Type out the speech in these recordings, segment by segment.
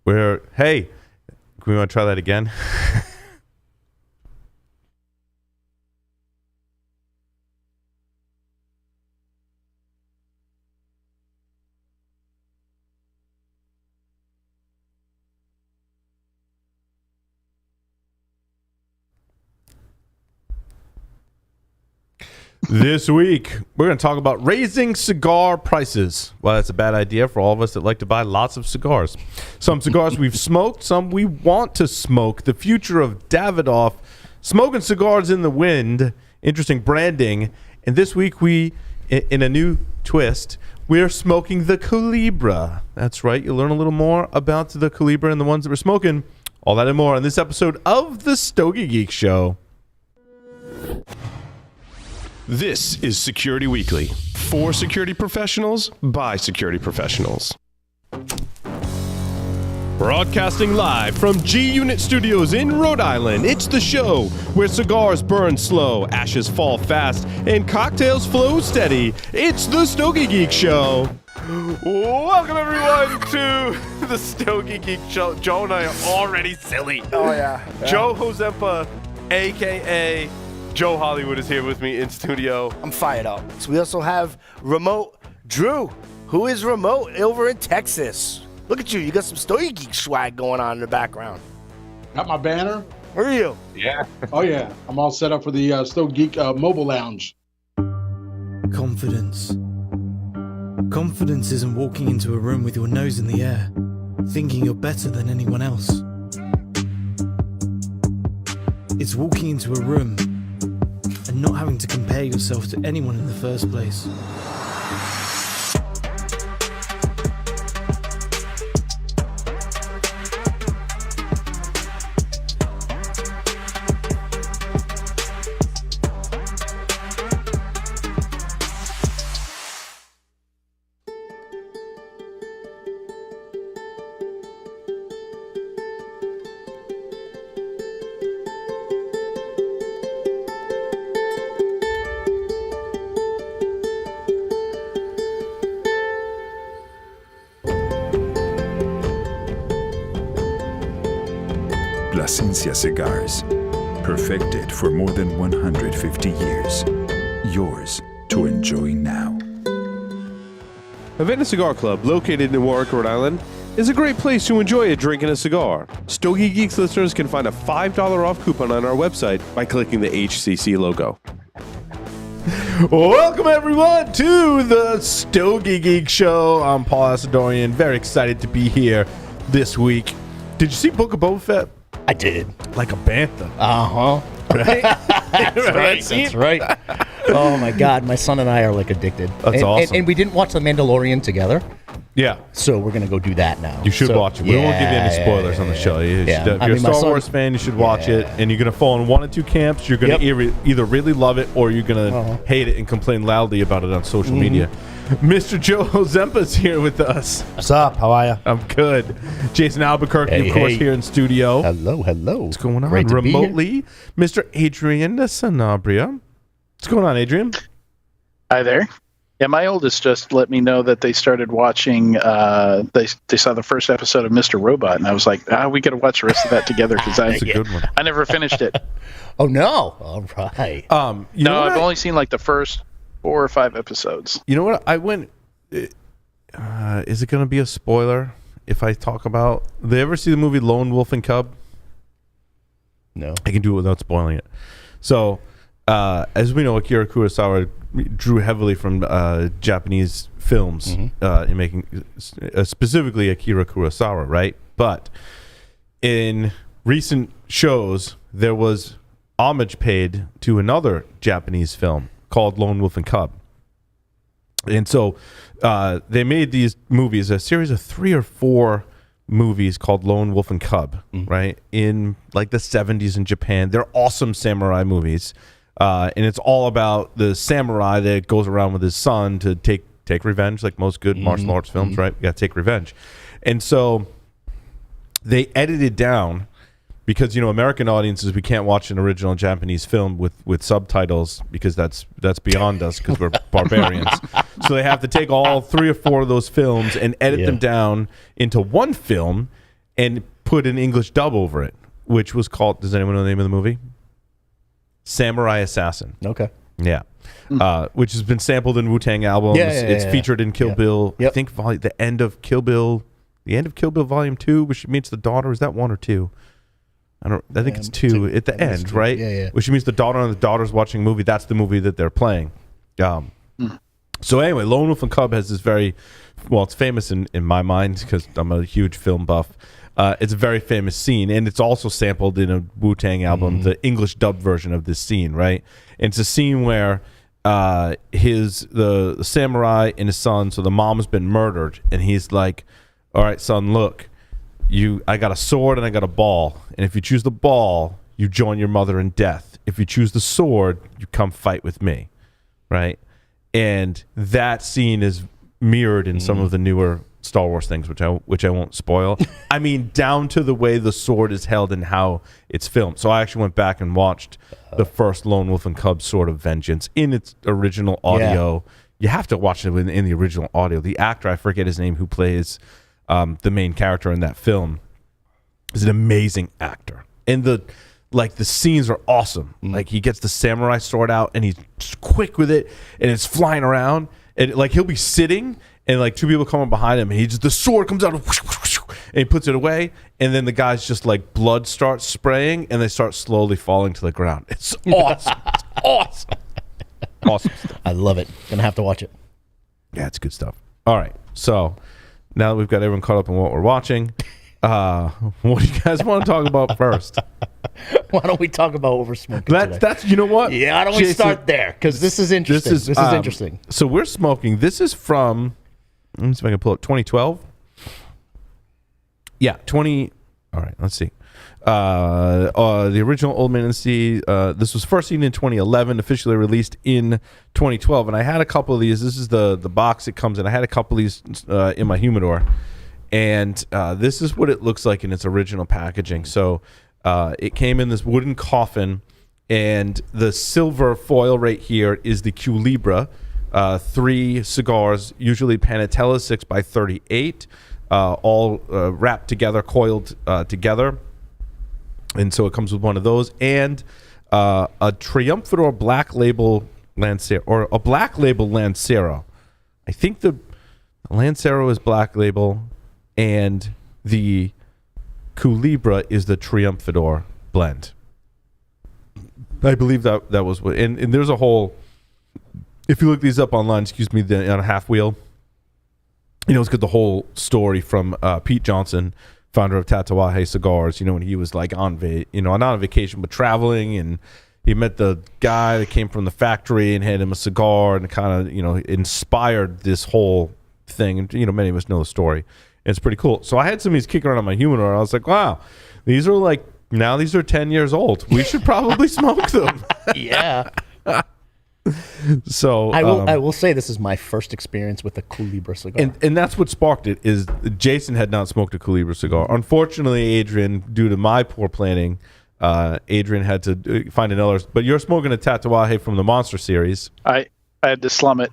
Hey, we want to try that again? This week, we're going to talk about raising cigar prices. Well, that's a bad idea for all of us that like to buy lots of cigars. Some cigars we've smoked, some we want to smoke. The future of Davidoff, smoking cigars in the wind, interesting branding. And this week, we, in a new twist, we're smoking the Culebra. That's right. You'll learn a little more about the Culebra and the ones that we're smoking. All that and more on this episode of the Stogie Geeks Show. This is Security Weekly. For security professionals, by security professionals. Broadcasting live from G-Unit Studios in Rhode Island, it's the show where cigars burn slow, ashes fall fast, and cocktails flow steady. It's the Stogie Geek Show. Welcome, everyone, to the Stogie Geek Show. Joe and I are already silly. Oh, yeah. Joe Hozempa, a.k.a. Joe Hollywood, is here with me in studio. I'm fired up. So we also have Remote Drew, who is remote over in Texas. Look at you. You got some Stogie Geek swag going on in the background. Got my banner. Where are you? Yeah. Oh, yeah. I'm all set up for the Stogie Geek mobile lounge. Confidence. Confidence isn't walking into a room with your nose in the air, thinking you're better than anyone else. It's walking into a room and not having to compare yourself to anyone in the first place. Plasencia Cigars, perfected for more than 150 years. Yours to enjoy now. Havana Cigar Club, located in Warwick, Rhode Island, is a great place to enjoy a drink and a cigar. Stogie Geeks listeners can find a $5 off coupon on our website by clicking the HCC logo. Welcome, everyone, to the Stogie Geek Show. I'm Paul Asadorian, very excited to be here this week. Did you see Book of Boba Fett? I did. Like a bantha. Uh-huh. Right? That's right. Oh, my God. My son and I are, like, addicted. That's awesome. And we didn't watch The Mandalorian together, Yeah. so we're going to go do that now. You should watch it. We won't give you any spoilers on the show. If you're a Star Wars fan, you should watch it. And you're going to fall in one of two camps. You're going to either really love it or you're going to hate it and complain loudly about it on social media. Mr. Joe Hozempa's here with us. What's up? How are you? I'm good. Jason Albuquerque, of course, here in studio. Hello. What's going on? Great to be here. Remotely, Mr. Adrian Sanabria. What's going on, Adrian? Hi there. Yeah, my oldest just let me know that they started watching, they saw the first episode of Mr. Robot, and I was like, we got to watch the rest of that together because That's a good one. I never finished it. Oh, no. All right. I've only seen like the first 4 or 5 episodes. You know what? I went. Is it going to be a spoiler if I talk about? Did they ever see the movie Lone Wolf and Cub? No. I can do it without spoiling it. So, as we know, Akira Kurosawa drew heavily from Japanese films in making, specifically Akira Kurosawa, right? But in recent shows, there was homage paid to another Japanese film called Lone Wolf and Cub. And so they made these movies, a series of 3 or 4 movies called Lone Wolf and Cub, right? In like the 70s in Japan. They're awesome samurai movies. And it's all about the samurai that goes around with his son to take revenge, like most good martial arts films, right? You got to take revenge. And so they edited down, because, you know, American audiences, we can't watch an original Japanese film with subtitles because that's beyond us because we're barbarians. So they have to take all 3 or 4 of those films and edit them down into one film and put an English dub over it, which was called, does anyone know the name of the movie? Samurai Assassin. Okay. Yeah. Which has been sampled in Wu-Tang albums. It's featured in Kill Bill. Yep. I think the end of Kill Bill Volume 2, where she meets the daughter. Is that 1 or 2? I think it's 2 at the end, right? Yeah. Which means the daughter and the daughter's watching a movie. That's the movie that they're playing. So anyway, Lone Wolf and Cub has this very, well, it's famous in my mind because I'm a huge film buff. It's a very famous scene, and it's also sampled in a Wu-Tang album, the English dub version of this scene, right? And it's a scene where the samurai and his son, so the mom's been murdered, and he's like, all right, son, look, I got a sword and I got a ball, and if you choose the ball, you join your mother in death. If you choose the sword, you come fight with me, right? And that scene is mirrored in some of the newer Star Wars things, which I won't spoil. I mean, down to the way the sword is held and how it's filmed. So I actually went back and watched the first Lone Wolf and Cub Sword of Vengeance in its original audio. Yeah. You have to watch it in the original audio. The actor, I forget his name, who plays the main character in that film, is an amazing actor. And the scenes are awesome. Like, he gets the samurai sword out and he's quick with it and it's flying around, and like he'll be sitting and like two people coming behind him and the sword comes out and he puts it away, and then the guys just like blood starts spraying and they start slowly falling to the ground. It's awesome. It's awesome. Awesome stuff. I love it. Gonna have to watch it. Yeah, it's good stuff. All right. So now that we've got everyone caught up on what we're watching, what do you guys want to talk about first? Why don't we talk about what we're smoking today? That's you know what? Yeah, why don't we start there? Because this is interesting. This is interesting. So we're smoking. This is from, let me see if I can pull it, 2012. Yeah, 20. All right, let's see. The original Old Man and Sea. This was first seen in 2011, officially released in 2012. And I had a couple of these. This is the box it comes in. I had a couple of these in my humidor. And this is what it looks like in its original packaging. So it came in this wooden coffin, and the silver foil right here is the Culebra. 3 cigars, usually Panatella 6x38, all wrapped together, coiled together. And so it comes with one of those, and a Triumphador Black Label Lancero, or a Black Label Lancero. I think the Lancero is Black Label, and the Culebra is the Triumphador blend. I believe that was what, and there's a whole, if you look these up online, on a half wheel, it's got the whole story from Pete Johnson, founder of Tatuaje Cigars, when he was like not on vacation, but traveling, and he met the guy that came from the factory and had him a cigar, and kind of, inspired this whole thing. And, many of us know the story. It's pretty cool. So I had some of these kicking around on my humidor. I was like, wow, these are 10 years old. We should probably smoke them. Yeah. So I will say this is my first experience with a Culebra cigar. And that's what sparked it, is Jason had not smoked a Culebra cigar. Unfortunately, Adrian, due to my poor planning, Adrian had to find another. But you're smoking a Tatuaje from the Monster series. I had to slum it.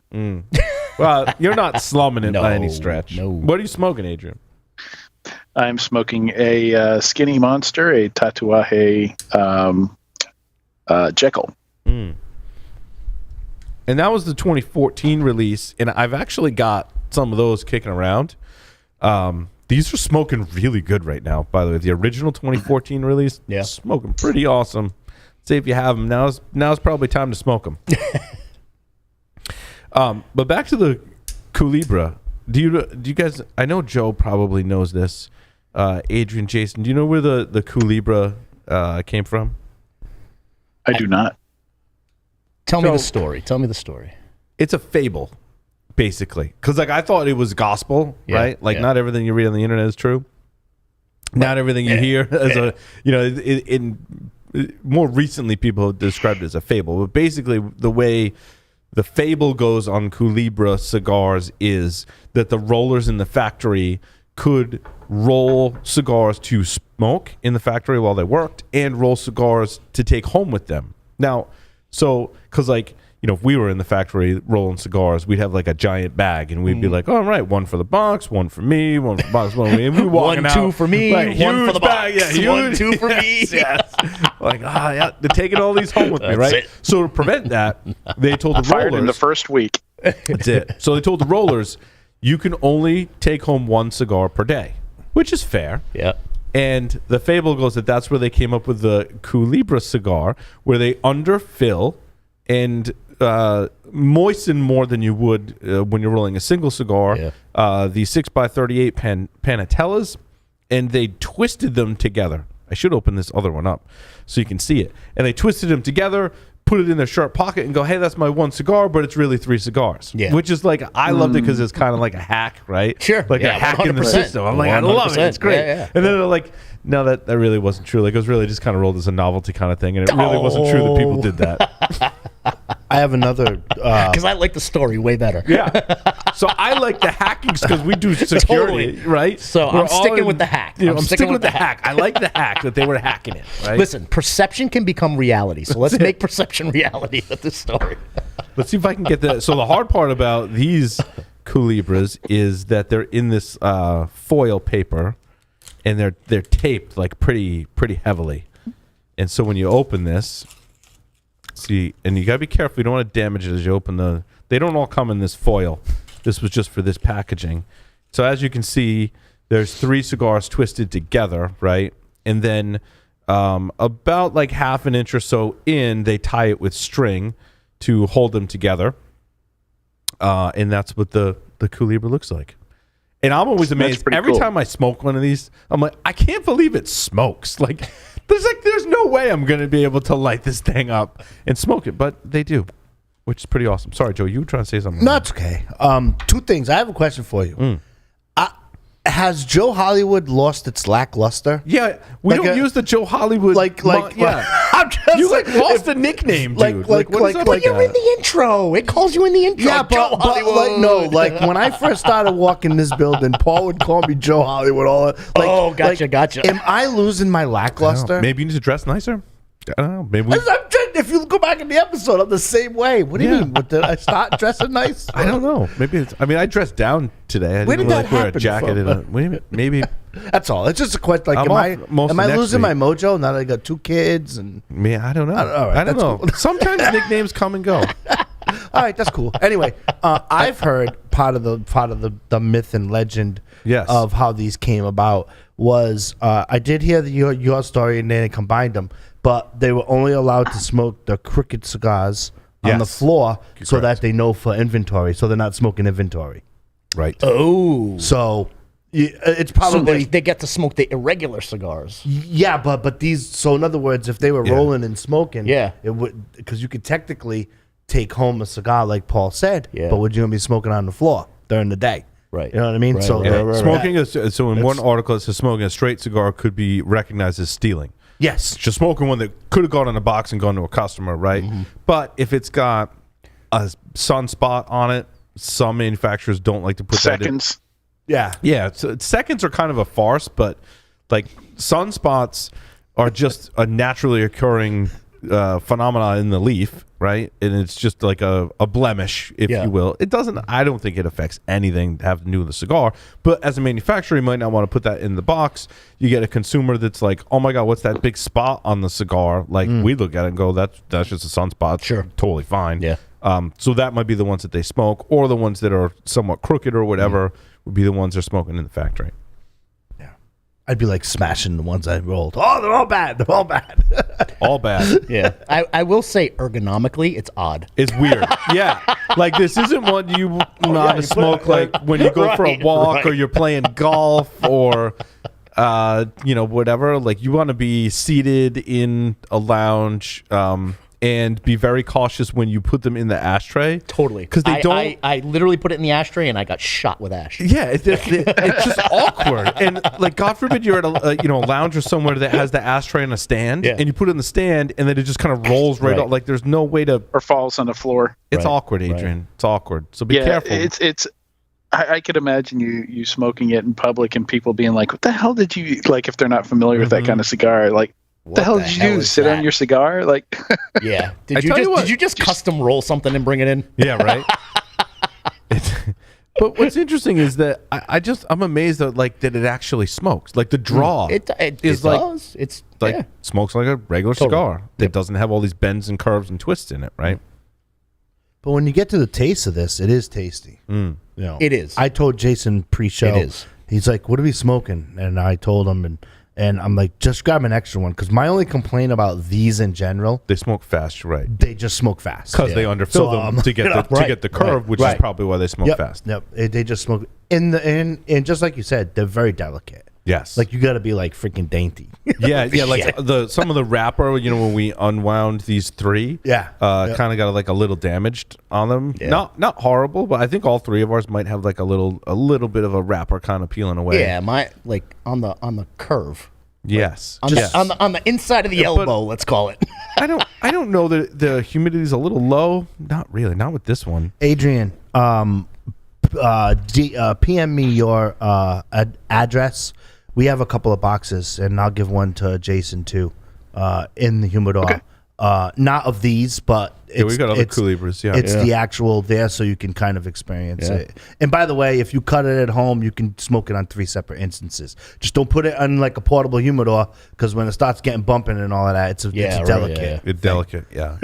Well, you're not slumming it by any stretch. No. What are you smoking, Adrian? I'm smoking a Skinny Monster, a Tatuaje Jekyll. And that was the 2014 release, and I've actually got some of those kicking around. These are smoking really good right now, by the way. The original 2014 release, smoking pretty awesome. See if you have them. Now's probably time to smoke them. But back to the Culebra. Do you guys? I know Joe probably knows this. Adrian, Jason, do you know where the Culebra came from? I do not. Tell me the story. It's a fable, basically. Because I thought it was gospel, right? Not everything you read on the internet is true. Not everything you hear as more recently people have described it as a fable. But basically, the way the fable goes on Culebra cigars is that the rollers in the factory could roll cigars to smoke in the factory while they worked, and roll cigars to take home with them. Now, so, because if we were in the factory rolling cigars, we'd have like a giant bag, and we'd be like, all right, one for the box, one for me, one for the box, one for me, and we walking One, out, two for me, right, one for the box. bag, yeah, One, two for me. yes. Like, yeah, they're taking all these home with me, right? it. So to prevent that, they told the Fired in the rollers. first week. That's it. So they told the rollers, you can only take home one cigar per day, which is fair. Yeah. And the fable goes that that's where they came up with the Culebra cigar, where they underfill and moisten more than you would when you're rolling a single cigar. Yeah. The 6x38 Panatellas, and they twisted them together. I should open this other one up so you can see it. And they twisted them together, put it in their shirt pocket, and go, hey, that's my one cigar, but it's really 3 cigars. Yeah. Which is like, I loved it because it's kind of like a hack, right? Sure. Like a Yeah, hack in the 100%. system. I'm like, I love it. It's great. Yeah. And then they're like, no, that really wasn't true. Like, it was really just kind of rolled as a novelty kind of thing, and it really wasn't true that people did that. I have another. Because I like the story way better. Yeah. So I like the hackings because we do security, Totally. right? So We're I'm all sticking with the hack. I'm sticking with the hack. I like the hack that they were hacking it, right? Listen, perception can become reality. So let's make perception reality with this story. Let's see if I can get that. So the hard part about these Culebras is that they're in this foil paper, and they're taped like pretty heavily. And so when you open this, see, and you gotta be careful. You don't want to damage it as you open the. They don't all come in this foil. This was just for this packaging. So as you can see, there's 3 cigars twisted together, right? And then about like half an inch or so in, they tie it with string to hold them together. And that's what the Culebra looks like. And I'm always amazed every cool. time I smoke one of these. I'm like, I can't believe it smokes. Like, there's no way I'm gonna be able to light this thing up and smoke it, but they do, which is pretty awesome. Sorry, Joe, you were trying to say something. No, it's okay. 2 things. I have a question for you. Has Joe Hollywood lost its lackluster? Yeah, we Like don't use the Joe Hollywood. Yeah. I'm just You like lost if- the nickname, like- dude. like- what is like- up like- with You're in that? the intro. It calls you in the intro. Yeah, Joe but like, no, Hollywood. like when I first started walking this building, Paul would call me Joe Hollywood. Oh, gotcha. Am I losing my lackluster? Maybe you need to dress nicer. I don't know. Maybe If you go back in the episode, I'm the same way. What do you mean? Did I start dressing nice? I don't know. Maybe it's. I mean, I dressed down today. I Where didn't did really that wear a happen jacket. from? Maybe. That's all. It's just a question. Like, I'm am off most am of I next losing my week. mojo now that I got 2 kids? And Me, I don't know. all right, I don't that's know. cool. Sometimes nicknames come and go. all right, that's cool. Anyway, I've heard part of the myth and legend Yes. of how these came about was I did hear your story and then I combined them, but they were only allowed to smoke the crooked cigars on the Yes. floor so Correct. that they know for inventory, so they're not smoking inventory. Right. Oh. So it's So probably they get to smoke the irregular cigars. yeah, but these. So in other words, if they were Yeah. rolling and smoking, Yeah. it would because you could technically take home a cigar like Paul said, Yeah. but would you gonna be smoking on the floor during the day? Right. You know what I mean? Right, So right, right. Smoking so in one article it says smoking a straight cigar could be recognized as stealing. yes, Just smoking one that could have gone in a box and gone to a customer, right? But if it's got a sunspot on it, some manufacturers don't like to put that in. Seconds. yeah. Yeah, so seconds are kind of a farce, but like sunspots are just a naturally occurring phenomena in the leaf, right? And it's just like a blemish, if Yeah. you will. It doesn't. I don't think it affects anything to have to do with the cigar. But as a manufacturer, you might not want to put that in the box. You get a consumer that's like, "Oh my god, what's that big spot on the cigar?" Like we look at it and go, "That's just a sunspot." Sure. Totally fine. Yeah. So that might be the ones that they smoke, or the ones that are somewhat crooked or whatever would be the ones they're smoking in the factory. I'd be like smashing the ones I rolled. Oh, they're all bad. They're all bad. All bad. Yeah. I will say ergonomically, it's odd. It's weird. Yeah. Like this isn't one you want you to put smoke it, like when you go for a Right, walk right. or you're playing golf or whatever. Like you want to be seated in a lounge and be very cautious when you put them in the ashtray. Totally. Because they don't. I literally put it in the ashtray and I got shot with ash. Yeah, it's just awkward, and like God forbid you're at a lounge or somewhere that has the ashtray on a stand, Yeah. and you put it in the stand, and then it just kind of rolls right Right. off. Like there's no way to. Or falls on the floor. It's Right, awkward, right. Adrian. It's awkward. So be careful. It's. I could imagine you smoking it in public and people being like, "What the hell did you like?" If they're not familiar with that kind of cigar, like, the hell did you do? Sit on your cigar? Like, yeah. Did you just custom roll something and bring it in? Yeah, right. But what's interesting is that I'm amazed that that it actually smokes. Like the draw, It does. It's like smokes like a regular cigar. It doesn't have all these bends and curves and twists in it, right? But when you get to the taste of this, it is tasty. Mm. You know, it is. I told Jason pre-show. It is. He's like, "What are we smoking?" And I told him, and I'm like, "Just grab an extra one," because my only complaint about these in general, they smoke fast, right? They just smoke fast because they underfill them to get the curve, which is probably why they smoke fast. Yep, they just smoke. And just like you said, they're very delicate. Yes, like you got to be like freaking dainty. Yeah. Like some of the wrapper, when we unwound these three, kind of got like a little damaged on them. Yeah. Not horrible, but I think all three of ours might have like a little bit of a wrapper kind of peeling away. Yeah, my like on the curve. Yes, on the inside of the elbow, let's call it. I don't know that the humidity is a little low. Not really, not with this one. Adrian, PM me your address. We have a couple of boxes, and I'll give one to Jason too, in the humidor. Okay. Not of these, but we got other Culebras. Yeah, it's the actual there, so you can kind of experience it. And by the way, if you cut it at home, you can smoke it on 3 separate instances. Just don't put it on like a portable humidor, because when it starts getting bumping and all of that, it's delicate. It's delicate. Yeah.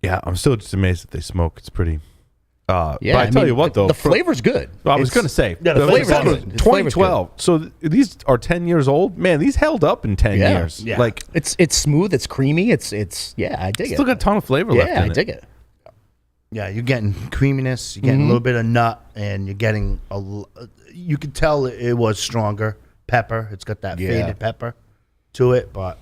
Yeah, I'm still just amazed that they smoke. It's pretty. But I tell you what, though, the flavor's good. Well, I was going to say, the flavor's good. 2012. So these are 10 years old. Man, these held up in 10 years. Yeah. Like it's smooth, it's creamy, it's I dig it. Still got a ton of flavor left in it. Yeah, I dig it. Yeah, you're getting creaminess, you're getting a little bit of nut, and you're getting you can tell it was stronger pepper. It's got that faded pepper to it, but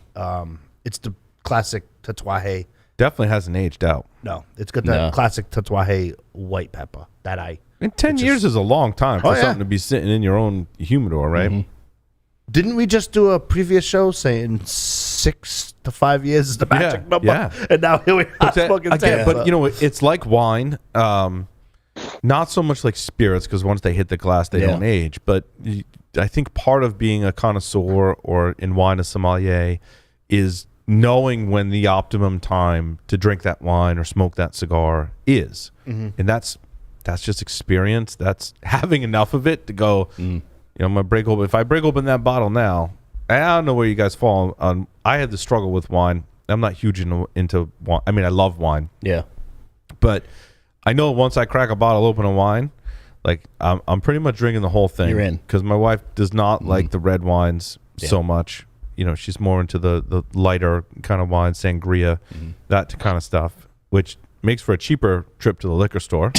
it's the classic Tatuaje. Definitely hasn't aged out. No, it's got that classic Tatuaje white pepper that I. And 10 years is a long time for something to be sitting in your own humidor, right? Mm-hmm. Didn't we just do a previous show saying 6 to 5 years is the magic number? Yeah. And now here we are smoking 10. But it's like wine. Not so much like spirits, because once they hit the glass, they don't age. But I think part of being a connoisseur or in wine a sommelier is knowing when the optimum time to drink that wine or smoke that cigar is. And that's just experience. That's having enough of it to go, I'm gonna break open. If I break open that bottle now, I don't know where you guys fall on. I had the struggle with wine. I'm not huge into wine. I mean, I love wine. Yeah. But I know once I crack a bottle open of wine, like I'm pretty much drinking the whole thing. You're in. Because my wife does not like the red wines so much. She's more into the lighter kind of wine, sangria, that kind of stuff, which makes for a cheaper trip to the liquor store,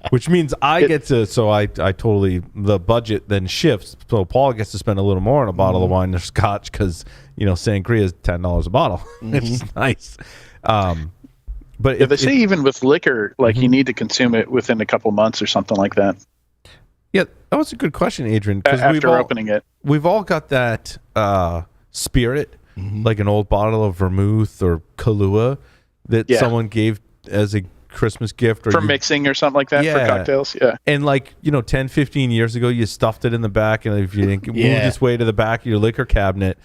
which means I get to, I totally, the budget then shifts. So Paul gets to spend a little more on a bottle of wine or scotch because, sangria is $10 a bottle. It's nice. But they say even with liquor, like you need to consume it within a couple months or something like that. Yeah, that was a good question, Adrian. After opening it. We've all got that spirit, like an old bottle of vermouth or Kahlua that someone gave as a Christmas gift. Or for mixing or something like that for cocktails. Yeah. And 10, 15 years ago, you stuffed it in the back, and if you didn't move this way to the back of your liquor cabinet,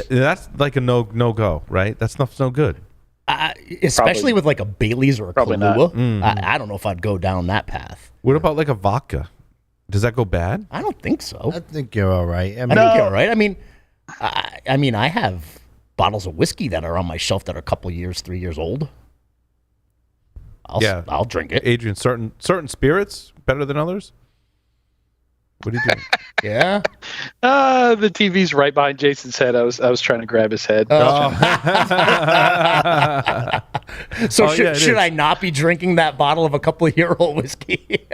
that's like a no-go, right? That stuff's no good. Especially with like a Bailey's or a Kahlua. Not. I don't know if I'd go down that path. What about like a vodka? Does that go bad? I don't think so. I think you're all right. I think you're all right. I mean, I have bottles of whiskey that are on my shelf that are a couple years, 3 years old. I'll drink it. Adrian, certain spirits better than others? What do you do? Yeah. The TV's right behind Jason's head. I was trying to grab his head. So should I not be drinking that bottle of a couple-year-old whiskey?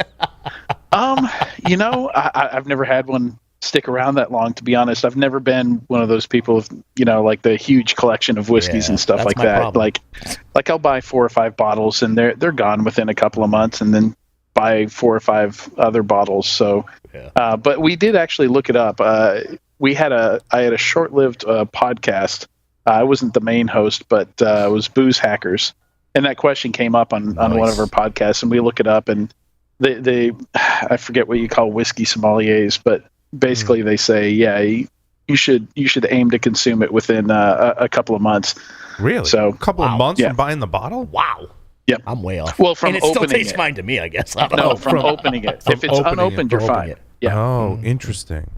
I've never had one stick around that long, to be honest. I've never been one of those people with, like the huge collection of whiskeys and stuff like that. Problem. Like I'll buy 4 or 5 bottles and they're gone within a couple of months, and then buy 4 or 5 other bottles. So, but we did actually look it up. I had a short-lived podcast. I wasn't the main host, but it was Booze Hackers. And that question came up on one of our podcasts, and we look it up, and they I forget what you call whiskey sommeliers, but basically they say, you should aim to consume it within a couple of months. Really? So a couple of months from buying the bottle? Wow. Yep. I'm way off. Well, from and it still opening tastes it. fine to me, I guess. I don't No, know. from opening it. If it's unopened, you're fine. Yeah. Oh, interesting.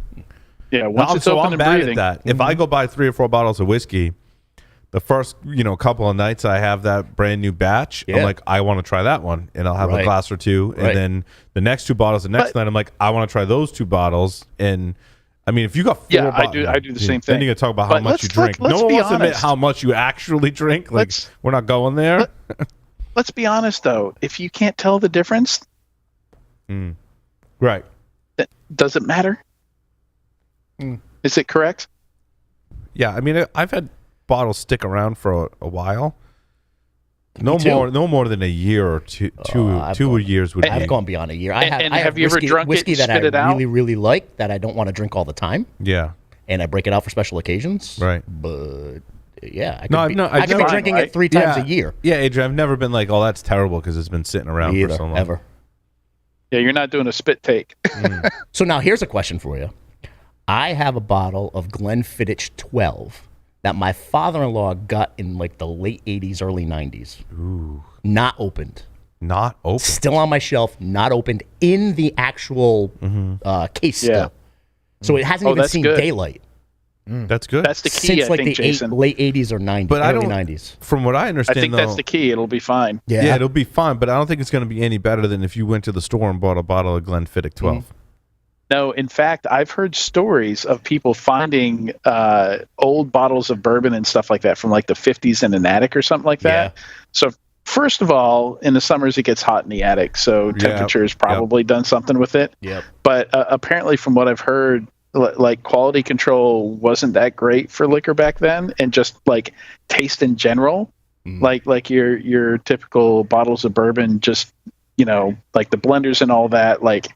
Yeah. Once it's open I'm and bad breathing. at that. If I go buy 3 or 4 bottles of whiskey, the first couple of nights I have that brand new batch, I'm like, I want to try that one, and I'll have a glass or two, and then the next 2 bottles the next night I'm like, I want to try those 2 bottles, and I mean, if you got 4 bottles, I do the same thing. Then you got to talk about how much you drink. Let's no one be wants to admit honest. how much you actually drink. Like, we're not going there. Let's be honest, though. If you can't tell the difference, right? Does it matter? Is it correct? Yeah, I mean, I've had bottles stick around for a while. No more than a year or two years would be. I've gone beyond a year. I have you ever drunk whiskey it, that I spit it out? really, really like that I don't want to drink all the time. Yeah. And I break it out for special occasions. Right. But yeah, I I've could be drinking it 3 times a year. Yeah, Adrian, I've never been like, oh, that's terrible because it's been sitting around Me for so either, long. ever. Yeah, you're not doing a spit take. So now here's a question for you. I have a bottle of Glenfiddich 12 that my father-in-law got in like the late 80s, early 90s. Ooh. Not opened. Not open. Still on my shelf, not opened in the actual case still. So it hasn't even seen daylight. That's good. That's the key, Since I like think, the Jason. late 80s or 90s, But early 90s. From what I understand, I think that's the key. It'll be fine. Yeah, it'll be fine, but I don't think it's going to be any better than if you went to the store and bought a bottle of Glenfiddich 12. No, in fact, I've heard stories of people finding old bottles of bourbon and stuff like that from like the 50s in an attic or something like that. Yeah. So first of all, in the summers it gets hot in the attic, so temperature has probably done something with it. Yep. But apparently, from what I've heard, like quality control wasn't that great for liquor back then, and just like taste in general, like your typical bottles of bourbon, just like the blenders and all that, like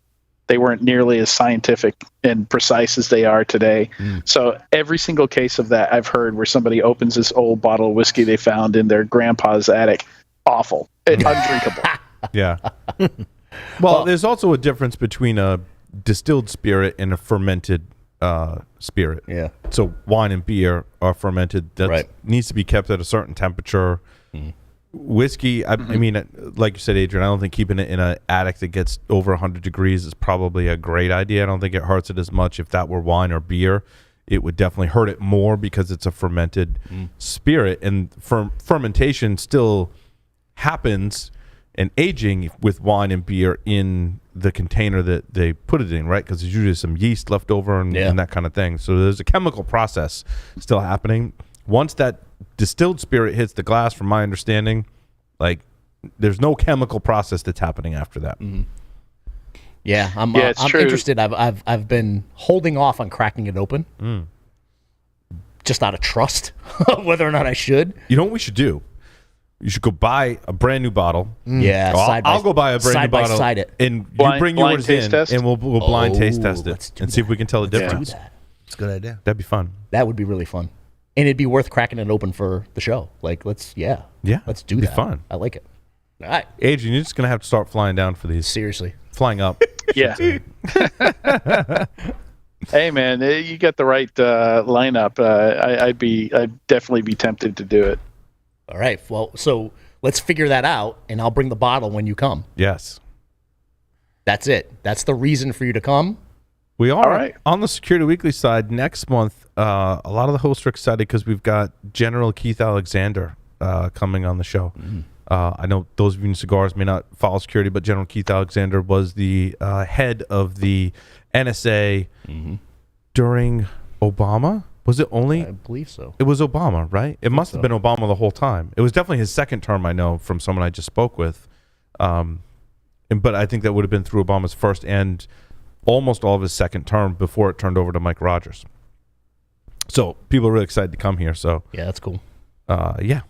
they weren't nearly as scientific and precise as they are today. So every single case of that I've heard where somebody opens this old bottle of whiskey they found in their grandpa's attic, awful, undrinkable. Yeah. Well, there's also a difference between a distilled spirit and a fermented spirit. Yeah. So wine and beer are fermented. That needs to be kept at a certain temperature. Whiskey, I mean, like you said, Adrian, I don't think keeping it in an attic that gets over 100 degrees is probably a great idea. I don't think it hurts it as much. If that were wine or beer, it would definitely hurt it more because it's a fermented spirit. And fermentation still happens and aging with wine and beer in the container that they put it in, right? Because there's usually some yeast left over and that kind of thing. So there's a chemical process still happening. Once that distilled spirit hits the glass, from my understanding, like there's no chemical process that's happening after that. Yeah, I'm true. interested. I've been holding off on cracking it open, just out of trust, whether or not I should. You know what we should do? You should go buy a brand new bottle. Yeah, I'll go buy a brand new bottle. Side it. And you bring yours in, test? and we'll blind taste test it and see if we can tell the difference. Do that. It's a good idea. That'd be fun. That would be really fun, and it'd be worth cracking it open for the show. Like, let's do that. Be fun. I like it. All right, Adrian, you're just gonna have to start flying down for these. seriously. Flying up. Yeah. Hey man, you got the right lineup. I'd definitely be tempted to do it. All right. Well, so let's figure that out, and I'll bring the bottle when you come. Yes. That's it. That's the reason for you to come. We are All right. on the Security Weekly side next month. A lot of the hosts are excited because we've got General Keith Alexander coming on the show. I know those of you in cigars may not follow security, but General Keith Alexander was the head of the NSA during Obama. Was it only? I believe so. It was Obama, right? It must have been Obama the whole time. It was definitely his second term, I know, from someone I just spoke with. But I think that would have been through Obama's first and almost all of his second term before it turned over to Mike Rogers. So people are really excited to come here. So Yeah, that's cool. yeah.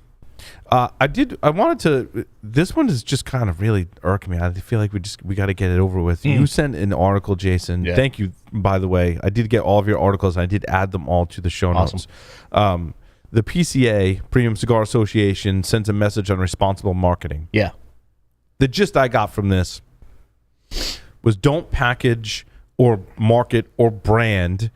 I wanted to. This one is just kind of really irking me. I feel like we got to get it over with. You sent an article, Jason. Yeah. Thank you, by the way. I did get all of your articles. I did add them all to the show notes. The PCA, Premium Cigar Association, sends a message on responsible marketing. Yeah. The gist I got from this was don't package or market or brand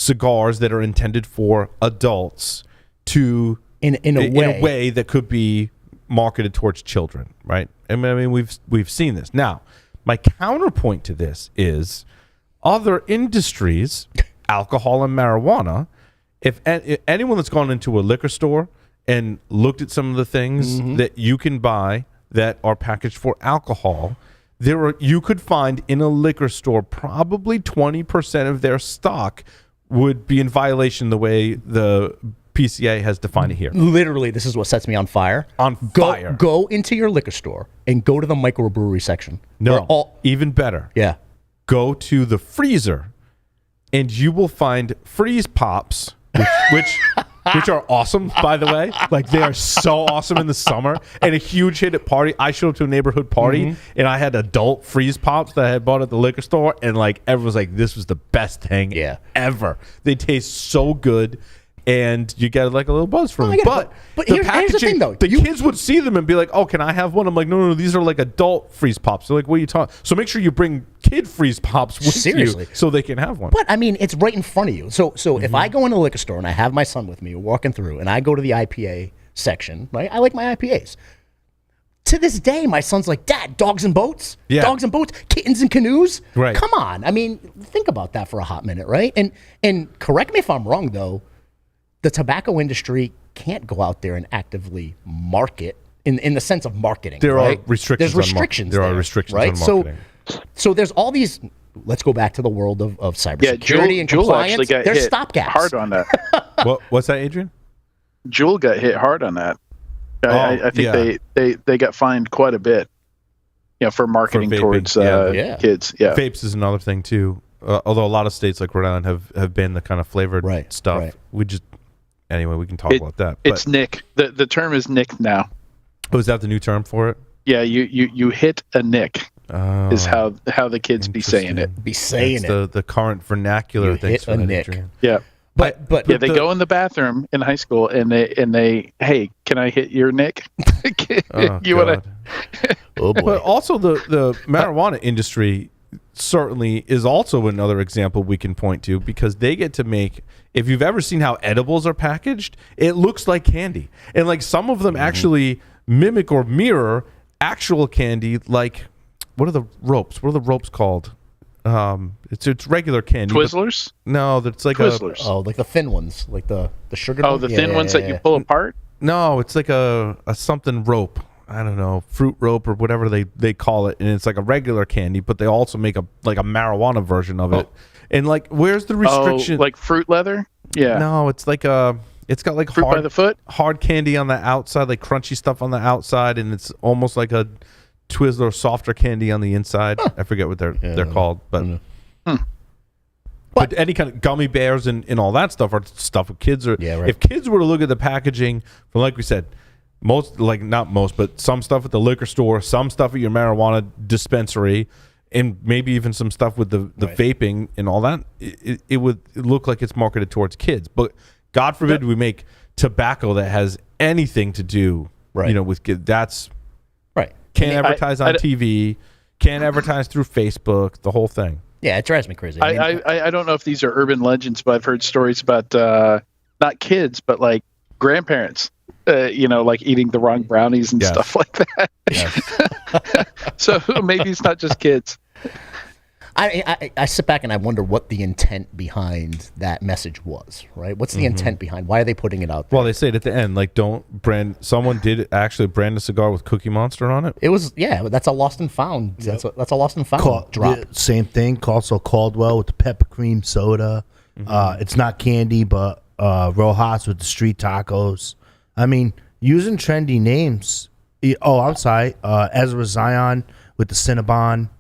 cigars that are intended for adults to in a way that could be marketed towards children, right? I mean, we've seen this. Now, my counterpoint to this is other industries, alcohol and marijuana. If anyone that's gone into a liquor store and looked at some of the things that you can buy that are packaged for alcohol, you could find in a liquor store probably 20% of their stock would be in violation the way the PCA has defined it here. Literally, this is what sets me on fire. Go into your liquor store and go to the microbrewery section. No, even better. Yeah. Go to the freezer, and you will find freeze pops, which are awesome, by the way. Like, they are so awesome in the summer, and a huge hit at party. I showed up to a neighborhood party, and I had adult freeze pops that I had bought at the liquor store, and like everyone's like, this was the best thing ever. They taste so good. And you get like a little buzz from it. But here's the thing, though. The kids would see them and be like, oh, can I have one? I'm like, no, these are like adult freeze pops. They're like, what are you talking? So make sure you bring kid freeze pops with you so they can have one. But I mean, it's right in front of you. So if I go into a liquor store and I have my son with me, we're walking through, and I go to the IPA section, right? I like my IPAs. To this day, my son's like, Dad, dogs and boats? Yeah. Dogs and boats? Kittens and canoes? Right. Come on. I mean, think about that for a hot minute, right? And correct me if I'm wrong, though. The tobacco industry can't go out there and actively market in the sense of marketing. There right? are restrictions. There's restrictions. There are restrictions right? on marketing. So there's all these. Let's go back to the world of cybersecurity and Jewel compliance. actually got There's hit stopgaps. hard on that. What's that, Adrian? Jewel got hit hard on that. I think they got fined quite a bit. For marketing towards kids. Yeah, vapes is another thing too. Although a lot of states like Rhode Island have banned the kind of flavored stuff. Right. Anyway, we can talk about that. But it's nick. The term is nick now. Oh, is that the new term for it? Yeah, you hit a nick is how the kids be saying it. The current vernacular. Hit a nick. Yeah. But they go in the bathroom in high school and they hey, can I hit your nick? You want to? Oh boy. But also the marijuana industry certainly is also another example we can point to, because they get to make, if you've ever seen how edibles are packaged, it looks like candy. And like some of them actually mimic or mirror actual candy. Like, what are the ropes? What are the ropes called? It's regular candy. Twizzlers? No, that's like Twizzlers. Like the thin ones, like the sugar. Oh, the thin ones that you pull apart? No, it's like a something rope. I don't know, fruit rope or whatever they call it, and it's like a regular candy, but they also make a marijuana version of it. And like, where's the restriction? Oh, like fruit leather? Yeah. No, it's like it's got like fruit by the foot? hard candy on the outside, like crunchy stuff on the outside, and it's almost like a Twizzler softer candy on the inside. I forget what they're called, but but any kind of gummy bears and all that stuff are stuff with kids are. Yeah, right. If kids were to look at the packaging from, like we said, not most, but some stuff at the liquor store, some stuff at your marijuana dispensary, and maybe even some stuff with the vaping and all that, it would look like it's marketed towards kids. But God forbid we make tobacco that has anything to do, with kids. That's right. Can't advertise on TV. Can't advertise through Facebook. The whole thing. Yeah, it drives me crazy. I don't know if these are urban legends, but I've heard stories about not kids, but like grandparents. Like eating the wrong brownies and stuff like that. Yes. So maybe it's not just kids. I sit back and I wonder what the intent behind that message was, right? What's the intent behind? Why are they putting it out there? Well, they say it at the end, like, don't brand. Someone did actually brand a cigar with Cookie Monster on it. It was, that's a lost and found. Yep. That's a lost and found drop. Same thing. Also Caldwell with the pepper cream soda. It's not candy, but Rojas with the street tacos. I mean, using trendy names. I'm sorry. Ezra Zion with the Cinnabon.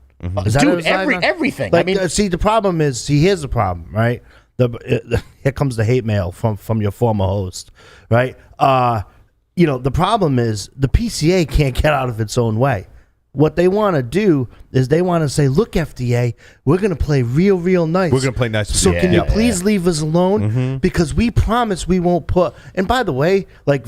Is that Dude, everything. Like, see, the problem is, here's the problem, right? Here comes the hate mail from your former host, right? The problem is the PCA can't get out of its own way. What they want to do is they want to say, look, FDA, we're going to play real nice. We're going to play nice. So can you please leave us alone? Because we promise we won't put. And by the way, like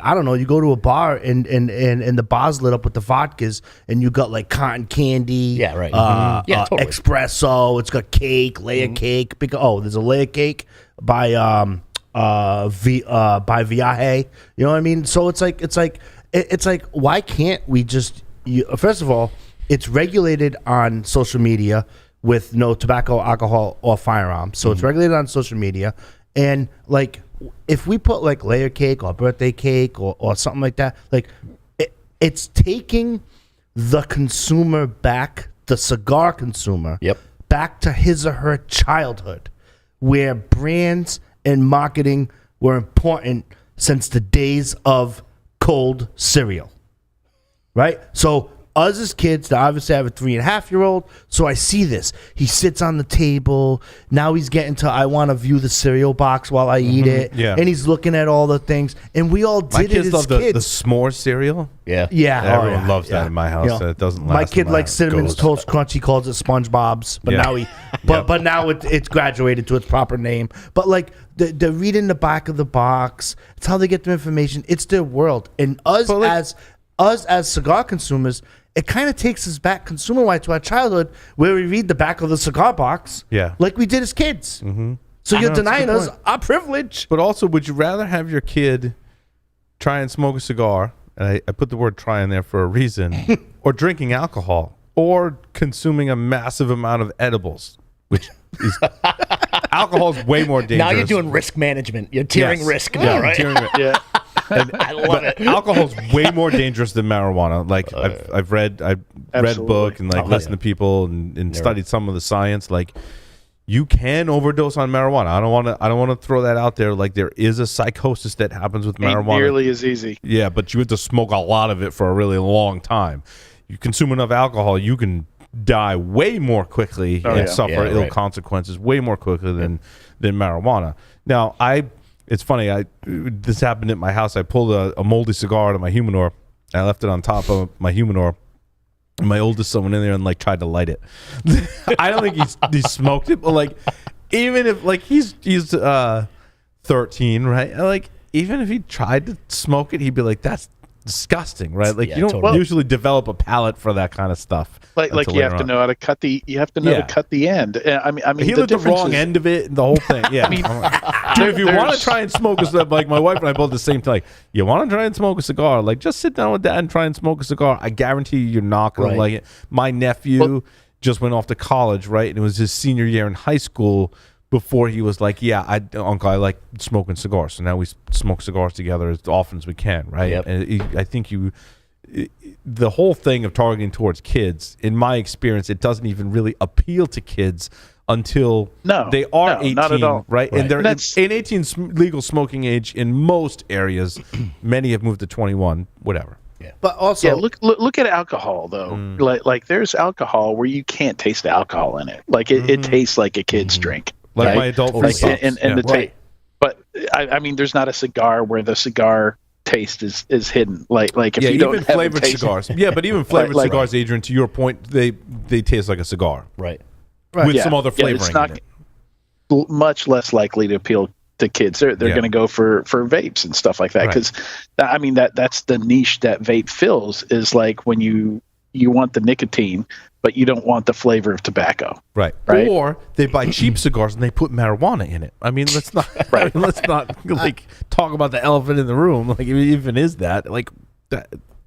I don't know, you go to a bar and the bar's lit up with the vodkas, and you got like cotton candy. Yeah, right. Totally. Espresso. It's got cake, layer cake. There's a layer cake by Viaje. You know what I mean? So it's like why can't we just? First of all, it's regulated on social media with no tobacco, alcohol, or firearms. So it's regulated on social media. And like, if we put like layer cake or birthday cake or something like that, like it's taking the consumer back, the cigar consumer, back to his or her childhood, where brands and marketing were important since the days of cold cereal. Right? So us as kids, obviously I have a 3.5-year-old, so I see this. He sits on the table. Now he's getting to, I want to view the cereal box while I eat it. Yeah. And he's looking at all the things. And we all My did kids it love as the kids. s'more cereal. Yeah. Yeah. Everyone loves that in my house. You know, It doesn't last. my kid in likes Cinnamon's goes. Toast Crunch. He calls it SpongeBob's, but Yeah. now but now it's graduated to its proper name. But like they're reading the back of the box. It's how they get their information. It's their world. And us as cigar consumers, it kind of takes us back consumer-wise to our childhood, where we read the back of the cigar box, like we did as kids. Mm-hmm. So you're denying us our privilege. But also, would you rather have your kid try and smoke a cigar, and I put the word try in there for a reason, or drinking alcohol, or consuming a massive amount of edibles, which is alcohol is way more dangerous. Now you're doing risk management. You're tiering risk now, right? Tiering risk. Yeah. I love it. Alcohol's way more dangerous than marijuana. Like I've read book and like listened to people and studied some of the science. Like you can overdose on marijuana. I don't want to throw that out there. Like there is a psychosis that happens with Ain't marijuana. nearly as easy. Yeah, but you have to smoke a lot of it for a really long time. You consume enough alcohol, you can die way more quickly and suffer ill consequences way more quickly than marijuana. Now it's funny. This happened at my house. I pulled a moldy cigar out of my humidor. I left it on top of my humidor. And my oldest son went in there and like tried to light it. I don't think he smoked it, but like even if like he's 13, right? Like even if he tried to smoke it, he'd be like, "That's disgusting," right? Like you don't usually develop a palate for that kind of stuff. Like you have to know how to cut the to cut the end. I mean he lit the wrong end of it and the whole thing. Yeah. Dude, if you want to try and smoke a cigar, like my wife and I both the same thing. Like, you want to try and smoke a cigar? Like, just sit down with Dad and try and smoke a cigar. I guarantee you're not gonna like it. My nephew just went off to college, right? And it was his senior year in high school before he was like, Uncle, I like smoking cigars. So now we smoke cigars together as often as we can, right? Yep. And I think the whole thing of targeting towards kids, in my experience, it doesn't even really appeal to kids until they are 18, not at all. right? And they're in 18 legal smoking age in most areas. Many have moved to 21, whatever. Yeah. But also, look at alcohol though. Like there's alcohol where you can't taste the alcohol in it. Like it tastes like a kid's drink. Like my adult free stuff. But I mean, there's not a cigar where the cigar taste is hidden. Like if you don't even have flavored cigars. Yeah, but even flavored cigars, Adrian, to your point, they taste like a cigar. Right. With some other flavoring it's not in it. much less likely to appeal to kids. They're going to go for vapes and stuff like that because I mean that's the niche that vape fills, is like when you want the nicotine but you don't want the flavor of tobacco. Right. Or they buy cheap cigars and they put marijuana in it. I mean, let's not let's not like talk about the elephant in the room. Like, even is that like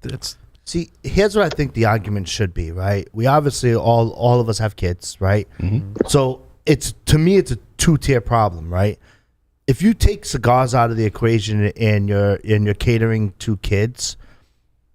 that's. See, here's what I think the argument should be, right? We obviously all of us have kids, right? Mm-hmm. So to me it's a two-tier problem, right? If you take cigars out of the equation and you're catering to kids,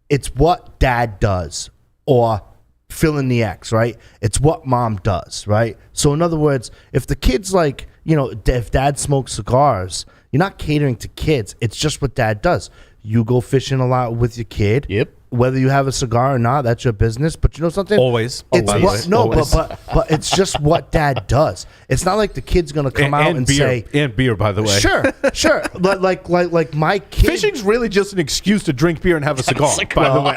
it's what dad does or fill in the X, right? It's what mom does, right? So in other words, if the kid's like, if dad smokes cigars, you're not catering to kids. It's just what dad does. You go fishing a lot with your kid. Yep. Whether you have a cigar or not, that's your business. But you know something? Always. But it's just what dad does. It's not like the kid's gonna come out and say beer, by the way. Sure. But like my kid. Fishing's really just an excuse to drink beer and have a cigar. By the way.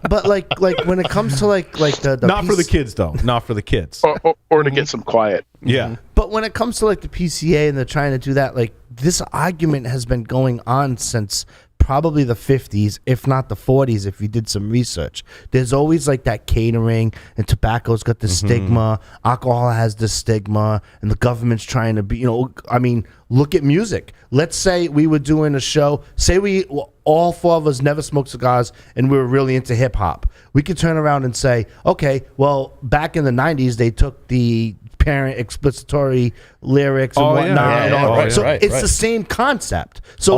but like when it comes to like the Not for the kids though. Not for the kids. or to get some quiet. Yeah. But when it comes to like the PCA and they're trying to do that, like this argument has been going on since probably the 50s, if not the 40s, if you did some research. There's always like that catering, and tobacco's got the stigma, alcohol has the stigma, and the government's trying to be, I mean, look at music. Let's say we were doing a show, say all four of us never smoked cigars and we were really into hip hop. We could turn around and say, okay, well, back in the 90s, they took the parent explicitory lyrics and whatnot. So it's the same concept. So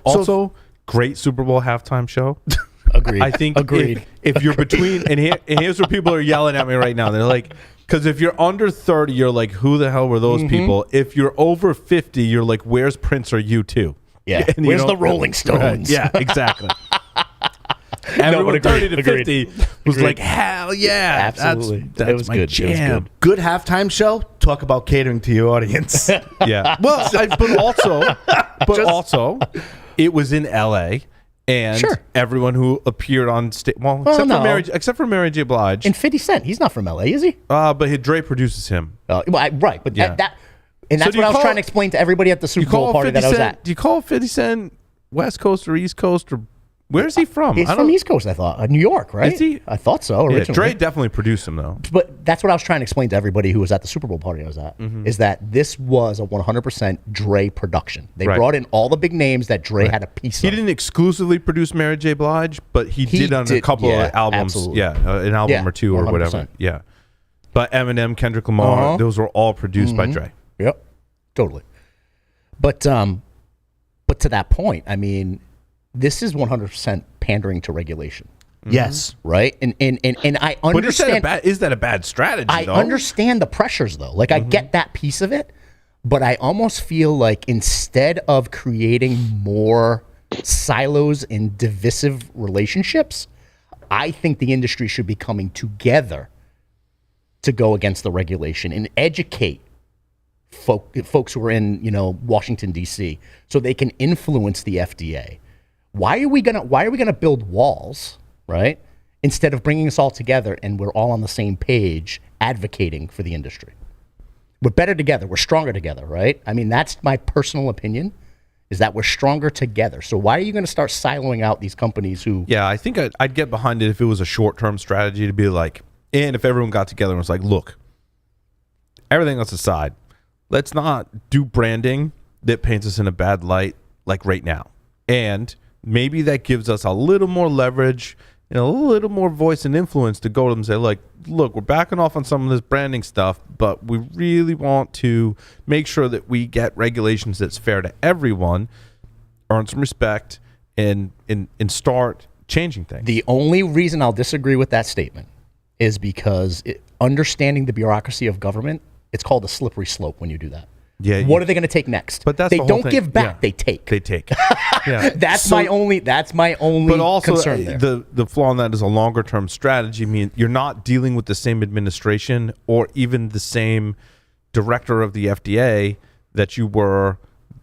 also great Super Bowl halftime show. Agreed. I think Agreed. If you're between, and here's where people are yelling at me right now. They're like, because if you're under 30, you're like, who the hell were those people? If you're over 50, you're like, where's Prince or U2? Yeah. Where's the Rolling Stones? Right. Yeah, exactly. Everyone 30 to 50 was like, hell yeah. Absolutely. That's it was my good. jam. It was good. good halftime show, talk about catering to your audience. Yeah. Well, but also, it was in LA, and everyone who appeared on stage, except for Mary J. Blige And 50 Cent, he's not from LA, is he? But Dre produces him. Right, but Yeah. that's what I was trying to explain to everybody at the Super Bowl party that I was at. Do you call 50 Cent West Coast or East Coast, or where's he from? He's from East Coast, I thought. New York, right? Is he? I thought so Yeah, originally. Dre definitely produced him though. But that's what I was trying to explain to everybody who was at the Super Bowl party I was at, is that this was a 100% Dre production. They brought in all the big names that Dre had a piece He of. didn't exclusively produce Mary J. Blige, but he did on a couple of albums. absolutely. An album or two or 100%. whatever. Yeah. But Eminem, Kendrick Lamar, those were all produced by Dre. Yep, totally. But to that point, I mean, this is 100% pandering to regulation. Yes. Right? And I understand. But is that a bad strategy, I though? understand the pressures, though. Like, I get that piece of it, but I almost feel like instead of creating more silos and divisive relationships, I think the industry should be coming together to go against the regulation and educate folks who are in, Washington, D.C., so they can influence the FDA. Why are we gonna build walls, right? Instead of bringing us all together and we're all on the same page advocating for the industry. We're better together. We're stronger together, right? I mean, that's my personal opinion, is that we're stronger together. So why are you going to start siloing out these companies who... Yeah, I think I'd get behind it if it was a short-term strategy to be like, and if everyone got together and was like, look, everything else aside, let's not do branding that paints us in a bad light like right now. And maybe that gives us a little more leverage and a little more voice and influence to go to them and say, like, look, we're backing off on some of this branding stuff, but we really want to make sure that we get regulations that's fair to everyone, earn some respect, and start changing things. The only reason I'll disagree with that statement is because understanding the bureaucracy of government, it's called a slippery slope when you do that. Yeah. What are they going to take next? But that's they the whole don't thing. give back; Yeah. they take. They take. Yeah. That's my only. But also, concern there. the flaw in that is a longer term strategy. I mean, you're not dealing with the same administration or even the same director of the FDA that you were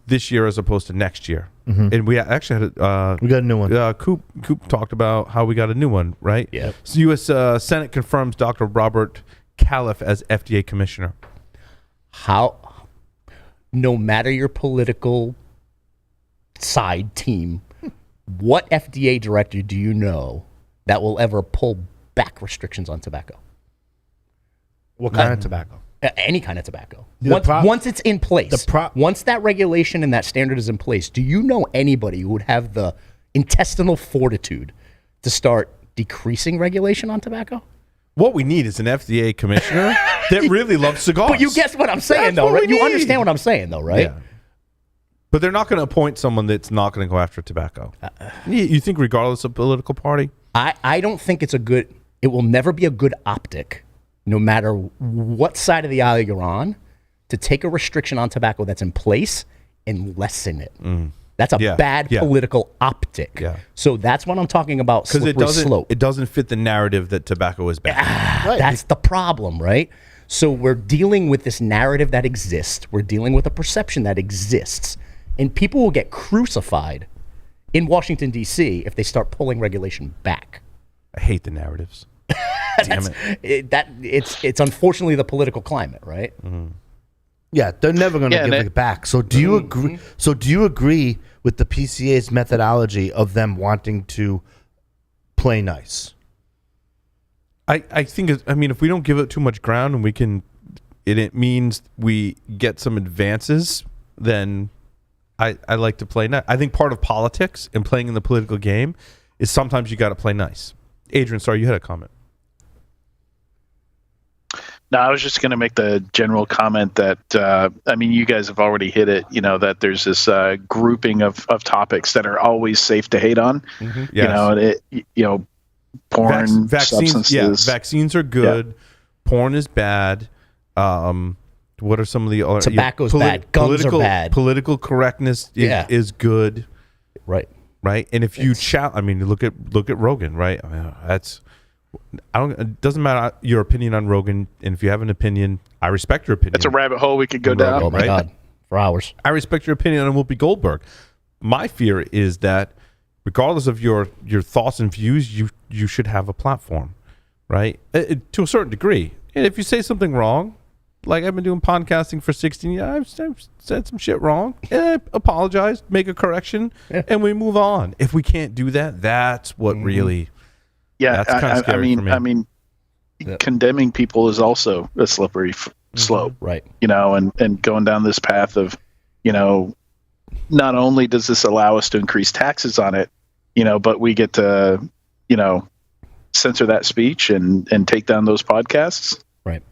this year as opposed to next year. And we actually had we got a new one. Coop talked about how we got a new one, right? Yep. So U.S. Senate confirms Dr. Robert Califf as FDA commissioner. How, no matter your political side team, what FDA director do you know that will ever pull back restrictions on tobacco? What kind of tobacco? Any kind of tobacco. The Once it's in place, once that regulation and that standard is in place, do you know anybody who would have the intestinal fortitude to start decreasing regulation on tobacco? What we need is an FDA commissioner that really loves cigars. But you guess what I'm saying, That's though, what right? we You need. understand what I'm saying, though, right? Yeah. But they're not going to appoint someone that's not going to go after tobacco. You think regardless of political party? I don't think it's it will never be a good optic, no matter what side of the aisle you're on, to take a restriction on tobacco that's in place and lessen it. That's a bad political optic. Yeah. So that's what I'm talking about, slippery slope. It doesn't fit the narrative that tobacco is bad. That's the problem, right? So we're dealing with this narrative that exists. We're dealing with a perception that exists. And people will get crucified in Washington, D.C., if they start pulling regulation back. I hate the narratives. Damn it. It's unfortunately the political climate, right? Yeah, they're never going to give it back. So do you agree? So do you agree with the PCA's methodology of them wanting to play nice? I think if we don't give it too much ground and we can, it means we get some advances, then I like to play nice. I think part of politics and playing in the political game is sometimes you got to play nice. Adrian, sorry, you had a comment. No, I was just going to make the general comment that, you guys have already hit it, that there's this grouping of topics that are always safe to hate on. Mm-hmm. Yes. Porn, vaccines, substances. Yeah, vaccines are good. Yeah. Porn is bad. What are some of the other... Tobacco's bad. Guns are bad. Political correctness is good. Right. Right? And if you look at Rogan, right? It doesn't matter your opinion on Rogan, and if you have an opinion, I respect your opinion. It's a rabbit hole we could go down. Oh my God, for hours. I respect your opinion on Whoopi Goldberg. My fear is that regardless of your thoughts and views, you should have a platform, right? To a certain degree. And if you say something wrong, like I've been doing podcasting for 16 years, I've said some shit wrong, and I apologize, make a correction, and we move on. If we can't do that, that's what really... Yeah, that's kind of scary for me. Condemning people is also a slippery slope, right? And going down this path of, not only does this allow us to increase taxes on it, but we get to, censor that speech and take down those podcasts. Right.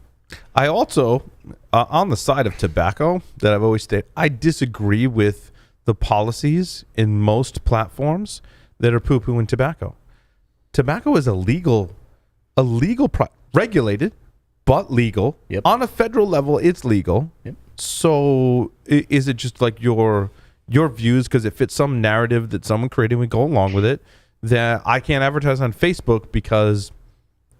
I also, on the side of tobacco that I've always stated, I disagree with the policies in most platforms that are poo-pooing tobacco. Tobacco is regulated, but legal. Yep. On a federal level, it's legal. Yep. So is it just like your views because it fits some narrative that someone created and we go along with it, that I can't advertise on Facebook because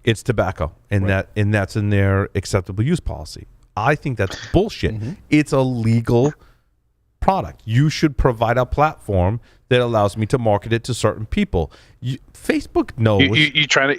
it's tobacco and that's in their acceptable use policy? I think that's bullshit. Mm-hmm. It's a legal product. You should provide a platform that allows me to market it to certain people. Facebook knows. You trying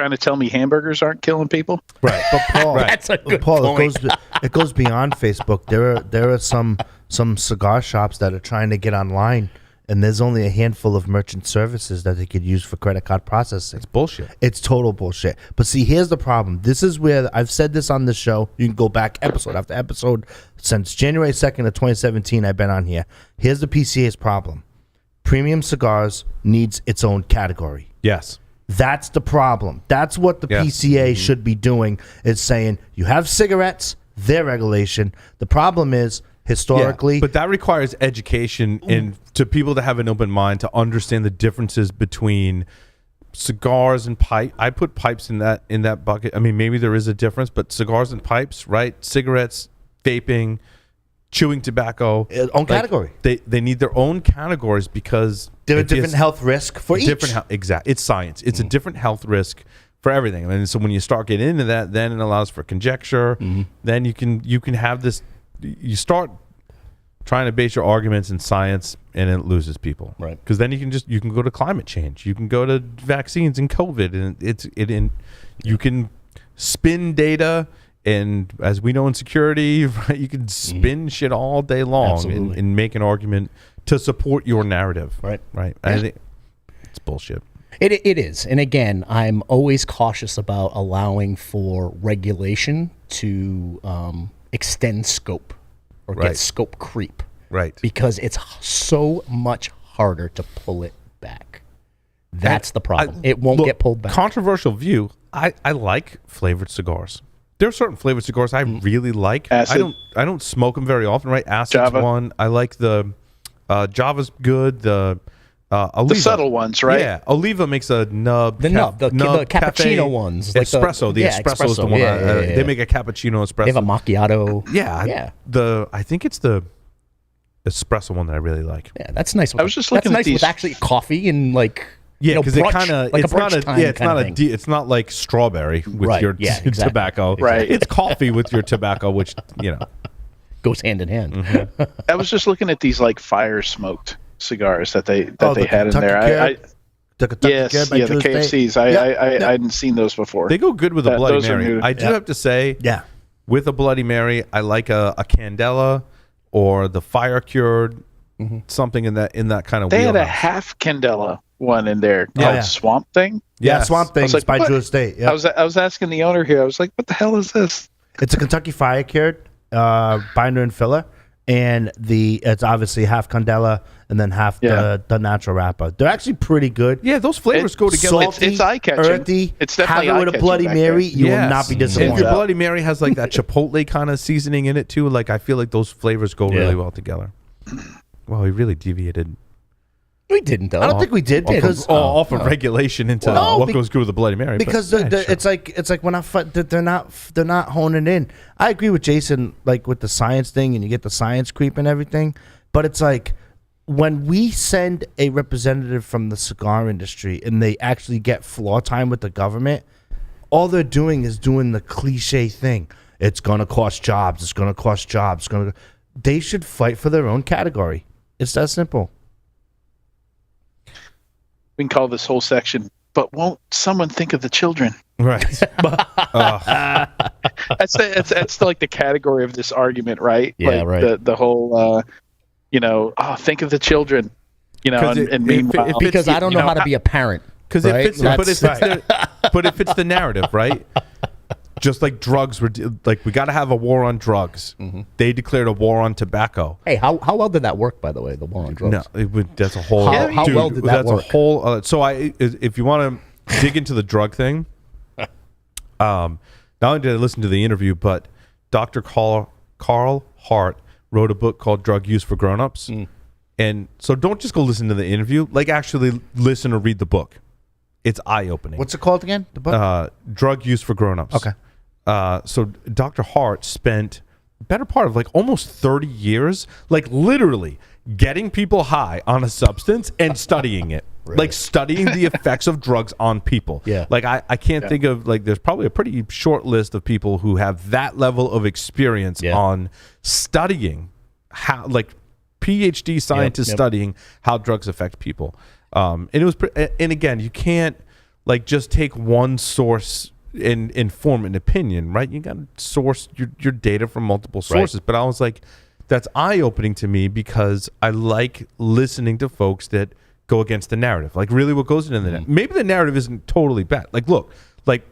to tell me hamburgers aren't killing people? Right, but Paul, that's a good point. It goes beyond Facebook. There are some cigar shops that are trying to get online, and there's only a handful of merchant services that they could use for credit card processing. It's bullshit. It's total bullshit. But see, here's the problem. This is where I've said this on the show. You can go back episode after episode since January 2nd of 2017. I've been on here. Here's the PCA's problem. Premium cigars needs its own category. Yes. That's the problem. That's what the PCA should be doing, is saying you have cigarettes, their regulation. The problem is historically... but that requires education and to people to have an open mind to understand the differences between cigars and pipe. I put pipes in that bucket. Maybe there is a difference, but cigars and pipes, right? Cigarettes, vaping, chewing tobacco, own category. They need their own categories because there are different health risk for each. Exactly, it's science. It's a different health risk for everything. And so when you start getting into that, then it allows for conjecture. Mm-hmm. Then you can have this. You start trying to base your arguments in science, and it loses people. Right. Because then you can go to climate change. You can go to vaccines and COVID, and you can spin data. And as we know in security, right, you can spin shit all day long and make an argument to support your narrative. Right. Right. I think it's bullshit. It is. And again, I'm always cautious about allowing for regulation to extend scope or get scope creep. Right. Because it's so much harder to pull it back. That's the problem. It won't get pulled back. Controversial view. I like flavored cigars. There are certain flavored cigars I really like. Acid. I don't smoke them very often, right? Acid's Java. one. I like the Java's good. The Oliva. The subtle ones, right? Yeah, Oliva makes a nub. The cappuccino cafe, ones. Espresso. The espresso is the one. They make a cappuccino espresso. They have a macchiato. Yeah. I think it's the espresso one that I really like. Yeah, that's nice. I was just looking at these. With actually coffee and like... Yeah, because it kind of it's not like strawberry with your tobacco. Right, it's coffee with your tobacco, which goes hand in hand. Mm-hmm. I was just looking at these like fire smoked cigars that they the had in Kentucky there. Kid? The Kentucky Yes, Kid by yeah, the Tuesday? KFCs. I Yeah. hadn't seen those before. They go good with a Bloody those are Mary. new. I do have to say, Yeah. with a Bloody Mary, I like a Candela or the fire cured, something in that kind of. They had a wheelhouse. half Candela one in there Yeah. called Swamp Thing. Yeah, Yes. Swamp Things like, by what? Drew Estate. Yeah. I was asking the owner here. I was like, "What the hell is this?" It's a Kentucky Fire Cured binder and filler, and it's obviously half Candela and then half Yeah. the natural wrapper. They're actually pretty good. Yeah, those flavors go together. Salty, It's eye-catching. earthy. It's definitely have it with a eye-catching Bloody back Mary. there. You will not be And if disappointed. your Bloody Mary has like that chipotle kind of seasoning in it too, like I feel like those flavors go really well together. Wow, we really deviated. We didn't though. I don't think we did because Off of regulation into No, what goes good with the Bloody Mary. because but, yeah, sure. it's like when they're not honing in. I agree with Jason, like with the science thing, and you get the science creep and everything. But it's like when we send a representative from the cigar industry and they actually get floor time with the government, all they're doing is doing the cliche thing. It's gonna cost jobs. It's gonna cost jobs. They should fight for their own category. It's that simple. We can call this whole section, but won't someone think of the children? Right. That's like the category of this argument, right? Yeah, like right. The whole, think of the children, 'Cause it- and meanwhile, if Because I don't know how to be a parent. Because right? it fits, but it fits the narrative, right? Just like drugs, we got to have a war on drugs. They declared a war on tobacco. Hey, how well did that work, by the way, the war on drugs? No, that's a whole. How well did that that's work? a whole. If you want to dig into the drug thing, not only did I listen to the interview, but Dr. Carl Hart wrote a book called Drug Use for Grown-Ups. And so don't just go listen to the interview. Like actually listen or read the book. It's eye-opening. What's it called again? The book? Drug Use for Grown-Ups. Okay. So Dr. Hart spent the better part of like almost 30 years, like literally getting people high on a substance and studying it. Like studying the effects of drugs on people. Yeah. Like I can't think of like there's probably a pretty short list of people who have that level of experience on studying how like PhD scientists studying how drugs affect people. And it was and again, you can't like just take one source and form an opinion, right? You got to source your data from multiple sources. But I was like, that's eye-opening to me because I like listening to folks that go against the narrative. Like really what goes into the narrative. Maybe the narrative isn't totally bad. Like look, like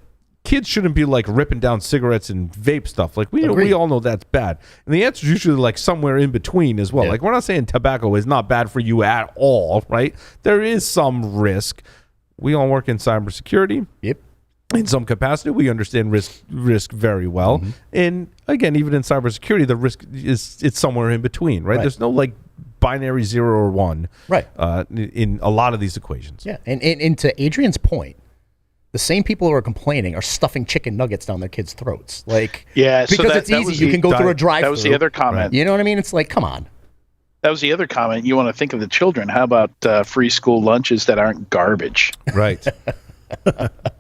kids shouldn't be like ripping down cigarettes and vape stuff. Like we all know that's bad. And the answer is usually like somewhere in between as well. Like we're not saying tobacco is not bad for you at all, right? There is some risk. We all work in cybersecurity. Yep. In some capacity, we understand risk very well. And again, even in cybersecurity, the risk it's somewhere in between, right? There's no like binary 0 or 1 in a lot of these equations. Yeah. And to Adrian's point, the same people who are complaining are stuffing chicken nuggets down their kids' throats. Like, yeah, so because it's easy. You can go through a drive-through. That was the other comment. You know what I mean? It's like, come on. That was the other comment. You want to think of the children. How about free school lunches that aren't garbage? Right.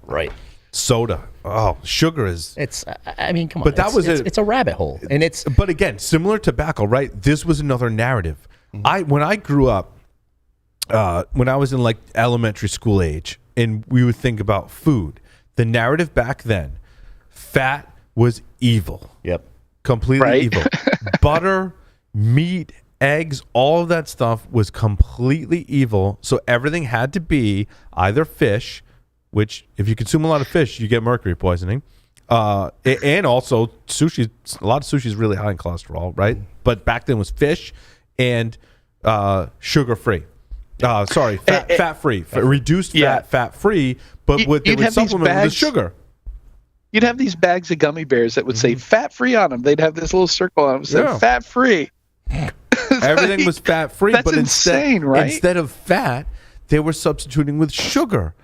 Right. Soda. Oh, sugar is. It's. I mean, come on. But that was it's a rabbit hole, and it's. But again, similar to tobacco, right? This was another narrative. When I grew up, when I was in like elementary school age, and we would think about food, the narrative back then, fat was evil. Yep. Completely evil. Butter, meat, eggs, all of that stuff was completely evil. So everything had to be either fish, which if you consume a lot of fish, you get mercury poisoning. And also sushi. A lot of sushi is really high in cholesterol, right? But back then it was fish and sugar-free. Fat-free. Reduced fat, fat-free, but they would supplement with the sugar. You'd have these bags of gummy bears that would say fat-free on them. They'd have this little circle on them that said fat-free. Everything was fat-free, that's but insane, right? Instead of fat, they were substituting with sugar.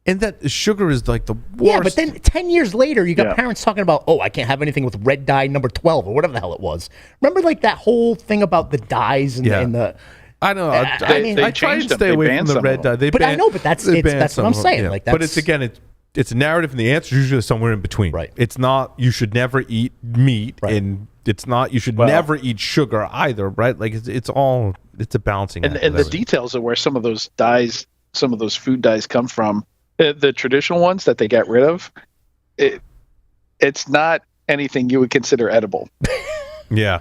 And that sugar is like the worst. Yeah, but then 10 years later, you got parents talking about, oh, I can't have anything with red dye number 12 or whatever the hell it was. Remember like that whole thing about the dyes and the I know. I try to stay away from the red dye. But that's what I'm saying. Yeah. Like that's, but it's again, it's a narrative, and the answer is usually somewhere in between. Right. It's not. You should never eat meat and it's not. You should never eat sugar either, right? Like it's a balancing act. And the details of where some of those dyes, some of those food dyes come from, the traditional ones that they got rid of, it's not anything you would consider edible. Yeah.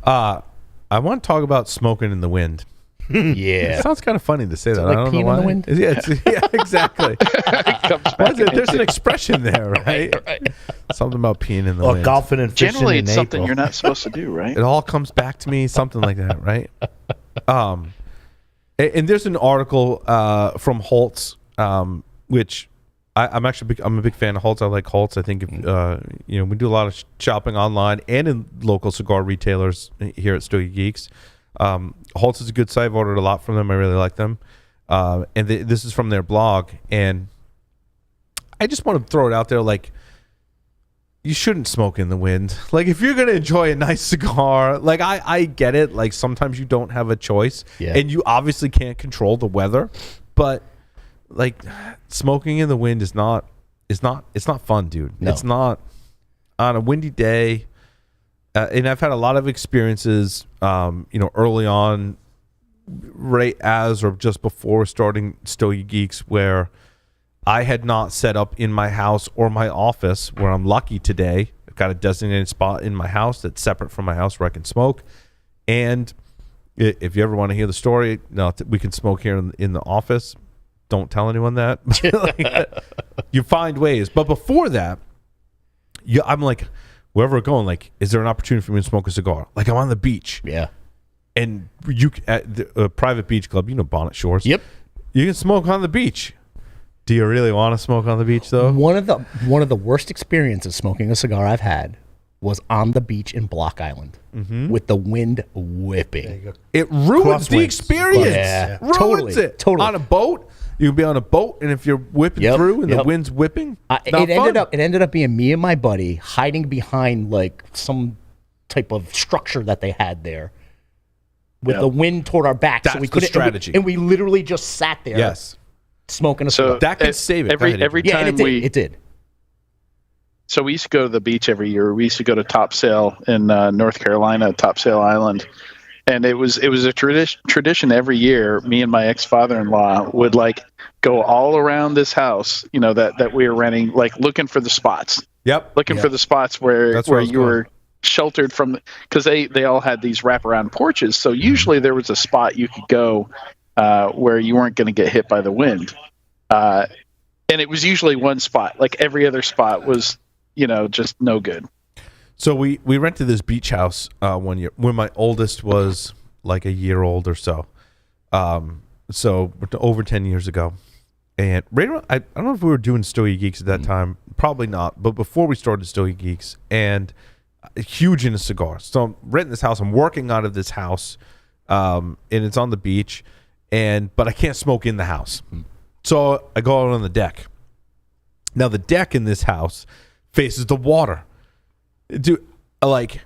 I want to talk about smoking in the wind. Yeah. It sounds kind of funny to say that. Like I don't know peeing why. in the wind? Yeah, exactly. There's an expression there, right? Something about peeing in the wind. Or golfing and fishing Generally, in it's something April. you're not supposed to do, right? It all comes back to me, something like that, right? And there's an article from Holtz, which I'm a big fan of Holtz. I like Holtz. I think we do a lot of shopping online and in local cigar retailers here at Stogie Geeks. Holtz is a good site. I've ordered a lot from them. I really like them. And this is from their blog. And I just want to throw it out there, like, you shouldn't smoke in the wind. Like, if you're going to enjoy a nice cigar, like, I get it. Like, sometimes you don't have a choice. Yeah. And you obviously can't control the weather. But, like, smoking in the wind it's not fun, dude. No. It's not on a windy day. And I've had a lot of experiences, early on, right as or just before starting Stogie Geeks, where I had not set up in my house or my office, where I'm lucky today. I've got a designated spot in my house that's separate from my house where I can smoke. And if you ever want to hear the story, we can smoke here in the office. Don't tell anyone that. You find ways. But before that, I'm like, wherever we're going, like, is there an opportunity for me to smoke a cigar? Like, I'm on the beach. Yeah. And you at a private beach club, Bonnet Shores. Yep. You can smoke on the beach. Do you really want to smoke on the beach, though? One of the worst experiences smoking a cigar I've had was on the beach in Block Island with the wind whipping. It ruins the Crosswinds. experience. Yeah. Ruins it. Totally. On a boat, you can be on a boat, and if you're whipping through and the wind's whipping, it ended up being me and my buddy hiding behind like some type of structure that they had there with the wind toward our back. That's so we the couldn't, strategy. And we literally just sat there. Yes. Smoking a cigar. That can save it. Go ahead, Every Yeah, time and it did. So we used to go to the beach every year. We used to go to Topsail in North Carolina, Topsail Island, and it was a tradition every year. Me and my ex-father-in-law would like go all around this house, that we were renting, like looking for the spots. Yep. Looking for the spots where That's where I was you were sheltered from, because they all had these wraparound porches. So usually there was a spot you could go where you weren't going to get hit by the wind, and it was usually one spot. Like every other spot was, just no good. So we rented this beach house one year when my oldest was like a year old or so. So over 10 years ago. And right around, I don't know if we were doing Stogie Geeks at that time. Probably not. But before we started Stogie Geeks, and huge into cigars. So I'm renting this house. I'm working out of this house, and it's on the beach. But I can't smoke in the house. So I go out on the deck. Now, the deck in this house faces the water. Dude, like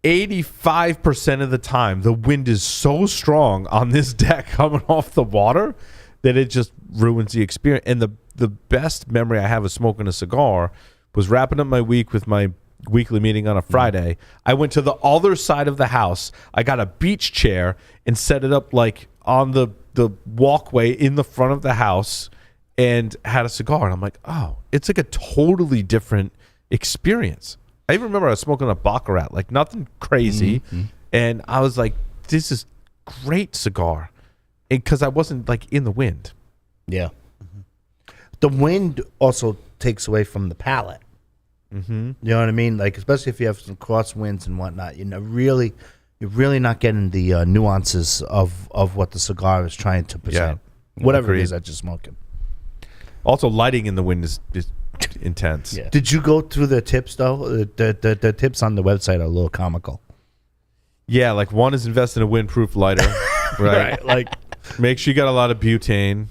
85% of the time, the wind is so strong on this deck coming off the water that it just ruins the experience. And the best memory I have of smoking a cigar was wrapping up my week with my weekly meeting on a Friday. I went to the other side of the house. I got a beach chair and set it up like on the walkway in the front of the house and had a cigar. And I'm like, oh, it's like a totally different experience. I even remember I was smoking a Baccarat, like nothing crazy. And I was like, this is great cigar. Because I wasn't like in the wind. Yeah. The wind also takes away from the palate. You know what I mean? Like, especially if you have some crosswinds and whatnot, you're really not getting the nuances of what the cigar is trying to present. Whatever it is that you're smoking. Also, lighting in the wind is intense. Yeah. Did you go through the tips, though? The tips on the website are a little comical. Yeah, like one is invest in a windproof lighter. Right. Like, make sure you got a lot of butane,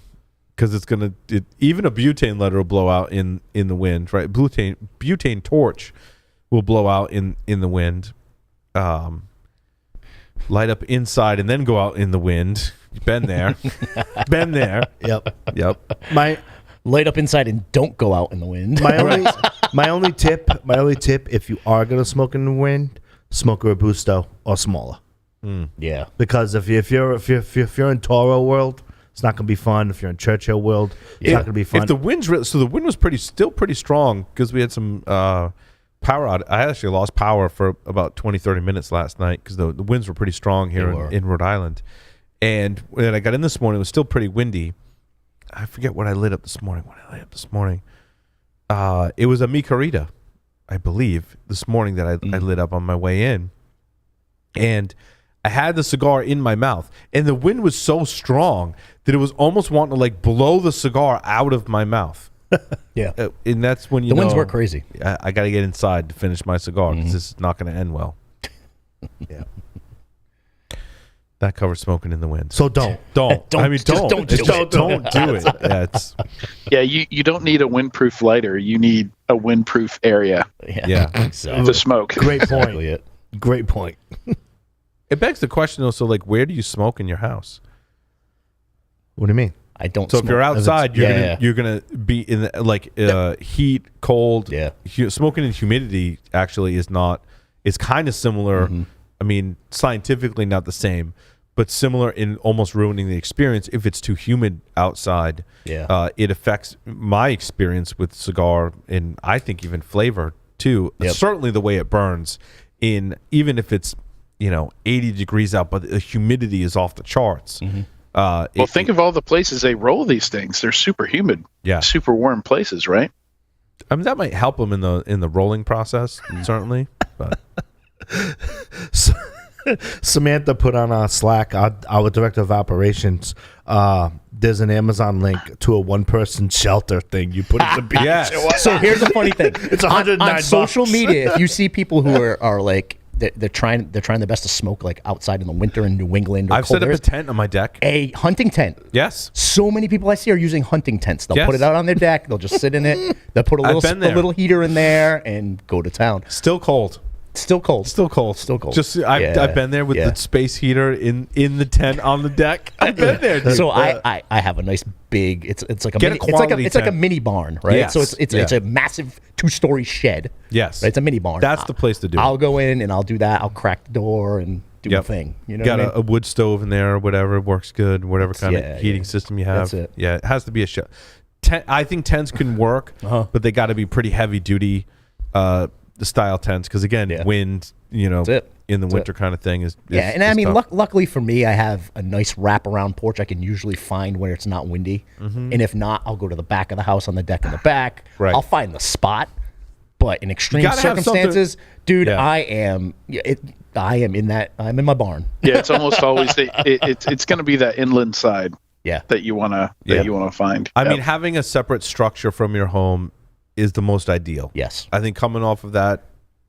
because even a butane lighter will blow out in the wind, right? Butane torch will blow out in the wind. Light up inside and then go out in the wind. Been there. Been there. Yep. Yep. My Light up inside and don't go out in the wind. my only My only tip, if you are gonna smoke in the wind, smoke a Robusto or smaller. Yeah. Because if you're in Toro world, it's not gonna be fun. If you're in Churchill world, it's not gonna be fun. If the wind's so the wind was still pretty strong because we had some power out. I actually lost power for about 20-30 minutes last night because the winds were pretty strong here in Rhode Island. And when I got in this morning, it was still pretty windy. I forget what I lit up this morning. It was a Micarita, I believe, this morning that I lit up on my way in. And I had the cigar in my mouth. And the wind was so strong that it was almost wanting to like blow the cigar out of my mouth. Yeah. And that's when the winds were crazy. I got to get inside to finish my cigar because this is not going to end well. Yeah. That covers smoking in the wind. So don't. I mean, don't do it. Don't do it. Yeah, you don't need a windproof lighter. You need a windproof area Yeah. to smoke. Great point. Exactly it. Great point. It begs the question, though. So, like, where do you smoke in your house? What do you mean? I don't So, smoke. if you're outside, you're gonna be in the, heat, cold. Yeah. Smoking in humidity actually is not. It's kind of similar. I mean, scientifically not the same, but similar in almost ruining the experience if it's too humid outside. Yeah. It affects my experience with cigar, and I think even flavor too. Yep. Certainly the way it burns. Even if it's 80 degrees out, but the humidity is off the charts. Well, think of all the places they roll these things. They're super humid, super warm places, right? I mean, that might help them in the rolling process, certainly. But Samantha put on our Slack, our director of operations. There's an Amazon link to a one-person shelter thing. You put it to beach. Yes. So here's the funny thing. It's $109 on social media. If you see people who are like they're trying their best to smoke like outside in the winter in New England or I've cold set up areas, a tent on my deck. a hunting tent. Yes. So many people I see are using hunting tents. They'll Yes. put it out on their deck. They'll just sit in it. They'll put a little heater in there and go to town. Still cold. Still cold. Still cold. Still cold. Just I've been there with the space heater in the tent on the deck. I've been there. Dude. So I have a nice big. It's like a Get mini, a quality it's like a tent. mini barn, right? Yes. So it's a massive 2-story shed. Yes. Right? It's a mini barn. That's the place to do it. I'll go in and I'll do that. I'll crack the door and do Yep. a thing. You know, got what I mean? a wood stove in there or whatever, works good. Whatever kind of heating system you have. That's it. Yeah, it has to be a shed. I think tents can work, but they got to be pretty heavy duty, the style tents because again, wind. In the winter kind of thing is and I mean, tough. luckily for me, I have a nice wraparound porch I can usually find where it's not windy. And if not, I'll go to the back of the house on the deck in the back. Right. I'll find the spot. But in extreme gotta have circumstances, dude, Yeah. I'm in my barn. Yeah, it's almost always it's going to be that inland side. Yeah. That you want to find. I mean, having a separate structure from your home is the most ideal. Yes. I think coming off of that,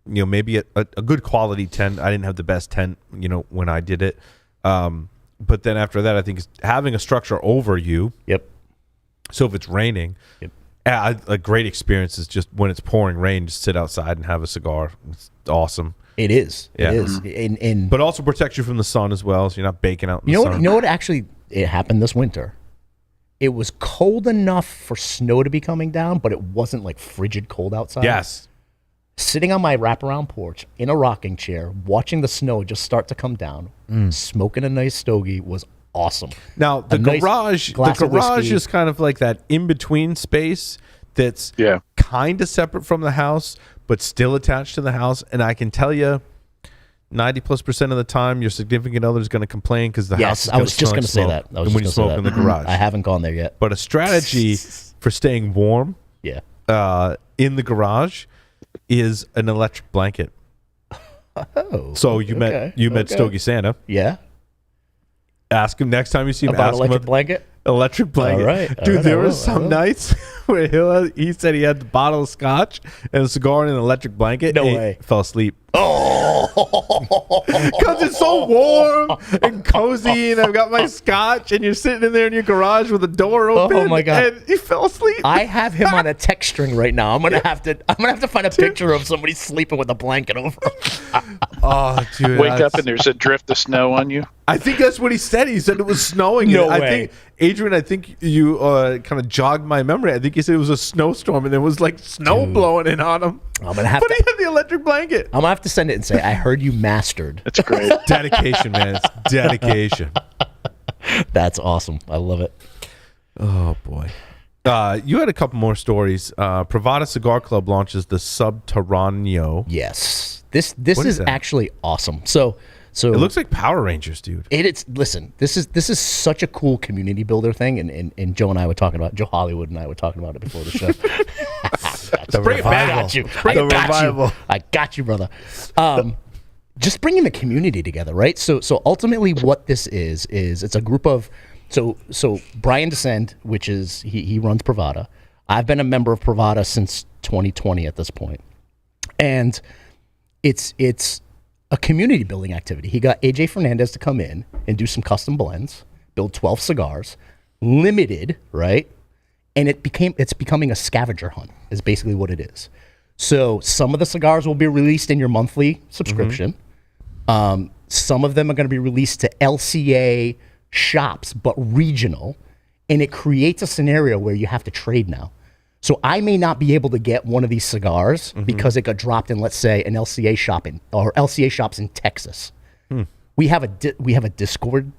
maybe a good quality tent. I didn't have the best tent, when I did it. But then after that, I think having a structure over you. Yep. So if it's raining, a great experience is just when it's pouring rain, just sit outside and have a cigar. It's awesome. It is. Yeah. It is. And But also protects you from the sun as well, so you're not baking out in the sun. you know what actually it happened this winter? It was cold enough for snow to be coming down, but it wasn't like frigid cold outside. Yes. Sitting on my wraparound porch in a rocking chair, watching the snow just start to come down, smoking a nice stogie was awesome. Now the nice garage glass of whiskey. is kind of like that in between space that's kind of separate from the house, but still attached to the house. And I can tell you, 90+% of the time, your significant other is going to complain because the house is I was just going to say that. I was when you just gonna smoke say in the that. garage. I haven't gone there yet. But a strategy for staying warm, in the garage, is an electric blanket. Oh, So you met Stogie Santa. Yeah. Ask him next time you see him. About ask electric him blanket. Electric blanket. All right. Dude, I there will, was some nights where he said he had the bottle of scotch and a cigar and an electric blanket. No and way. He fell asleep. Oh. Because it's so warm and cozy, and I've got my scotch, and you're sitting in there in your garage with the door open. Oh, my God. And he fell asleep. I have him on a text string right now. I'm gonna have to find a picture of somebody sleeping with a blanket over him. Oh, dude. Wake up and there's a drift of snow on you. I think that's what he said. He said it was snowing. No I way. think Adrian, I think you kind of jogged my memory. I think you said it was a snowstorm and there was like snow blowing in on him. I'm gonna have But he had the electric blanket. I'm gonna have to send it and say, I heard you mastered. That's great. Dedication, man. It's dedication. That's awesome. I love it. Oh, boy. You had a couple more stories. Privada Cigar Club launches the Subterraneo. Yes. This What is is that? actually awesome. So It looks like Power Rangers, dude. listen, this is such a cool community builder thing, and Joe and I were talking about Joe Hollywood and I were talking about it before the show. Bring it back. I got you. I got you, brother. Just bringing the community together, right? So ultimately, what this is it's a group of so Brian Descend, which is he runs Privada. I've been a member of Privada since 2020 at this point, and it's a community building activity. He got AJ Fernandez to come in and do some custom blends, build 12 cigars, limited, right? And it's becoming a scavenger hunt is basically what it is. So some of the cigars will be released in your monthly subscription. Some of them are going to be released to LCA shops, but regional. And it creates a scenario where you have to trade now. So I may not be able to get one of these cigars because it got dropped in, let's say, an LCA shop or LCA shops in Texas. We have a Discord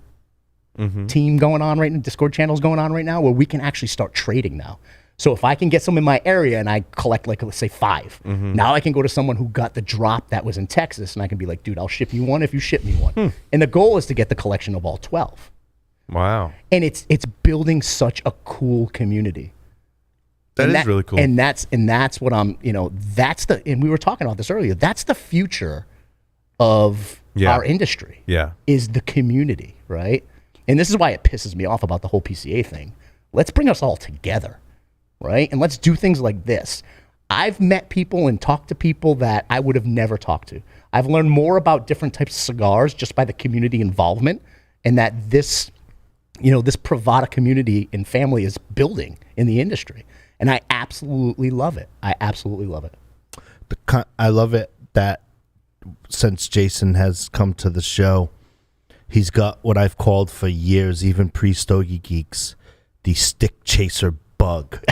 team going on right now, Discord channels going on right now, where we can actually start trading now. So if I can get some in my area and I collect, like, let's say 5, now I can go to someone who got the drop that was in Texas and I can be like, dude, I'll ship you one if you ship me one. And the goal is to get the collection of all 12. Wow. And it's building such a cool community. That is really cool. And that's what I'm, and we were talking about this earlier. That's the future of our industry. Yeah. Is the community, right? And this is why it pisses me off about the whole PCA thing. Let's bring us all together, right? And let's do things like this. I've met people and talked to people that I would have never talked to. I've learned more about different types of cigars just by the community involvement, and that this Privada community and family is building in the industry. And I absolutely love it. I love it that since Jason has come to the show, he's got what I've called for years, even pre-Stogie Geeks, the stick chaser bug.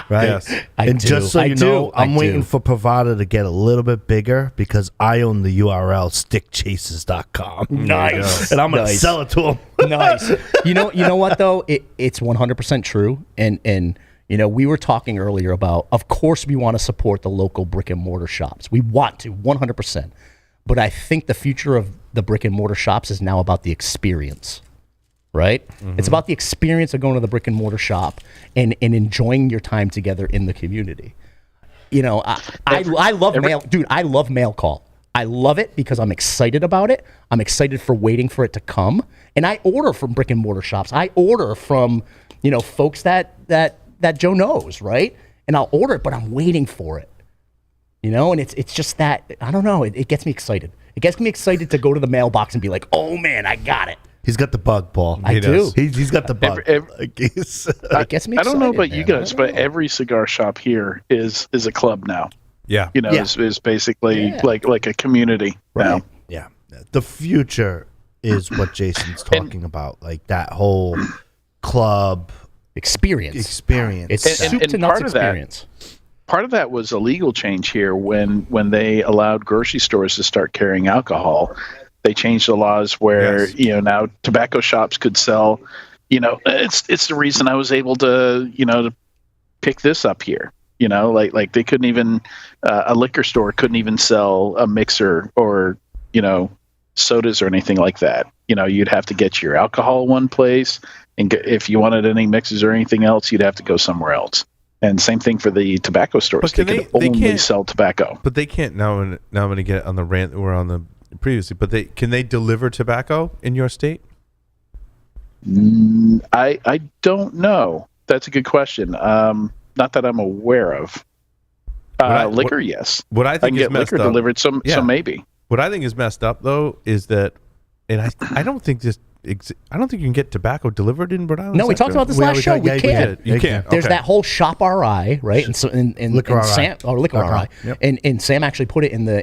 Right? Yes. Just so you know, I'm waiting for Privada to get a little bit bigger because I own the URL stickchasers.com. Nice. And I'm going to sell it to him. Nice. You know what, though? It's 100% true. And we were talking earlier about, of course, we want to support the local brick and mortar shops. We want to, 100%. But I think the future of the brick and mortar shops is now about the experience, right? It's about the experience of going to the brick and mortar shop and enjoying your time together in the community. I love mail. Dude, I love mail call. I love it because I'm excited about it. I'm excited for waiting for it to come. And I order from brick and mortar shops. I order from, folks that Joe knows, right? And I'll order it, but I'm waiting for it. And it's just that, I don't know, it gets me excited. It gets me excited to go to the mailbox and be like, oh man, I got it. He's got the bug, Paul. I do. He's got the bug. It gets me excited. I don't know about you man. guys, but every cigar shop here is a club now. Yeah. Is basically like a community now. Yeah. The future is what Jason's talking about, like that whole club experience. It's soup to nuts experience. Part of that was a legal change here when they allowed grocery stores to start carrying alcohol. They changed the laws where now tobacco shops could sell. It's the reason I was able to pick this up here. Like they couldn't even a liquor store couldn't even sell a mixer or sodas or anything like that. You'd have to get your alcohol one place, and if you wanted any mixes or anything else, you'd have to go somewhere else. And same thing for the tobacco stores. They could only sell tobacco. But they can't now. I'm going to get on the rant. We're on the previously, but can they deliver tobacco in your state? I don't know. That's a good question. Not that I'm aware of. Liquor, yes. What I think I can get liquor delivered. So maybe. What I think is messed up though is that, and I don't think this. I don't think you can get tobacco delivered in Rhode Island. No, we talked about this last show. We can. You can. There's that whole Shop RI, right? And so in Liquor RI. Sam, or Liquor RI, Yep. and Sam actually put it in the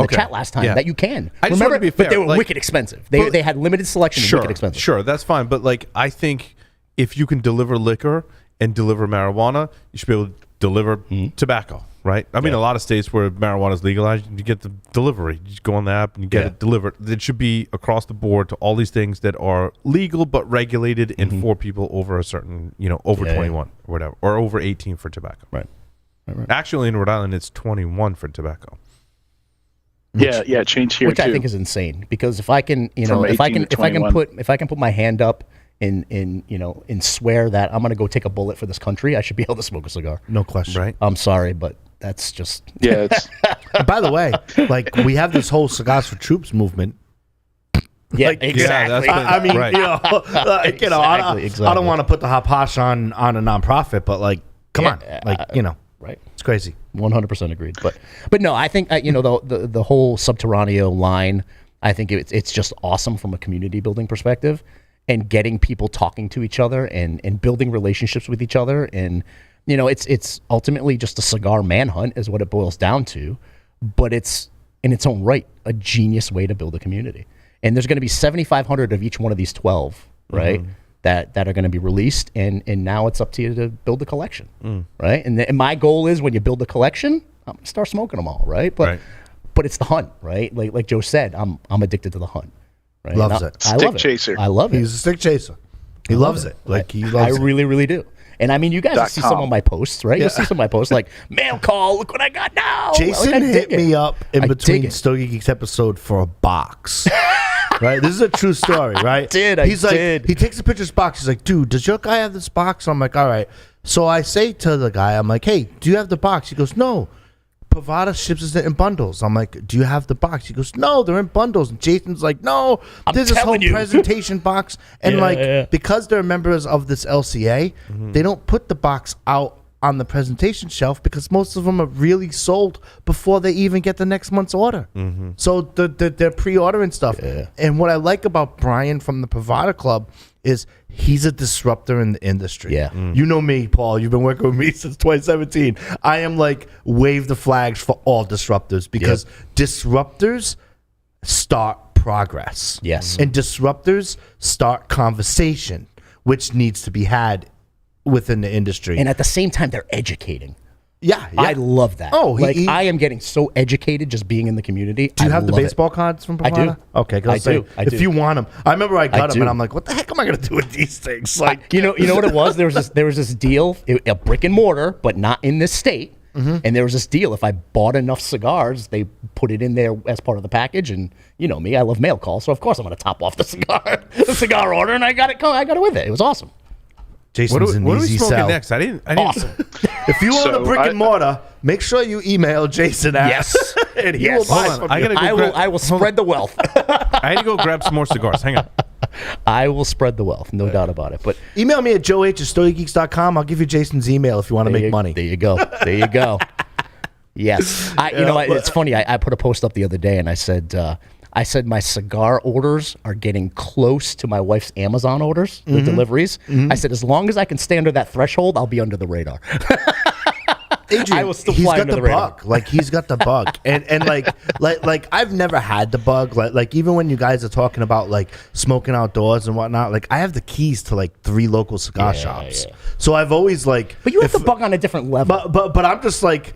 chat last time that you can. I just Remember, want to be fair, but they were wicked expensive. They had limited selection and wicked expensive. Sure, that's fine. But I think if you can deliver liquor and deliver marijuana, you should be able to deliver tobacco, right? I mean, a lot of states where marijuana is legalized, you get the delivery. You just go on the app and you get it delivered. It should be across the board to all these things that are legal but regulated and for people over a certain, over 21 or whatever, or over 18 for tobacco. Right. Actually, in Rhode Island, it's 21 for tobacco. Yeah, change here Which too. I think is insane, because if I can, From if I 18 to can 21. put my hand up and swear that I'm going to go take a bullet for this country, I should be able to smoke a cigar. No question. Right. I'm sorry, but that's just Yeah, it's And by the way, like we have this whole Cigars for Troops movement. Like, exactly. that's I mean, Right. Exactly. I don't want to put the hapash on a nonprofit, but like, come on, like right. it's crazy. 100% agreed. But no, I think the whole Subterraneo line, I think it's just awesome from a community building perspective, and getting people talking to each other and building relationships with each other, and it's ultimately just a cigar manhunt is what it boils down to, but it's in its own right a genius way to build a community. And there's going to be 7,500 of each one of these 12, right? That are going to be released, and now it's up to you to build the collection, right? And my goal is, when you build the collection, I'm gonna start smoking them all, right? But it's the hunt, right? Like Joe said, I'm addicted to the hunt. Right? Loves it. I love it. chaser. I love it. He's a stick chaser. He loves it. Like he loves it. I really, really do. And I mean, you guys see some of my posts, right? You'll see some of my posts like, mail call, look what I got now. Jason Like, I hit dig me it. up in I between dig it. Stogie Geeks episode for a box. Right? This is a true story, right? I He's like, did. he takes a picture of this box. He's like, dude, does your guy have this box? I'm like, all right. So I say to the guy, I'm like, hey, do you have the box? He goes, no. Pravada ships it in bundles. I'm like, do you have the box? He goes, no, they're in bundles. And Jason's like, no, there's this whole telling you. presentation box. And because they're members of this LCA, they don't put the box out on the presentation shelf, because most of them are really sold before they even get the next month's order. So they're pre-ordering stuff. And what I like about Brian from the Pravada Club is he's a disruptor in the industry. You know me, Paul. You've been working with me since 2017. I am like, wave the flags for all disruptors, because disruptors start progress. Yes. And disruptors start conversation, which needs to be had within the industry. And at the same time, they're educating. Yeah. I love that. Oh, I am getting so educated just being in the community. Do you have the love it. baseball cards from I Pravada? do. Okay, I do. if you want them, I remember I got them do. and I'm like, what the heck am I going to do with these things? Like, you know what it was? There was this deal, a brick and mortar, but not in this state. And there was this deal. If I bought enough cigars, they put it in there as part of the package. And you know me, I love mail calls, so of course I'm going to top off the cigar order. And I got it with it. It was awesome. Jason's an what are we easy smoking sell. next? I didn't. Awesome. If you own a So brick and mortar, make sure you email Jason at Yes. and he Yes. will buy Hold on, from I you. gotta go I will spread the wealth. I had to go grab some more cigars. Hang on. I will spread the wealth, no doubt about it. But Email me at joeh@storygeeks.com. I'll give you Jason's email if you want to make money. There you go. There you go. Yes. It's funny. I put a post up the other day and I said my cigar orders are getting close to my wife's Amazon orders, the deliveries. I said, as long as I can stay under that threshold, I'll be under the radar. Adrian, I will still he's fly got under the the radar. bug. Like he's got the bug, and like I've never had the bug. Like even when you guys are talking about like smoking outdoors and whatnot, like I have the keys to like 3 local cigar shops. yeah. So I've always like. But you have the bug on a different level. But I'm just like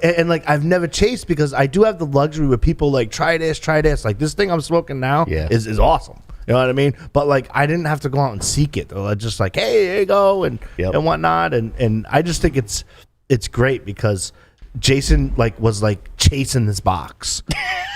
and like I've never chased, because I do have the luxury where people like try this. Like this thing I'm smoking now is awesome. You know what I mean? But like I didn't have to go out and seek it. Or just like, hey, here you go and whatnot. And I just think it's great, because Jason was chasing this box.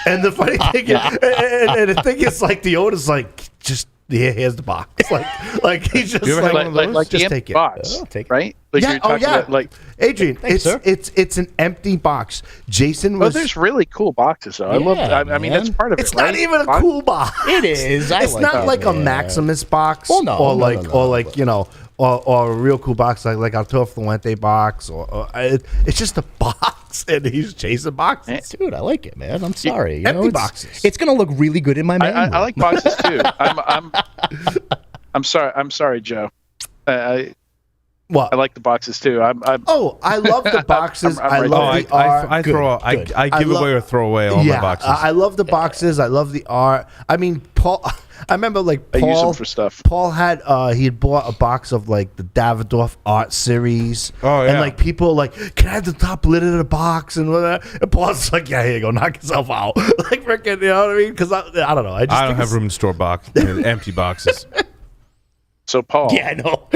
And the funny thing is, and the thing is, like the owner's like, just here's the box. Like he's just You ever had one of those? like just the take it. box, take it. right? Like you're talking about, like, Adrian, sir. it's an empty box. Jason oh, was. there's really cool boxes though. I love. I mean, that's part of It's it. not right? even a cool box. It is. It's not like a Maximus box, Well, no, or no, like, no, or like or a real cool box like Arturo Fuente box, or it's just a box, and he's chasing boxes. Dude, I like it, man. I'm sorry. You Empty know, boxes. It's going to look really good in my menu. I like boxes too. I'm sorry. I'm sorry, Joe. What What? I like the boxes too. I love the boxes. I'm I right love there. the art. I give away or throw away all my boxes. I love the boxes. I love the art. I mean, Paul. I remember like Paul. I use them for stuff. Paul had he had bought a box of like the Davidoff art series. Oh, yeah. And like people like, can I have the top lid of the box and whatever? And Paul's like, yeah, here you go, knock yourself out. Like freaking, you know what I mean? Because I don't know. I don't have room to store empty boxes. So Paul, Yeah, I know.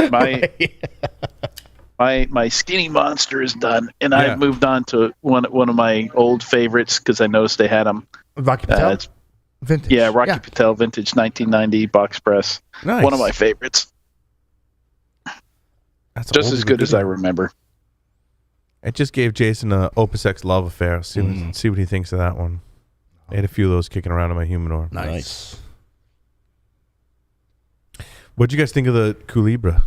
my skinny monster is done, and I've moved on to one of my old favorites because I noticed they had them. Rocky Patel. Vintage. Yeah, Rocky Patel vintage 1990 box press. Nice. One of my favorites. That's Just old as good as I video. remember. I just gave Jason a Opus X love affair. See what he thinks of that one. I had a few of those kicking around in my humidor. Nice. What'd you guys think of the Culebra?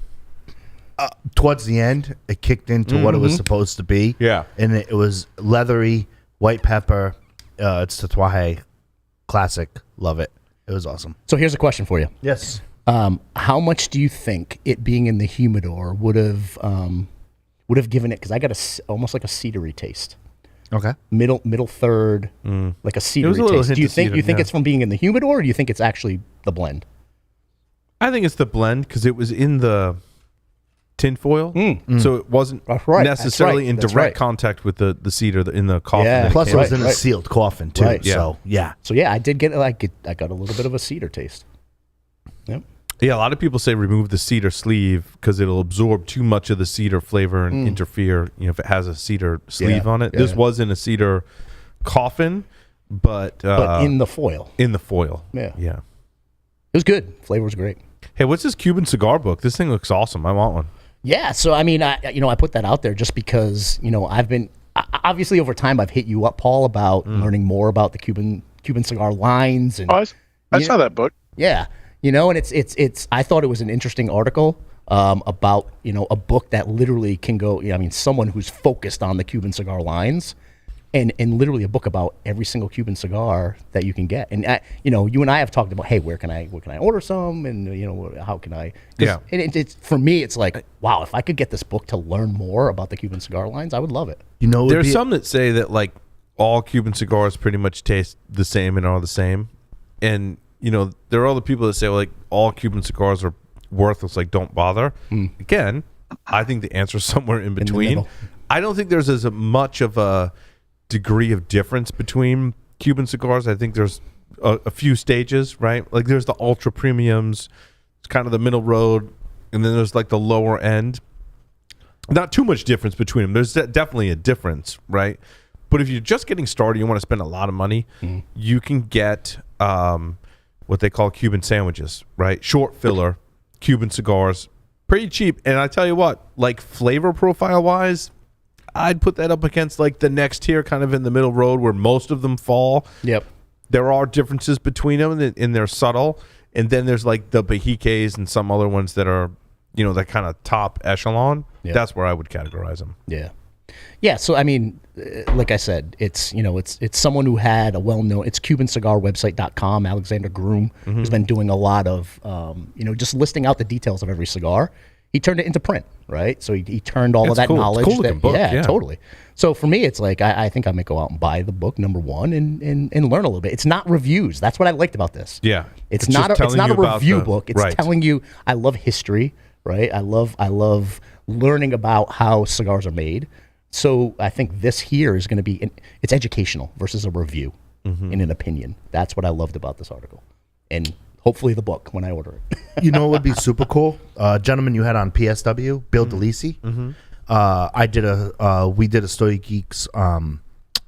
Towards the end, it kicked into what it was supposed to be. Yeah. And it was leathery, white pepper. It's Tatuaje classic. Love it. It was awesome. So here's a question for you. Yes. How much do you think it being in the humidor would have given it? Because I got almost like a cedary taste. Okay. Middle third, like a cedary little taste. hint Do you of think cedar, it's from being in the humidor, or do you think it's actually the blend? I think it's the blend because it was in the tinfoil, so it wasn't right. necessarily in That's direct right. contact with the cedar in the coffin. Yeah. that it Plus, came it was out. in a sealed coffin too. Right. So yeah. So yeah, I did get I got a little bit of a cedar taste. Yep. Yeah, a lot of people say remove the cedar sleeve because it'll absorb too much of the cedar flavor and interfere. You know, if it has a cedar sleeve on it. This was in a cedar coffin, but in the foil. In the foil. Yeah. Yeah. It was good. Flavor was great. Hey, what's this Cuban cigar book? This thing looks awesome. I want one. Yeah, so I mean, I put that out there just because I've been obviously over time I've hit you up, Paul, about learning more about the Cuban cigar lines and I saw that book. yeah, and it's I thought it was an interesting article about a book that literally can go. I mean, someone who's focused on the Cuban cigar lines. And literally a book about every single Cuban cigar that you can get. And you and I have talked about, hey, where can I order some, and how can I? Yeah. And it's for me, it's like, wow, if I could get this book to learn more about the Cuban cigar lines, I would love it. There's some that say that like all Cuban cigars pretty much taste the same and are the same, and there are other people that say like all Cuban cigars are worthless, like don't bother. Again, I think the answer is somewhere in between. middle. I don't think there's as much of a degree of difference between Cuban cigars. I think there's a few stages, right? Like there's the ultra premiums, it's kind of the middle road, and then there's like the lower end. Not too much difference between them. There's definitely a difference, right? But if you're just getting started, you want to spend a lot of money, you can get what they call Cuban sandwiches, right? Short filler Cuban cigars, pretty cheap. And I tell you what, like flavor profile wise, I'd put that up against like the next tier, kind of in the middle road where most of them fall. Yep. There are differences between them, and they're subtle. And then there's like the Bahiques and some other ones that are, that kind of top echelon. Yep. That's where I would categorize them. Yeah. Yeah. So, I mean, like I said, it's someone who had a well-known, it's CubanCigarWebsite.com. Alexander Groom has been doing a lot of, just listing out the details of every cigar. He turned it into print, right? So he turned all of that cool. It's knowledge. cool looking book, yeah. Totally. So for me, it's like I think I might go out and buy the book, number one, and learn a little bit. It's not reviews. That's what I liked about this. Yeah, it's not a review book. It's right. telling you I love history, right? I love learning about how cigars are made. So I think this here is going to be it's educational versus a review in an opinion. That's what I loved about this article, and hopefully the book when I order it. You know what would be super cool? Gentleman you had on PSW, Bill DeLisi. We did a Stogie Geeks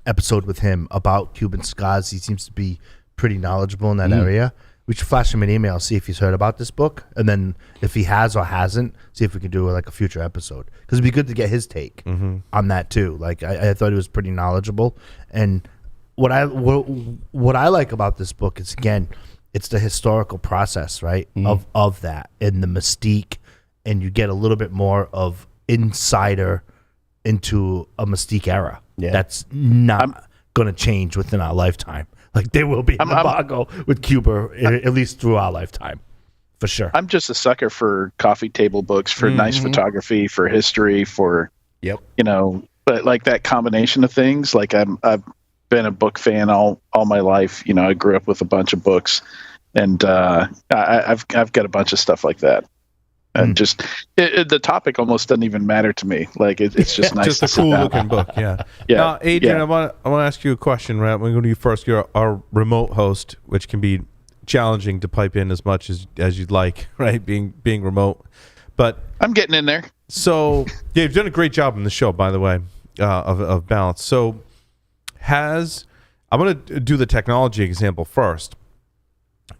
episode with him about Cuban cigars. He seems to be pretty knowledgeable in that area. We should flash him an email, see if he's heard about this book, and then if he has or hasn't, see if we can do like a future episode. Because it'd be good to get his take on that too. Like I thought he was pretty knowledgeable, and what I like about this book is, again, it's the historical process, right, of that and the mystique, and you get a little bit more of insider into a mystique era. Yeah. That's not going to change within our lifetime. Like there will be an embargo with Cuba, at least through our lifetime. For sure. I'm just a sucker for coffee table books, for nice photography, for history, for but like that combination of things. Like I've been a book fan all my life. I grew up with a bunch of books, and I've got a bunch of stuff like that. And just the topic almost doesn't even matter to me. Like it's just nice. Just a cool looking book. Yeah. Now, Adrian, I want to ask you a question. Right, we're going to do first. You're our remote host, which can be challenging to pipe in as much as you'd like. Right, being remote, but I'm getting in there. So yeah, you've done a great job in the show, by the way, of balance. So I'm going to do the technology example first.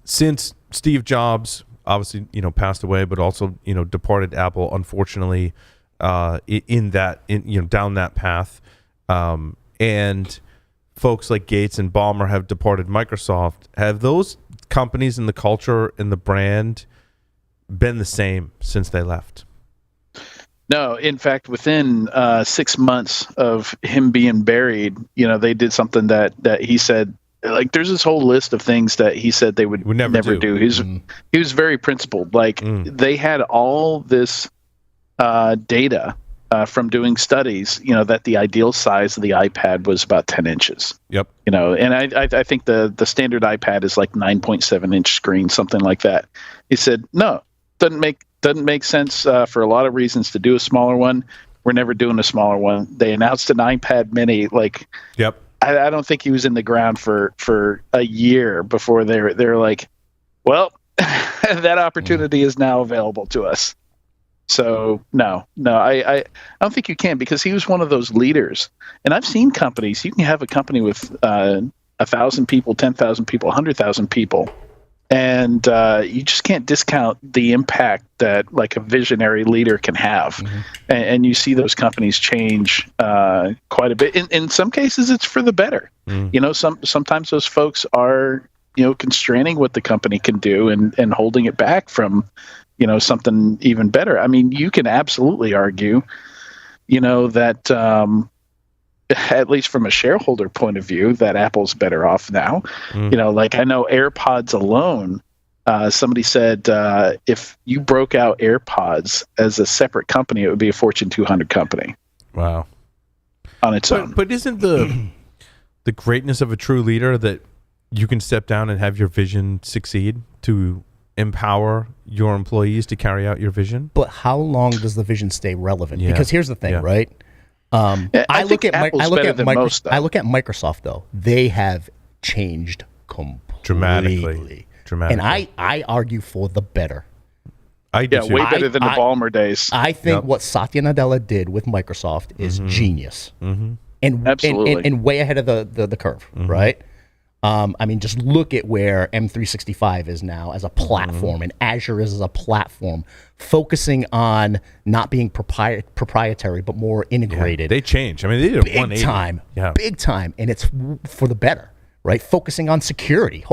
Since Steve Jobs obviously, passed away, but also, departed Apple, unfortunately, down that path. And folks like Gates and Ballmer have departed Microsoft. Have those companies and the culture and the brand been the same since they left? No, in fact, within 6 months of him being buried, they did something that he said. Like there's this whole list of things that he said they would never do. He was very principled. Like they had all this data from doing studies, that the ideal size of the iPad was about 10 inches. Yep. And I think the standard iPad is like 9.7 inch screen, something like that. He said, no, doesn't make sense for a lot of reasons to do a smaller one. We're never doing a smaller one. They announced an iPad mini. Yep. I don't think he was in the ground for a year before they're like, well, that opportunity is now available to us. So no, I don't think you can, because he was one of those leaders. And I've seen companies. You can have a company with 1,000 people, 10,000 people, 100,000 people, and you just can't discount the impact that like a visionary leader can have. And you see those companies change quite a bit. In some cases, it's for the better. Sometimes those folks are constraining what the company can do and holding it back from something even better. I mean, you can absolutely argue that at least from a shareholder point of view, that Apple's better off now. Like I know AirPods alone, somebody said if you broke out AirPods as a separate company, it would be a Fortune 200 company. Wow. On its own. But isn't the greatness of a true leader that you can step down and have your vision succeed, to empower your employees to carry out your vision? But how long does the vision stay relevant? Because here's the thing, right? I look at Microsoft though. They have changed completely. Dramatically. And I argue for the better. I do too. Way better than the Ballmer days. I think what Satya Nadella did with Microsoft is genius. Absolutely. And way ahead of the curve, right? I mean, just look at where M365 is now as a platform, and Azure is as a platform, focusing on not being proprietary, but more integrated. They change. I mean, they did big 180. Big time, and it's for the better, right? Focusing on security.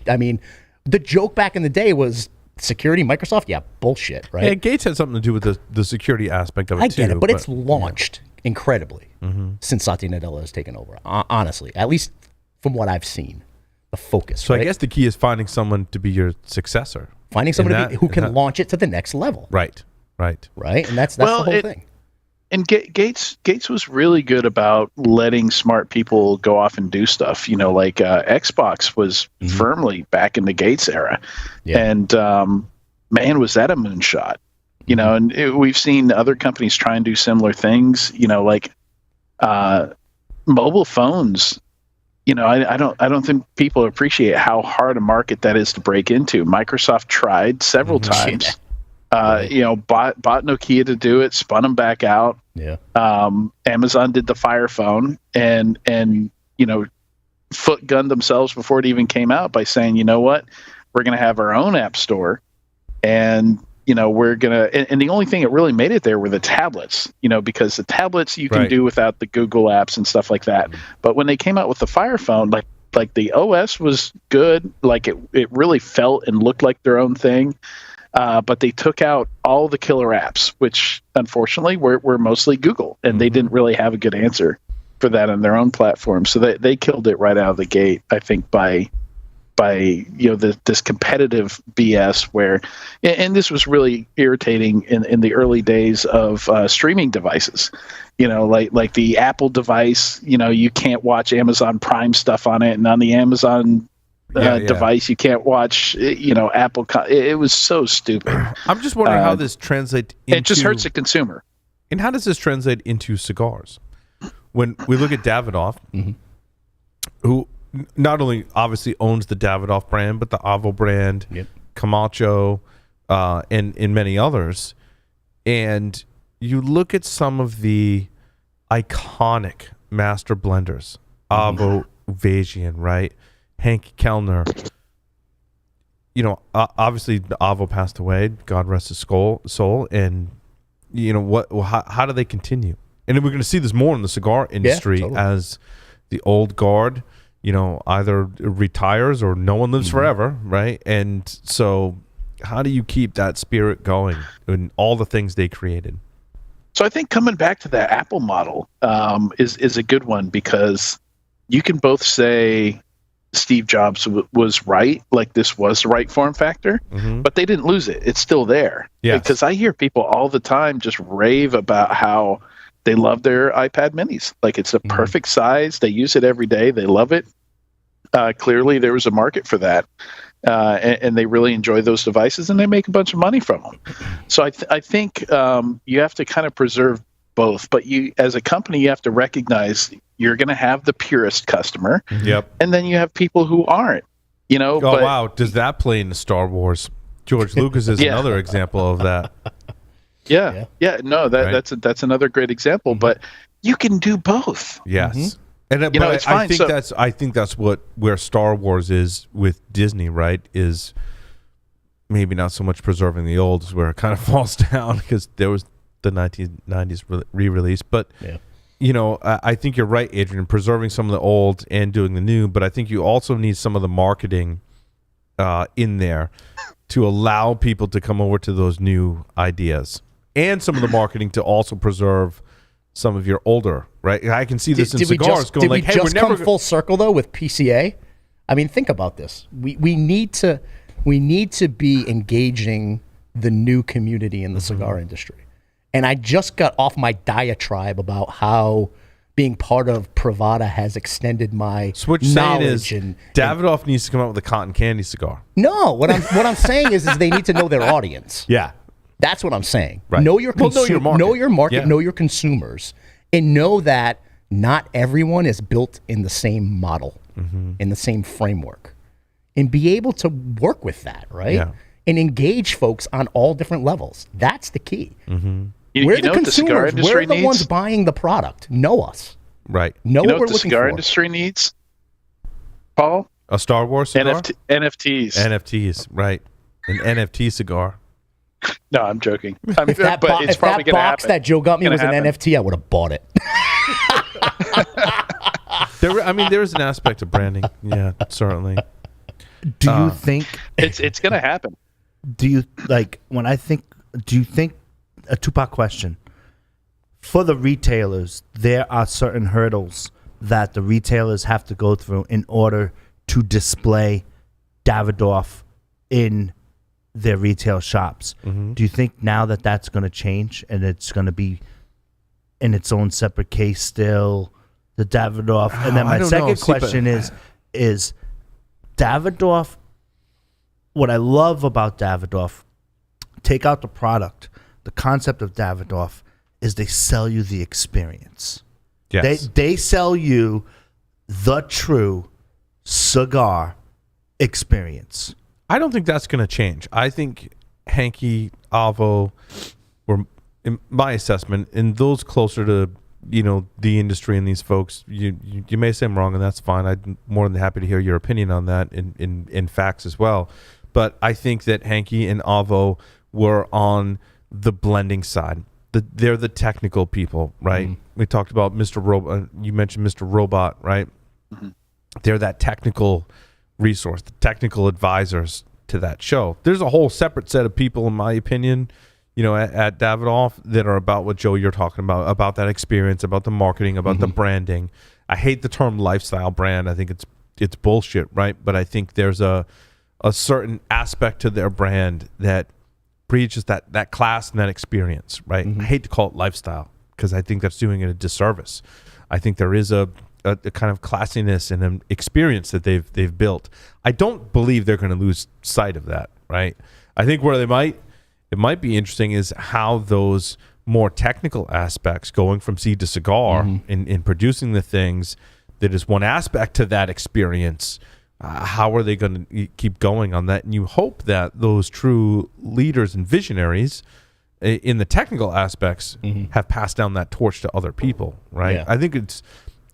I mean, the joke back in the day was security, Microsoft, bullshit, right? Yeah, Gates had something to do with the security aspect of it, I get it, but it's launched incredibly since Satya Nadella has taken over, honestly, at least from what I've seen. The focus. So I guess the key is finding someone to be your successor. Finding somebody who can launch it to the next level. Right. And that's the whole thing. And Gates was really good about letting smart people go off and do stuff. Like Xbox was firmly back in the Gates era. Yeah. And man, was that a moonshot. And we've seen other companies try and do similar things, like mobile phones. I don't think people appreciate how hard a market that is to break into. Microsoft tried several times. Bought Nokia to do it, spun them back out. Yeah. Amazon did the Fire Phone, and foot gunned themselves before it even came out by saying, you know what, we're going to have our own app store, and we're going to, and the only thing that really made it there were the tablets, because the tablets you can do without the Google apps and stuff like that. But when they came out with the Fire Phone, like the OS was good. Like it really felt and looked like their own thing. But they took out all the killer apps, which unfortunately were mostly Google, and they didn't really have a good answer for that on their own platform. So they killed it right out of the gate, I think, by this competitive BS where, and this was really irritating in the early days of streaming devices. Like the Apple device, you can't watch Amazon Prime stuff on it, and on the Amazon device you can't watch Apple. It was so stupid. I'm just wondering how this translates into... It just hurts the consumer. And how does this translate into cigars? When we look at Davidoff, who not only obviously owns the Davidoff brand, but the Avo brand, Camacho, and many others. And you look at some of the iconic master blenders, Avo Vasian, right? Hank Kellner. Obviously Avo passed away, God rest his soul, and how do they continue? And we're going to see this more in the cigar industry as the old guard, either retires or no one lives forever, right? And so how do you keep that spirit going in all the things they created? So I think coming back to that Apple model is a good one, because you can both say Steve Jobs was right, like this was the right form factor, but they didn't lose it. It's still there. Yes. Because I hear people all the time just rave about how they love their iPad minis. Like, it's a perfect size. They use it every day. They love it. Clearly there was a market for that. And they really enjoy those devices, and they make a bunch of money from them. So I think you have to kind of preserve both, but you, as a company, you have to recognize you're going to have the purest customer. Yep. And then you have people who aren't, Oh, wow. Does that play into Star Wars? George Lucas is another example of that. Yeah. No, that's another great example, but you can do both. Yes. And it's fine. I think that's where Star Wars is with Disney, right? Is maybe not so much preserving the old, is where it kind of falls down, because there was the 1990s re-release. But I think you're right, Adrian, preserving some of the old and doing the new. But I think you also need some of the marketing in there to allow people to come over to those new ideas, and some of the marketing to also preserve some of your older, right? I can see this in cigars going like, hey, we're never come full circle though with PCA? I mean, think about this. We need to be engaging the new community in the cigar industry. And I just got off my diatribe about how being part of Pravada has extended my knowledge. Davidoff needs to come out with a cotton candy cigar. No, what I'm saying is they need to know their audience. Yeah. That's what I'm saying. Right. Know your market, yeah. Know your consumers, and know that not everyone is built in the same model, in the same framework, and be able to work with that, right? Yeah. And engage folks on all different levels. That's the key. We're the consumers. We're the ones buying the product. Know us. Right. Know what we're looking for. The cigar industry needs, Paul? A Star Wars cigar? NFTs. NFTs, right. An NFT cigar. No, I'm joking. If that box that Joe got me was an NFT, I would have bought it. Do there's an aspect of branding. Yeah, certainly. Do you think it's going to happen? Do you think a two-part question? For the retailers, there are certain hurdles that the retailers have to go through in order to display Davidoff in their retail shops. Do you think now that that's going to change and it's going to be in its own separate case still, the Davidoff? And then my second question is Davidoff, what I love about Davidoff, take out the product, the concept of Davidoff is they sell you the experience. Yes. They sell you the true cigar experience. I don't think that's going to change. I think Hanky, Avo, were, in my assessment, and those closer to the industry and these folks, you may say I'm wrong, and that's fine. I'm more than happy to hear your opinion on that in facts as well. But I think that Hanky and Avo were on the blending side. They're the technical people, right? We talked about Mr. Robot. You mentioned Mr. Robot, right? They're that technical resource, the technical advisors to that show. There's a whole separate set of people, in my opinion, at Davidoff that are about what, Joe, you're talking about that experience, about the marketing, about the branding. I hate the term lifestyle brand. I think it's it's bullshit, right? But I think there's a certain aspect to their brand that breeds that class and that experience, right? I hate to call it lifestyle because I think that's doing it a disservice. I think there is a kind of classiness and an experience that they've built. I don't believe they're going to lose sight of that, right? I think where it might be interesting is how those more technical aspects, going from seed to cigar in producing the things that is one aspect to that experience. How are they going to keep going on that? And you hope that those true leaders and visionaries in the technical aspects have passed down that torch to other people, right? Yeah. I think it's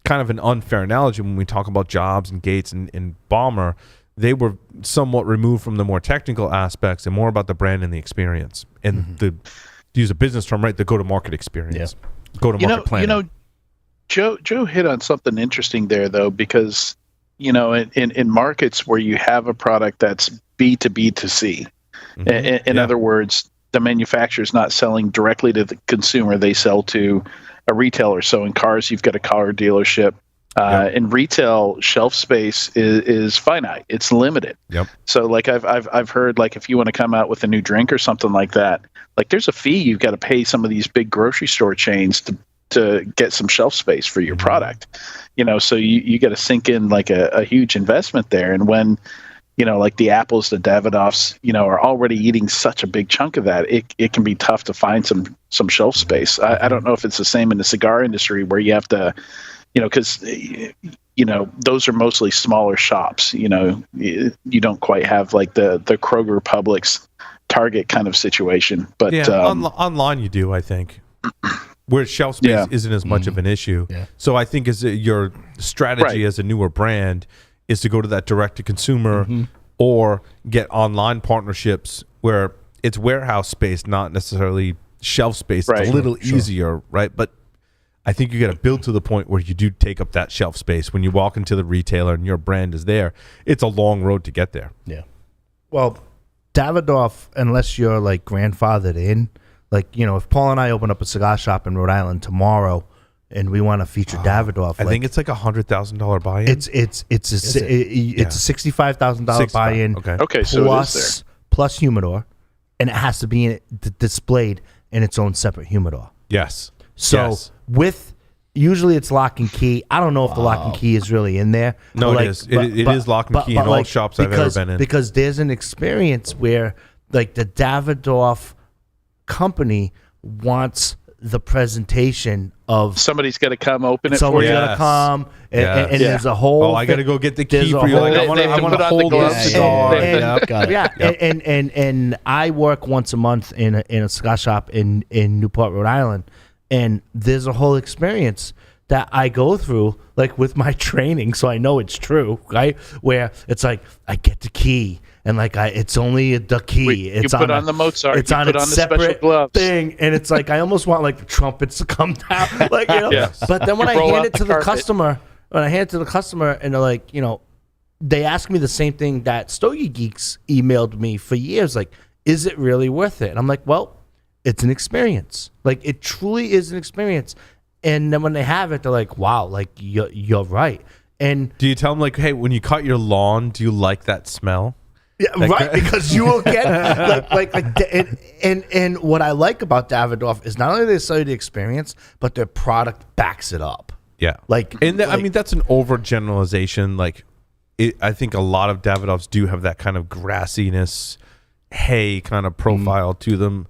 kind of an unfair analogy when we talk about Jobs and Gates and Ballmer. They were somewhat removed from the more technical aspects and more about the brand and the experience. And to use a business term, right, the go-to-market experience. Go-to-market planning. Joe hit on something interesting there, though, because, in markets where you have a product that's B2B to C, in other words, the manufacturer is not selling directly to the consumer. They sell to a retailer. So in cars, you've got a car dealership. In retail, shelf space is finite. It's limited. Yep. So like I've heard, like, if you want to come out with a new drink or something like that, like there's a fee you've got to pay some of these big grocery store chains to get some shelf space for your product. So you got to sink in like a huge investment there. And when like the Apples, the Davidoffs, are already eating such a big chunk of that, it can be tough to find some shelf space. I don't know if it's the same in the cigar industry where you have to, because those are mostly smaller shops. You don't quite have like the Kroger, Publix, Target kind of situation. But online you do, I think, where shelf space isn't as much of an issue. So I think your strategy as a newer brand is to go to that direct to consumer or get online partnerships where it's warehouse space, not necessarily shelf space. It's a little easier, right? But I think you got to build to the point where you do take up that shelf space. When you walk into the retailer and your brand is there, it's a long road to get there. Yeah. Well, Davidoff, unless you're like grandfathered in, like, if Paul and I open up a cigar shop in Rhode Island tomorrow and we want to feature Davidoff, I think it's like $100,000 buy-in. It's a $65,000 buy-in. Okay, so it is there. Plus humidor, and it has to be displayed in its own separate humidor. Yes. So usually it's lock and key. I don't know if the lock and key is really in there. No, it is. It is lock and key in all shops I've ever been in. Because there's an experience where like the Davidoff company wants the presentation of somebody's got to come open it. Somebody's got to come, and there's a whole. Oh, I got to go get the key for you. Like, I want to hold this cigar. And I work once a month in a cigar shop in Newport, Rhode Island, and there's a whole experience that I go through, like with my training, so I know it's true, right? Where it's like I get the key, and like it's only the key. It's you put on the Mozart. It's on its separate thing, and it's like I almost want like the trumpets to come down, like But then when I hand it to the customer, and they're like, they ask me the same thing that Stogie Geeks emailed me for years, like, is it really worth it? And I'm like, well, it's an experience. Like, it truly is an experience. And then when they have it, they're like, wow, like, you're right. And do you tell them, like, hey, when you cut your lawn, do you like that smell? Yeah, right, because you will get and what I like about Davidoff is not only they sell you the experience, but their product backs it up. Yeah. I mean, that's an overgeneralization. Like, I think a lot of Davidoffs do have that kind of grassiness, hay kind of profile to them.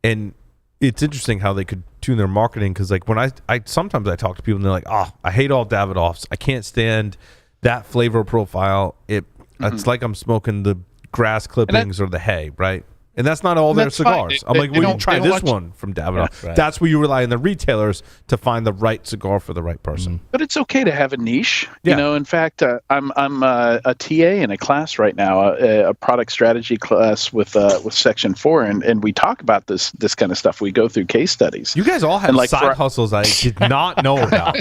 And it's interesting how they could tune their marketing, because like when I sometimes I talk to people and they're like, I hate all Davidoffs. I can't stand that flavor profile. It's like I'm smoking the grass clippings or the hay, right? And that's not all their cigars. I'm like, well, you try this one from Davidoff. Yeah, right. That's where you rely on the retailers to find the right cigar for the right person. But it's okay to have a niche. Yeah. In fact, I'm a TA in a class right now, a product strategy class with Section 4, and we talk about this kind of stuff. We go through case studies. You guys all have side hustles I did not know about.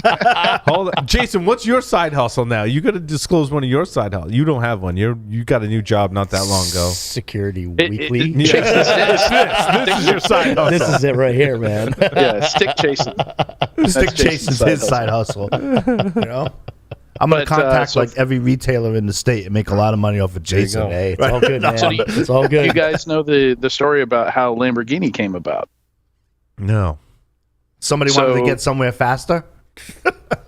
Hold on. Jason, what's your side hustle now? You got to disclose one of your side hustles. You don't have one. You got a new job not that long ago. Security Weekly. This is your side hustle. This is it right here, man. Yeah, stick chasing. Stick chasing is his side hustle. I'm gonna But, contact so- like every retailer in the state and make a lot of money off of Jason. Hey, it's all good, man. So you- It's all good. You guys know the story about how Lamborghini came about. No. Somebody wanted to So- get somewhere faster.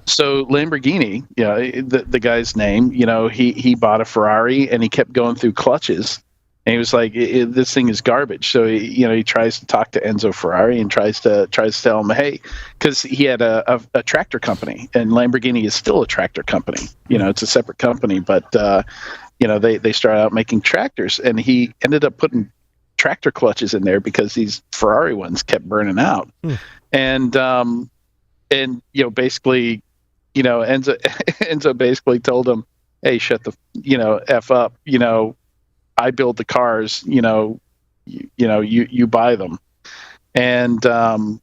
So Lamborghini, the guy's name, he bought a Ferrari and he kept going through clutches, and he was like, "This thing is garbage." So he tries to talk to Enzo Ferrari and tries to tell him, hey, because he had a tractor company, and Lamborghini is still a tractor company. It's a separate company, but they started out making tractors, and he ended up putting tractor clutches in there because these Ferrari ones kept burning out, and basically. Enzo basically told him, "Hey, shut the f up. I build the cars. You buy them." And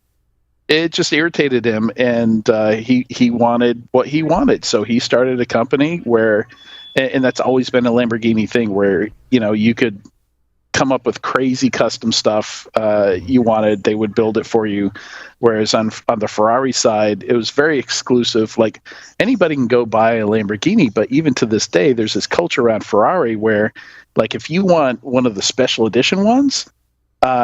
it just irritated him, and he wanted what he wanted. So he started a company where, and that's always been a Lamborghini thing, where you could come up with crazy custom stuff you wanted, they would build it for you. Whereas on the Ferrari side, it was very exclusive. Like anybody can go buy a Lamborghini, but even to this day, there's this culture around Ferrari where, like, if you want one of the special edition ones,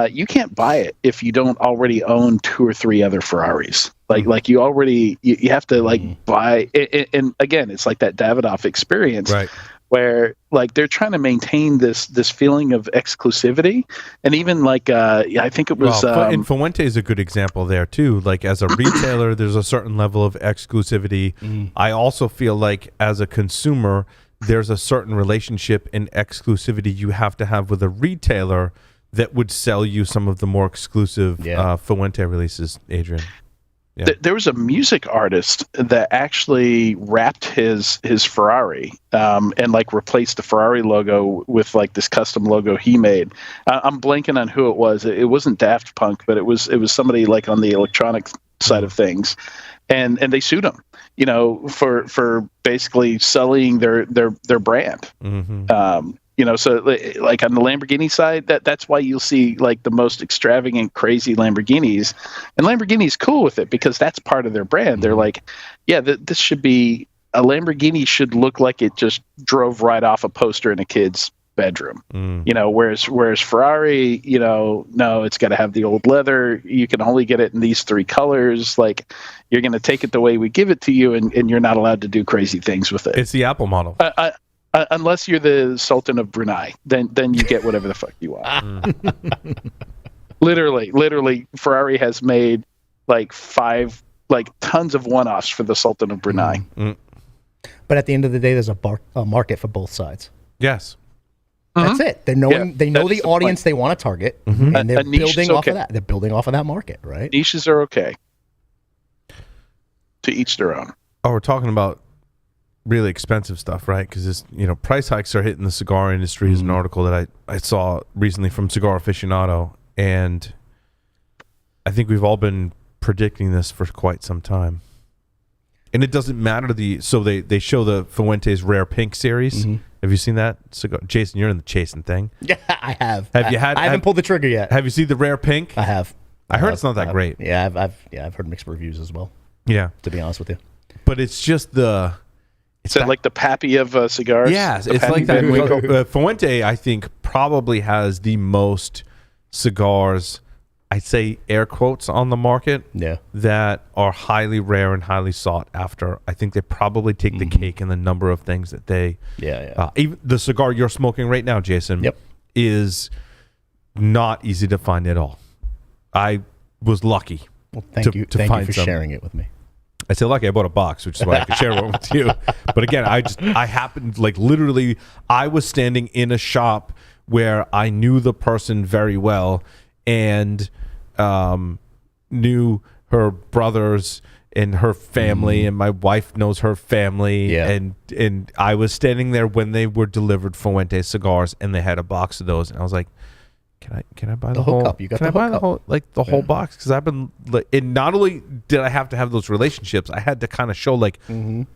you can't buy it if you don't already own 2 or 3 other Ferraris. Like you already, you have to buy it. And again, it's like that Davidoff experience, Right. Where like they're trying to maintain this feeling of exclusivity, and even I think it was and Fuente is a good example there too. Like as a retailer, there's a certain level of exclusivity. I also feel like as a consumer, there's a certain relationship and exclusivity you have to have with a retailer that would sell you some of the more exclusive Fuente releases. Adrian. Yeah. There was a music artist that actually wrapped his Ferrari and replaced the Ferrari logo with this custom logo he made. I'm blanking on who it was. It wasn't Daft Punk, but it was somebody on the electronic side of things, and they sued him, for basically selling their brand. Mm-hmm. So on the Lamborghini side, that's why you'll see the most extravagant, crazy Lamborghinis, and Lamborghini's cool with it because that's part of their brand. They're like, this should be a Lamborghini should look like it just drove right off a poster in a kid's bedroom. Whereas Ferrari, no, it's got to have the old leather. You can only get it in these 3 colors. You're going to take it the way we give it to you, and you're not allowed to do crazy things with it. It's the Apple model. Unless you're the Sultan of Brunei, then you get whatever the fuck you want. Literally, Ferrari has made 5 tons of one-offs for the Sultan of Brunei. But at the end of the day, there's a market for both sides. Yes. That's it. They know the the audience point. they want to target, Mm-hmm. and they're A niche is building off okay. of that. They're building off of that market, right? Niches are okay. To each their own. Oh, we're talking about really expensive stuff, right? Because price hikes are hitting the cigar industry. Is an article that I saw recently from Cigar Aficionado, and I think we've all been predicting this for quite some time. And it doesn't matter so they show the Fuentes Rare Pink series. Have you seen that cigar? Jason, you're in the chasing thing. Yeah, I have. Have you had? I haven't pulled the trigger yet. Have you seen the Rare Pink? I have. I heard it's not that great. Yeah, I've heard mixed reviews as well. Yeah, To be honest with you. but it's just the. Is that like the Pappy of cigars? Yes, The it's Pappy like that. Van- Fuente, I think, probably has the most cigars, I'd say air quotes, on the market Yeah. that are highly rare and highly sought after. I think they probably take the cake in the number of things that they. Yeah. Even the cigar you're smoking right now, Jason, Yep. is not easy to find at all. I was lucky. Well, thank you to find for some. sharing it with me. I say lucky I bought a box, which is why I could share one with you. But again, I happened, literally, I was standing in a shop where I knew the person very well and knew her brothers and her family, and my wife knows her family. Yeah. And I was standing there when they were delivered Fuente cigars, and they had a box of those, and I was like, Can I buy the whole? hookup. You got can the I buy the hookup. whole whole box? Because I've been, and not only did I have to have those relationships, I had to kind of show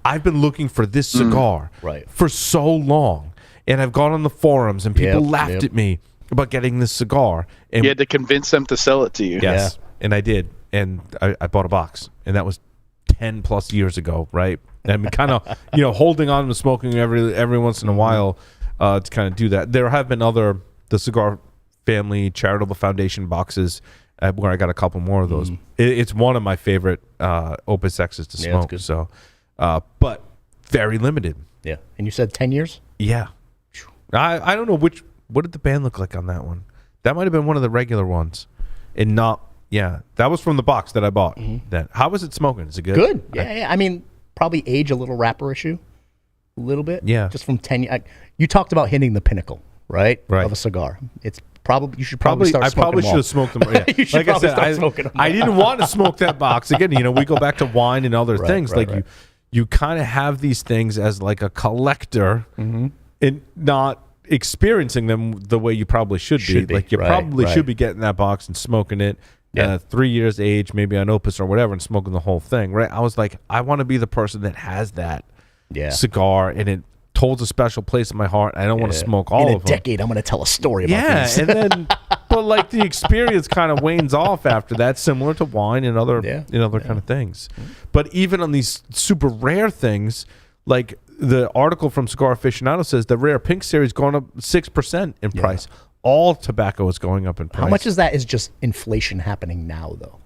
I've been looking for this cigar Right. for so long, and I've gone on the forums, and people Yep, laughed yep. at me about getting this cigar. And You had to convince them to sell it to you. yes, and I did, and I bought a box, and that was 10 plus years ago, right? And I'm kind of, holding on to smoking every once in a while to kind of do that. There have been the Cigar Family Charitable Foundation boxes where I got a couple more of those. It's one of my favorite Opus X's to smoke. Good. So, but very limited. Yeah. And you said 10 years? Yeah. I don't know what did the band look like on that one? That might have been one of the regular ones. And not, that was from the box that I bought. Then how was it smoking? Is it good? Good. Yeah. I mean, probably age a little wrapper issue. A little bit. Yeah. Just from 10 years. You talked about hitting the pinnacle, right? Of a cigar. It's probably, you should probably start smoking I probably should have smoked them. Yeah. You should like start smoking them. I didn't want to smoke that box. Again, we go back to wine and other things. You kind of have these things as like a collector and not experiencing them the way you probably should be. Like you probably should be getting that box and smoking it 3 years age, maybe on Opus or whatever, and smoking the whole thing, right? I was like, I want to be the person that has that cigar, and it holds a special place in my heart. I don't want to smoke all of them. In a decade, I'm going to tell a story about these. And then, but like the experience kind of wanes off after that, similar to wine and other kind of things. But even on these super rare things, like the article from Cigar Aficionado says the rare pink series going up 6% in price. All tobacco is going up in price. How much of that is just inflation happening now, though?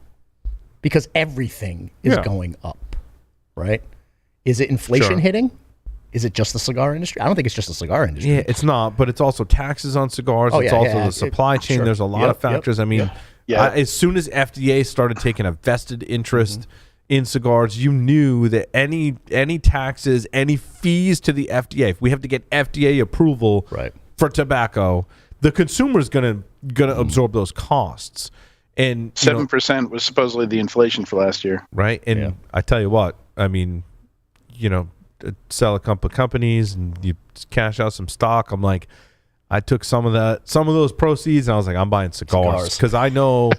Because everything is going up, right? Is it inflation hitting? Is it just the cigar industry? I don't think it's just the cigar industry. Yeah, it's not, but it's also taxes on cigars. It's also the supply chain. There's a lot of factors. I mean, as soon as FDA started taking a vested interest in cigars, you knew that any taxes, any fees to the FDA, if we have to get FDA approval for tobacco, the consumer is gonna absorb those costs. And 7% was supposedly the inflation for last year, right? And I tell you what, I mean, sell a couple of companies and you cash out some stock. I'm like, I took some of those proceeds and I was like, I'm buying cigars because I know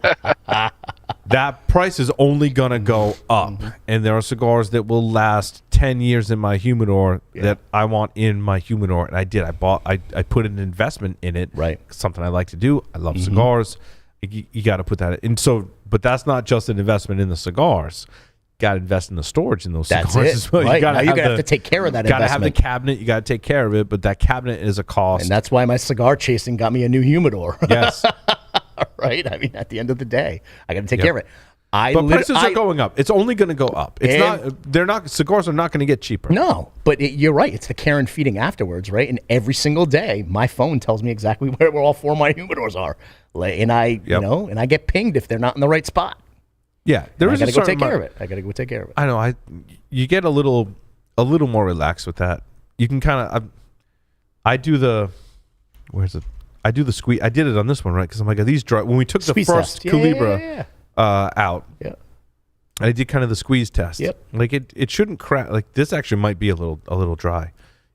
that price is only gonna go up, and there are cigars that will last 10 years in my humidor that I want in my humidor, and I did. I put an investment in it. Right, something I like to do. I love cigars. You got to put that in. So, but that's not just an investment in the cigars. Got to invest in the storage in those cigars as well. Right. You gotta have to take care of that investment. Got to have the cabinet. You got to take care of it, but that cabinet is a cost. And that's why my cigar chasing got me a new humidor. Yes. Right? I mean, at the end of the day, I got to take care of it. But prices are going up. It's only going to go up. Cigars are not going to get cheaper. No, but you're right. It's the care and feeding afterwards, right? And every single day, my phone tells me exactly where all four of my humidors are. And I get pinged if they're not in the right spot. Yeah, I got to go take care of it. I got to go take care of it. I know. You get a little more relaxed with that. You can kind of. I do the. Where's it? I do the squeeze. I did it on this one, right? Because I'm like, are these dry? When we took the first Culebra out, I did kind of the squeeze test. Yep. Like it shouldn't crack. Like this actually might be a little dry.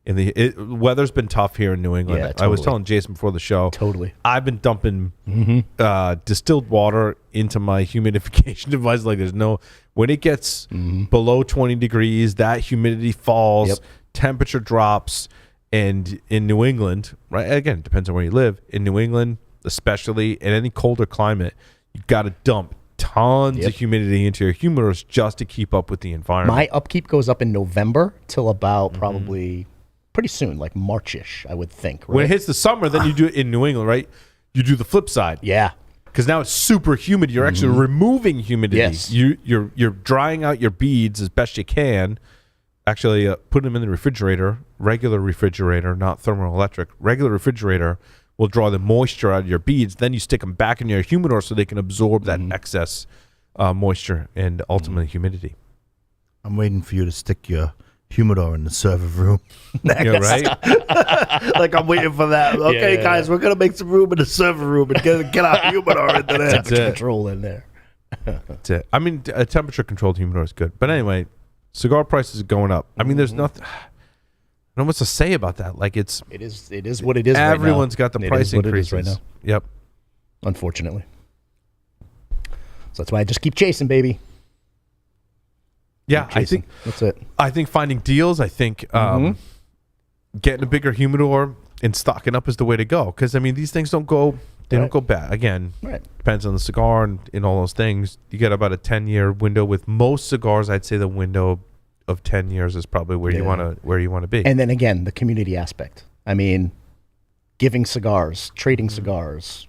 Weather's been tough here in New England. Yeah, totally. I was telling Jason before the show. Totally. I've been dumping distilled water into my humidification device. Like when it gets below 20 degrees, that humidity falls, temperature drops, and in New England, right? Again, it depends on where you live. In New England, especially in any colder climate, you got to dump tons of humidity into your humidors just to keep up with the environment. My upkeep goes up in November till about probably pretty soon, like March-ish, I would think. Right? When it hits the summer, then you do it in New England, right? You do the flip side. Yeah. Because now it's super humid. You're actually removing humidity. Yes. You're drying out your beads as best you can. Actually, put them in the refrigerator, regular refrigerator, not thermoelectric. Regular refrigerator will draw the moisture out of your beads. Then you stick them back in your humidor so they can absorb that excess moisture and ultimately humidity. I'm waiting for you to stick your humidor in the server room. Yeah, right? Like I'm waiting for that. Okay, guys, we're gonna make some room in the server room and get our humidor into there. Temperature control in there. That's it. I mean, a temperature controlled humidor is good. But anyway, cigar prices are going up. I mean, there's nothing. I don't know what to say about that. Like it is what it is. Everyone's got the price increases right now. Yep. Unfortunately. So that's why I just keep chasing, baby. Yeah, I think that's it. I think finding deals. I think getting a bigger humidor and stocking up is the way to go. Because I mean, these things don't go They don't go bad. Again, depends on the cigar and all those things. You get about a 10-year window. With most cigars, I'd say the window of 10 years is probably where you want to be. And then again, the community aspect. I mean, giving cigars, trading cigars,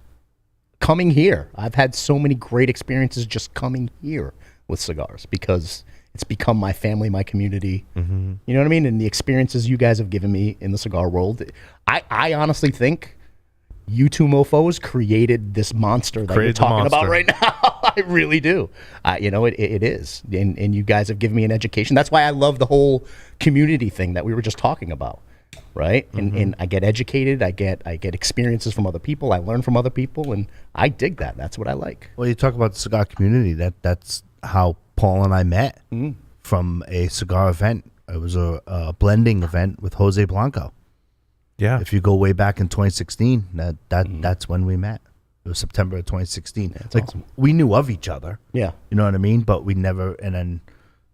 coming here. I've had so many great experiences just coming here with cigars because it's become my family, my community. You know what I mean? And the experiences you guys have given me in the cigar world, I honestly think you two mofos created this monster that you're talking about right now. I really do. You know, it is. And you guys have given me an education. That's why I love the whole community thing that we were just talking about. Right. And I get educated. I get experiences from other people. I learn from other people. And I dig that. That's what I like. Well, you talk about the cigar community. That's how Paul and I met from a cigar event. It was a blending event with Jose Blanco. Yeah. If you go way back in 2016, that's when we met. It was September of 2016. That's like awesome. we knew of each other. Yeah. You know what I mean? But we never. And then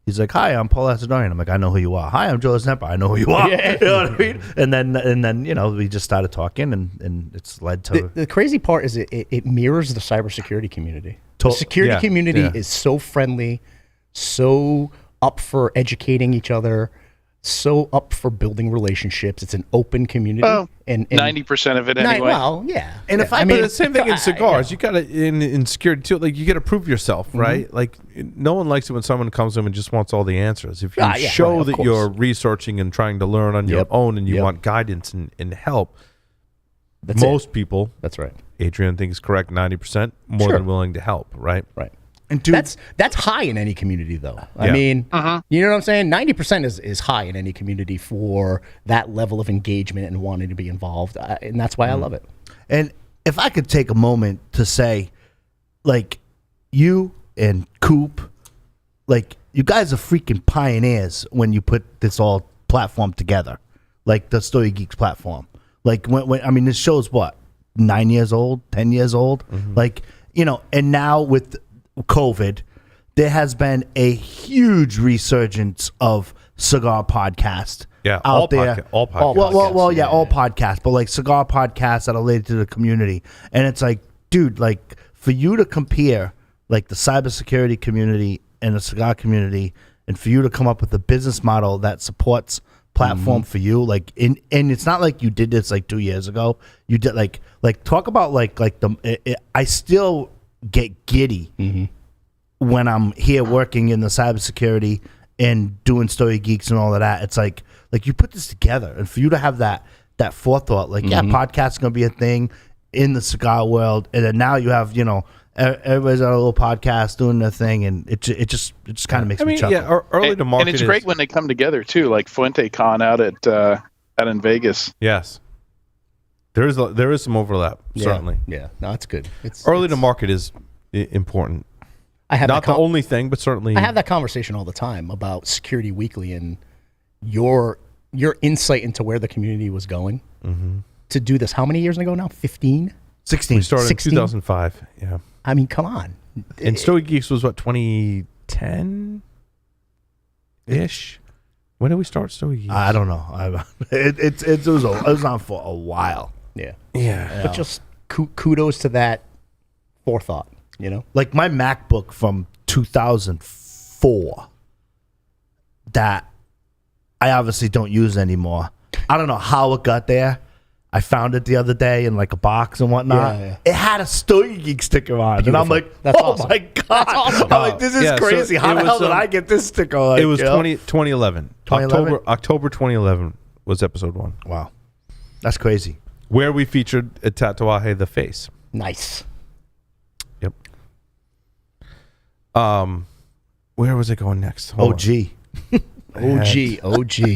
he's like, "Hi, I'm Paul Asadorian." I'm like, "I know who you are." "Hi, I'm Joe Snempa." "I know who you are." Yeah. You know what I mean? And then you know, we just started talking, and it's led to The crazy part is it mirrors the cybersecurity community. The security community is so friendly, so up for educating each other, so up for building relationships. It's an open community. Well, and 90% of it anyway. Well, yeah. And if I mean, the same thing in cigars. You gotta in security too. Like you gotta prove yourself, right? Like no one likes it when someone comes to them and just wants all the answers. If you show that you're researching and trying to learn on your own, and you want guidance and help, most people. That's right. Adrian thinks correct. 90% more than willing to help. Right. Right. And that's high in any community, though. I mean, you know what I'm saying? 90% is high in any community for that level of engagement and wanting to be involved, and that's why I love it. And if I could take a moment to say, like, you and Coop, like, you guys are freaking pioneers when you put this all platform together, like the Stogie Geeks platform. Like, when I mean, this show's what, 9 years old, 10 years old, like, you know, and now with COVID, there has been a huge resurgence of cigar podcast out there. All podcasts. All podcasts, but like cigar podcasts that are related to the community. And it's like, dude, like for you to compare like the cybersecurity community and the cigar community, and for you to come up with a business model that supports platform for you, like and it's not like you did this like 2 years ago. You did like talk about like I still get giddy when I'm here working in the cybersecurity and doing Stogie Geeks and all of that. It's like you put this together, and for you to have that forethought, like podcast's gonna be a thing in the cigar world, and then now you have, you know, everybody's got a little podcast doing their thing, and it just kind of makes me chuckle. Yeah, early to market, and it's great when they come together too, like Fuente Con out in Vegas. Yes. There is some overlap, certainly. Yeah, no, it's good. Early to market is important. I have not the only thing, but certainly I have that conversation all the time about Security Weekly and your insight into where the community was going to do this. How many years ago now? 15? 16. We started 16? in 2005. Yeah. I mean, come on. And Stogie Geeks was what, 2010 ish? When did we start Stogie Geeks? I don't know. It was on for a while. Yeah. But just kudos to that forethought, you know? Like my MacBook from 2004 that I obviously don't use anymore. I don't know how it got there. I found it the other day in like a box and whatnot. Yeah. It had a Stogie Geek sticker on. Beautiful. And I'm like, That's oh awesome. my God. That's awesome. I'm like, this is crazy. So how the it hell was, did I get this sticker? Like, it was you know? 2011. 2011? October 2011 was episode 1. Wow. That's crazy. Where we featured a Tatuaje the face. Nice. Yep. Where was it going next? Hold on. OG.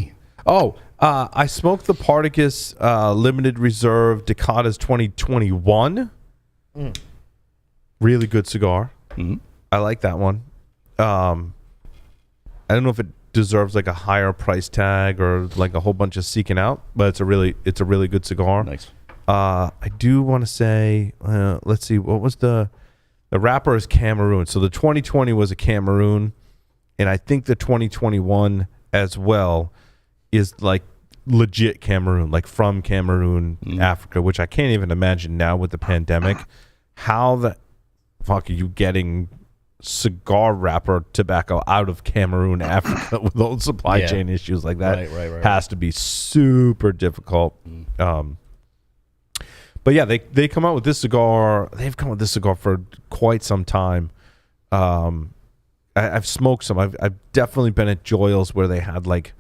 Oh, I smoked the Partagas Limited Reserve Decadas 2021. Really good cigar. I like that one. I don't know if it deserves like a higher price tag or like a whole bunch of seeking out, but it's a really good cigar. Nice. I do want to say, let's see, what was the wrapper is Cameroon. So the 2020 was a Cameroon, and I think the 2021 as well is like legit Cameroon, like from Cameroon, Africa, which I can't even imagine now with the pandemic. How the fuck are you getting cigar wrapper tobacco out of Cameroon, Africa, with all supply chain issues like that? Right. Has to be super difficult. But yeah, they come out with this cigar. They've come with this cigar for quite some time. I've smoked some. I've definitely been at Joyle's where they had like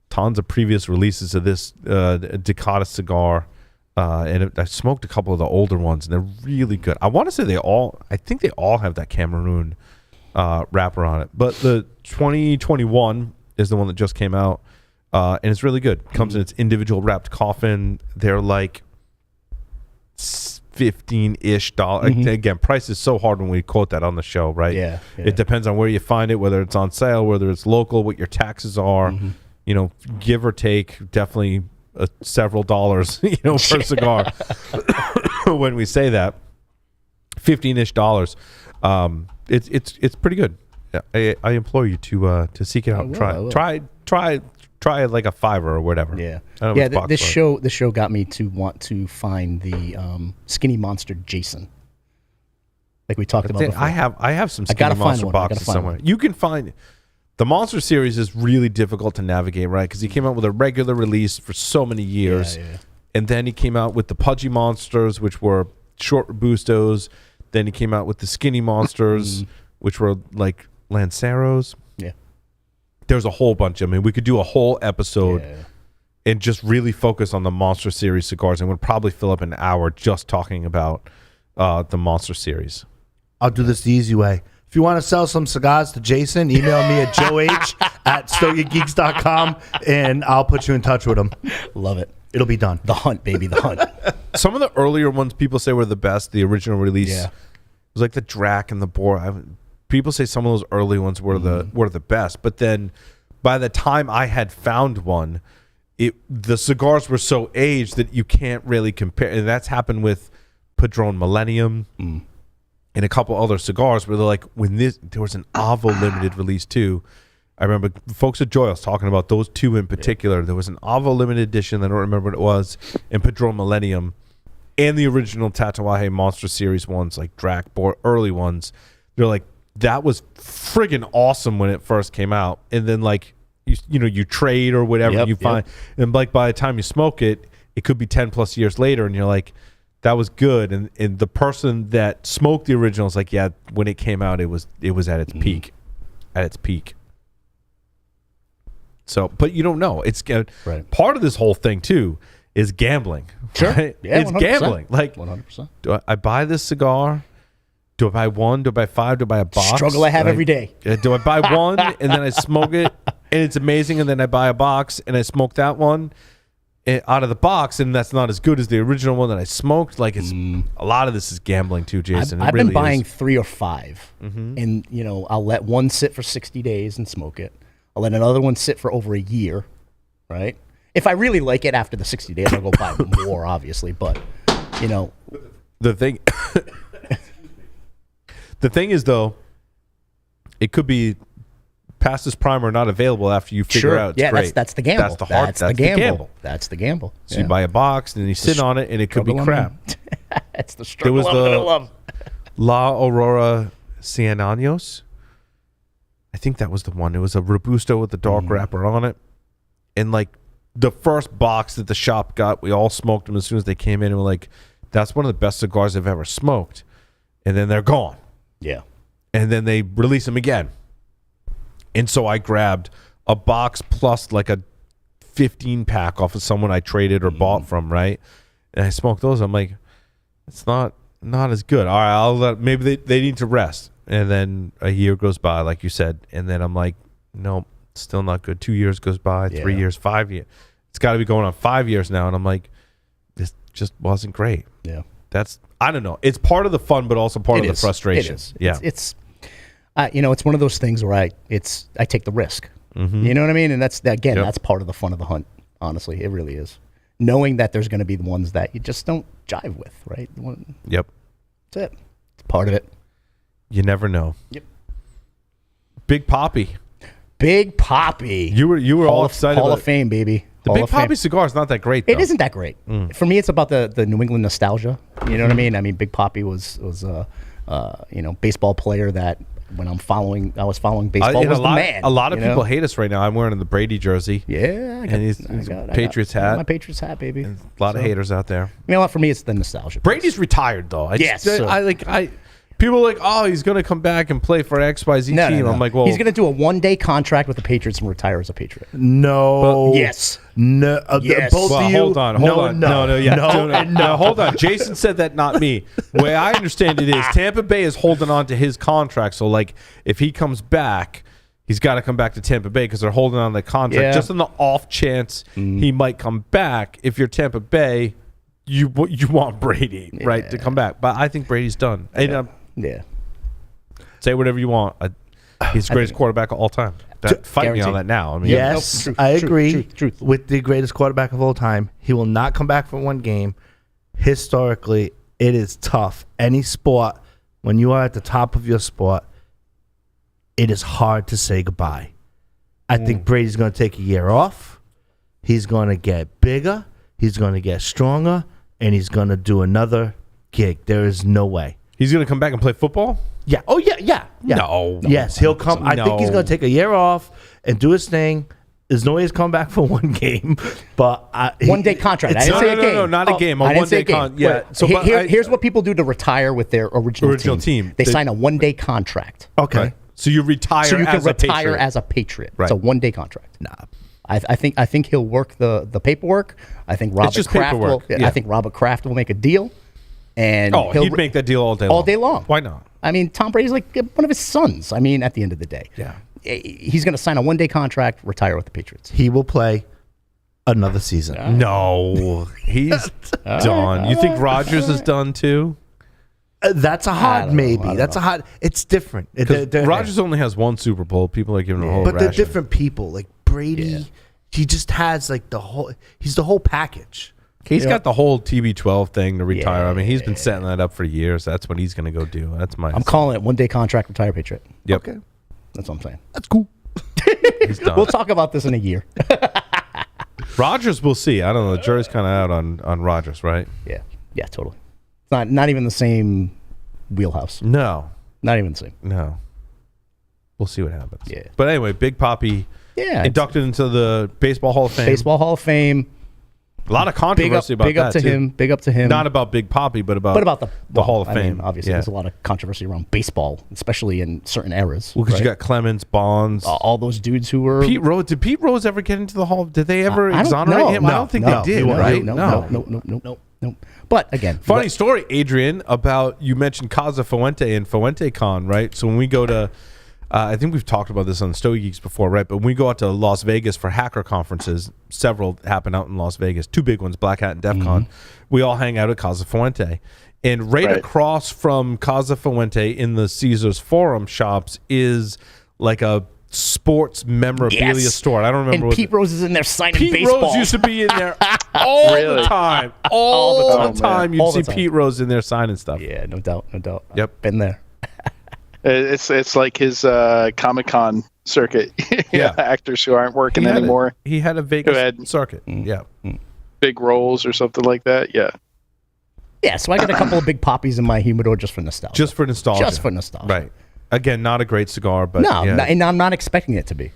tons of previous releases of this Decada cigar. And I smoked a couple of the older ones, and they're really good. I want to say I think they all have that Cameroon wrapper on it. But the 2021 is the one that just came out, and it's really good. Comes in its individual wrapped coffin. They're like $15-ish. Again, price is so hard when we quote that on the show, right? Yeah. It depends on where you find it, whether it's on sale, whether it's local, what your taxes are. You know, give or take, definitely several dollars, you know, per cigar. When we say that, $15-ish. It's pretty good. I implore you to seek it out and try like a $5 or whatever. Yeah. This show got me to want to find the Skinny Monster Jason, like we talked about before. I have some Skinny Monster boxes somewhere. You can find. The Monster series is really difficult to navigate, right? Because he came out with a regular release for so many years. And then he came out with the Pudgy Monsters, which were short Robustos. Then he came out with the Skinny Monsters, which were like Lanceros. Yeah. There's a whole bunch. I mean, we could do a whole episode and just really focus on the Monster series cigars, and we'd probably fill up an hour just talking about the Monster series. I'll do this the easy way. If you want to sell some cigars to Jason, email me at joeh@stogiegeeks.com, and I'll put you in touch with him. Love it. It'll be done. The hunt, baby, the hunt. Some of the earlier ones people say were the best. The original release was like the Drac and the Boar. People say some of those early ones were the best. But then by the time I had found one, the cigars were so aged that you can't really compare. And that's happened with Padron Millennium. And a couple other cigars where they're like, there was an Avo limited release too. I remember folks at Joyle's talking about those two in particular. There was an Avo limited edition, I don't remember what it was, and Padron Millennium, and the original Tatuaje Monster series ones, like Drac, Boar, early ones. They're like, that was friggin' awesome when it first came out. And then like, you trade or whatever, you find, and like by the time you smoke it, it could be 10 plus years later, and you're like, that was good, and the person that smoked the original is like, yeah, when it came out, it was at its peak, So, but you don't know. It's part of this whole thing too is gambling. Sure, right? Yeah, it's 100%. gambling. Like, 100%. Do I buy this cigar? Do I buy one? Do I buy five? Do I buy a box? Struggle I have every day. Do I buy one and then I smoke it and it's amazing, and then I buy a box and I smoke that one out of the box, and that's not as good as the original one that I smoked? Like, it's a lot of this is gambling too, Jason. I've been buying 3 or 5, and I'll let one sit for 60 days and smoke it. I'll let another one sit for over a year, right? If I really like it after the 60 days, I'll go buy more, obviously. But the thing, the thing is though, it could be past its prime or not available after you figure out it's great. That's the gamble. That's the hard. That's the gamble. That's the gamble. So you buy a box and then you sit on it, and it could be crap. That's the struggle I'm gonna love. La Aurora Cien Años. I think that was the one. It was a Robusto with the dark wrapper on it, and like the first box that the shop got, we all smoked them as soon as they came in, and we're like, "That's one of the best cigars I've ever smoked." And then they're gone. Yeah. And then they release them again. And so I grabbed a box plus like a 15-pack off of someone I traded or bought from, right? And I smoked those. I'm like, it's not as good. All right, I'll let, maybe they need to rest. And then a year goes by, like you said, and then I'm like, no, still not good. 2 years goes by, 3 years, 5 years. It's got to be going on 5 years now, and I'm like, this just wasn't great. Yeah, I don't know. It's part of the fun, but also part of the frustration. It is. Yeah, it's one of those things where I take the risk. You know what I mean? And that's part of the fun of the hunt. Honestly, it really is. Knowing that there's going to be the ones that you just don't jive with, right? Yep. That's it. It's part of it. You never know. Yep. Big Poppy. Big Poppy. You were all excited. Hall of Fame, baby. The Hall Big of Fame. Papi cigar is not that great, though. It isn't that great. For me, it's about the New England nostalgia. You know what I mean? I mean, Big Papi was baseball player that when I was following baseball was the man. A lot of you know? people hate us right now. I'm wearing the Brady jersey. Yeah, I And he's Patriots hat. my Patriots hat, baby. A lot of haters out there. You know what? For me, it's the nostalgia. Brady's retired, though. People are like, oh, he's going to come back and play for XYZ team. No. I'm like, well, he's going to do a 1-day contract with the Patriots and retire as a Patriot. No. Yes. No. Yes. Both well, of you. hold on. No, hold on. Jason said that, not me. The way I understand it is Tampa Bay is holding on to his contract. So, like, if he comes back, he's got to come back to Tampa Bay because they're holding on to the contract. Yeah. Just on the off chance he might come back. If you're Tampa Bay, you want Brady, right, to come back. But I think Brady's done. And, Yeah. say whatever you want. He's the greatest quarterback of all time. Fight me on guaranteed. that now. I mean, Yes, Truth, I agree truth. with the greatest quarterback of all time. He will not come back for one game. Historically, it is tough. Any sport, when you are at the top of your sport, it is hard to say goodbye. I think Brady's going to take a year off. He's going to get bigger. He's going to get stronger. And he's going to do another gig. There is no way. he's going to come back and play football? Yeah. Oh, yeah. No. Yes, he'll come. I think he's going to take a year off and do his thing. There's no way he's coming back for one game, but 1-day contract. I didn't say a game. No, not a game. A I didn't say a 1-day game. yeah. So here's what people do to retire with their original team. They sign a 1-day contract. Okay. Right. So you retire. So you can as a retire Patriot. as a Patriot. Right. It's a 1-day contract. Nah. I think he'll work the paperwork. I think Robert just Kraft will. paperwork. Yeah. I think Robert Kraft will make a deal, and he'd make that deal all day long. all day long. Why not? I mean, Tom Brady's like one of his sons. I mean, at the end of the day, Yeah. he's going to sign a 1-day contract, retire with the Patriots. He will play another season. No, he's done. You think Rodgers is done too? That's a hard maybe. That's a hard. It's different. Rodgers only has one Super Bowl. People are giving him a whole but they're ration. different people. Like Brady, he just has like the whole. He's the whole package. He's got the whole TB12 thing to retire. Yeah. I mean, he's been setting that up for years. That's what he's going to go do. That's my. I'm calling it 1-day contract, retire Patriot. Yep. Okay, That's what I'm saying. that's cool. He's done. We'll talk about this in a year. Rodgers, we'll see. I don't know. The jury's kind of out on Rodgers, right? Yeah, totally. It's not even the same wheelhouse. No. Not even the same. No. We'll see what happens. Yeah. But anyway, Big Papi inducted into the Baseball Hall of Fame. Baseball Hall of Fame. A lot of controversy about big up that, to too. him. Big up to him. Not about Big Papi, but about the Hall of Fame. I mean, obviously, Yeah. there's a lot of controversy around baseball, especially in certain eras. Well, because right? you got Clemens, Bonds. All those dudes who were Pete Rose. Did Pete Rose ever get into the Hall? Did they ever I don't exonerate know. him? I don't think they did, right? No. But again, Funny story, Adrian, about you mentioned Casa Fuente and Fuente Con, right? So when we go to, I think we've talked about this on Stogie Geeks before, right? But when we go out to Las Vegas for hacker conferences, several happen out in Las Vegas, 2 big ones, Black Hat and DEF CON. We all hang out at Casa Fuente. And right across from Casa Fuente in the Caesars Forum shops is like a sports memorabilia store. I don't remember. And Pete Rose is in there signing Pete baseball. Rose used to be in there all the time. All the time. You'd All see the time. Pete Rose in there signing stuff. Yeah, no doubt. Yep. Been there. It's like his Comic-Con circuit. Yeah. Actors who aren't working anymore. He had a Vegas circuit. Yeah. Big roles or something like that. Yeah. Yeah, so I got a couple of Big Poppies in my humidor just for nostalgia. Just for nostalgia. Right. Again, not a great cigar, but no, and I'm not expecting it to be.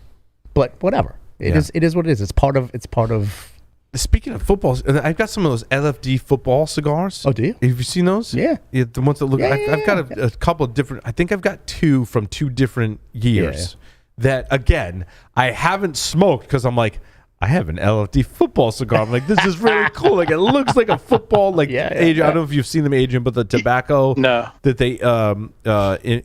But whatever. It is what it is. It's part of Speaking of football, I've got some of those LFD football cigars. Oh, do you? Have you seen those? Yeah. The ones that look. I've got a couple of different. I think I've got 2 from 2 different years. That again, I haven't smoked because I'm like, I have an LFD football cigar. I'm like, this is really cool. Like it looks like a football. Like Adrian, I don't know if you've seen them, Adrian, but the tobacco that they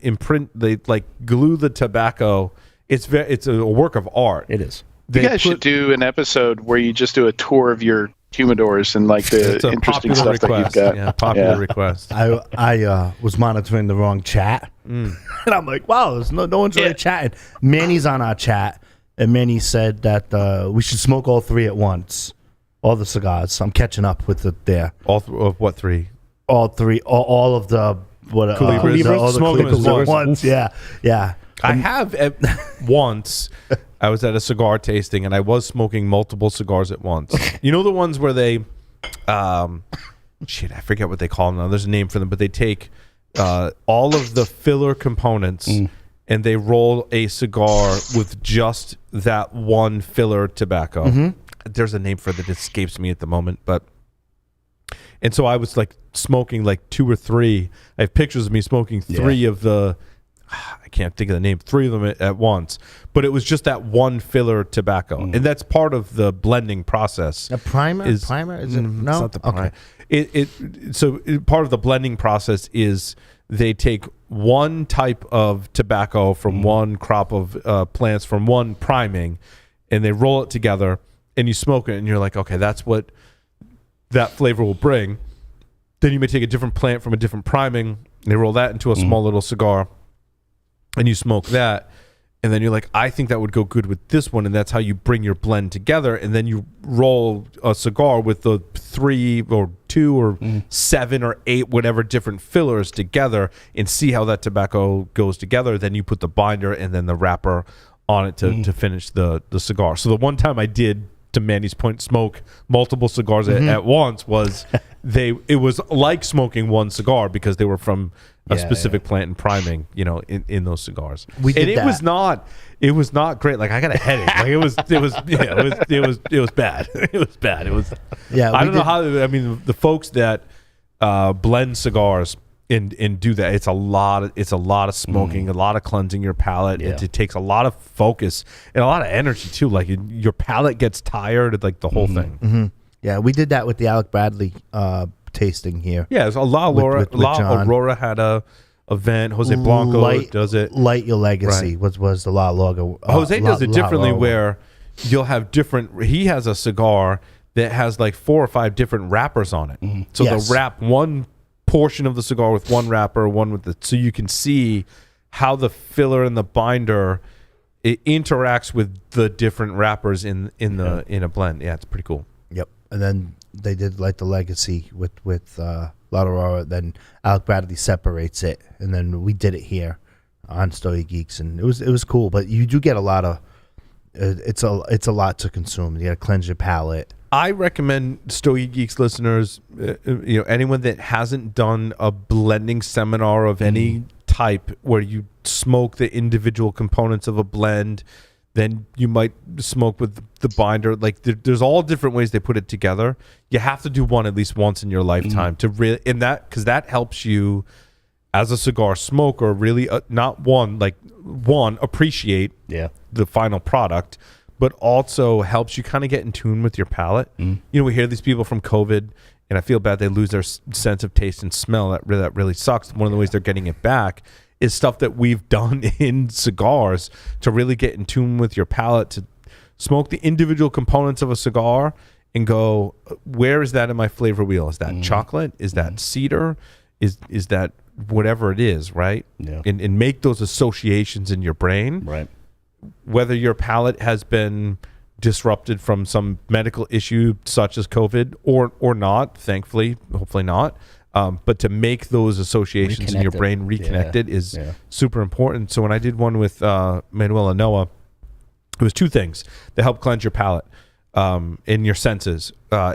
imprint, they like glue the tobacco. It's a work of art. It is. You guys should do an episode where you just do a tour of your humidors and like the interesting stuff that you've got. Yeah, popular request. I was monitoring the wrong chat, and I'm like, wow, there's no one's really chatting. Manny's on our chat, and Manny said that we should smoke all 3 at once, all the cigars. So I'm catching up with it there. All of what 3? All 3, all of the what? Culebras. All the Smoke them Culebras at at once. Yeah. I have once. I was at a cigar tasting, and I was smoking multiple cigars at once. You know the ones where they, I forget what they call them now. There's a name for them, but they take all of the filler components and they roll a cigar with just that one filler tobacco. There's a name for it that escapes me at the moment, but. And so I was like smoking like 2 or 3. I have pictures of me smoking 3 of the, I can't think of the name, 3 of them at once. But it was just that one filler tobacco. And that's part of the blending process. A primer? Is it? No? It's not the primer. Okay. Part of the blending process is they take one type of tobacco from one crop of plants from one priming, and they roll it together, and you smoke it, and you're like, okay, that's what that flavor will bring. Then you may take a different plant from a different priming, and they roll that into a small little cigar, and you smoke that, and then you're like, I think that would go good with this one, and that's how you bring your blend together, and then you roll a cigar with the 3 or 2 or 7 or 8 whatever different fillers together, and see how that tobacco goes together. Then you put the binder and then the wrapper on it to finish the cigar. So the one time I did, to Manny's point, smoke multiple cigars at once was it was like smoking one cigar because they were from a specific plant and priming, in those cigars. It was not great. Like I got a headache. Like it was bad. It was bad. It was. Yeah. I don't know how. I mean, the folks that blend cigars and do that, it's a lot of smoking, a lot of cleansing your palate. It takes a lot of focus and a lot of energy too. Like your palate gets tired, like the whole thing. Yeah, we did that with the Alec Bradley tasting here. Yeah, there's a lot. Aurora had a event. Jose Blanco does it. Light Your Legacy was the La Loga. Jose does it differently, where you'll have different. He has a cigar that has like 4 or 5 different wrappers on it. So they'll wrap one portion of the cigar with one wrapper, so you can see how the filler and the binder it interacts with the different wrappers in a blend. Yeah, it's pretty cool. Yep. And then they did like the Legacy with La Aurora. Then Alec Bradley separates it, and then we did it here on Stogie Geeks, and it was cool. But you do get a lot of it's a lot to consume. You got to cleanse your palate. I recommend Stogie Geeks listeners, anyone that hasn't done a blending seminar of any type where you smoke the individual components of a blend, then you might smoke with the binder. Like there's all different ways they put it together. You have to do one at least once in your lifetime to really, because that helps you as a cigar smoker really appreciate the final product, but also helps you kind of get in tune with your palate. We hear these people from COVID, and I feel bad they lose their sense of taste and smell. That really sucks. One of the ways they're getting it back is stuff that we've done in cigars to really get in tune with your palate, to smoke the individual components of a cigar and go, where is that in my flavor wheel? Is that chocolate? Is that cedar? Is that whatever it is, right? Yeah. And make those associations in your brain. Right. Whether your palate has been disrupted from some medical issue such as COVID or not, thankfully, hopefully not, but to make those associations in your brain reconnected is super important. So when I did one with Manuel and Noah, it was 2 things that help cleanse your palate in your senses.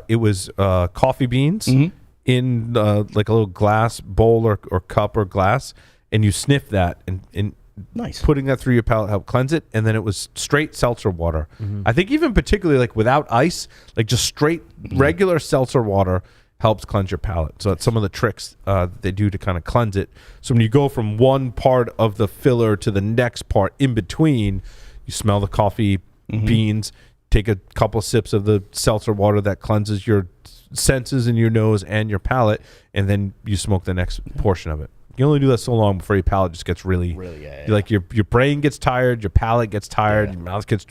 It was coffee beans in like a little glass bowl or cup or glass, and you sniff that and nice. Putting that through your palate helped cleanse it. And then it was straight seltzer water. I think even particularly like without ice, like just straight regular seltzer water helps cleanse your palate. So that's some of the tricks they do to kind of cleanse it. So when you go from one part of the filler to the next part in between, you smell the coffee beans, take a couple of sips of the seltzer water that cleanses your senses in your nose and your palate, and then you smoke the next portion of it. You only do that so long before your palate just gets really like your brain gets tired, your palate gets tired, your mouth gets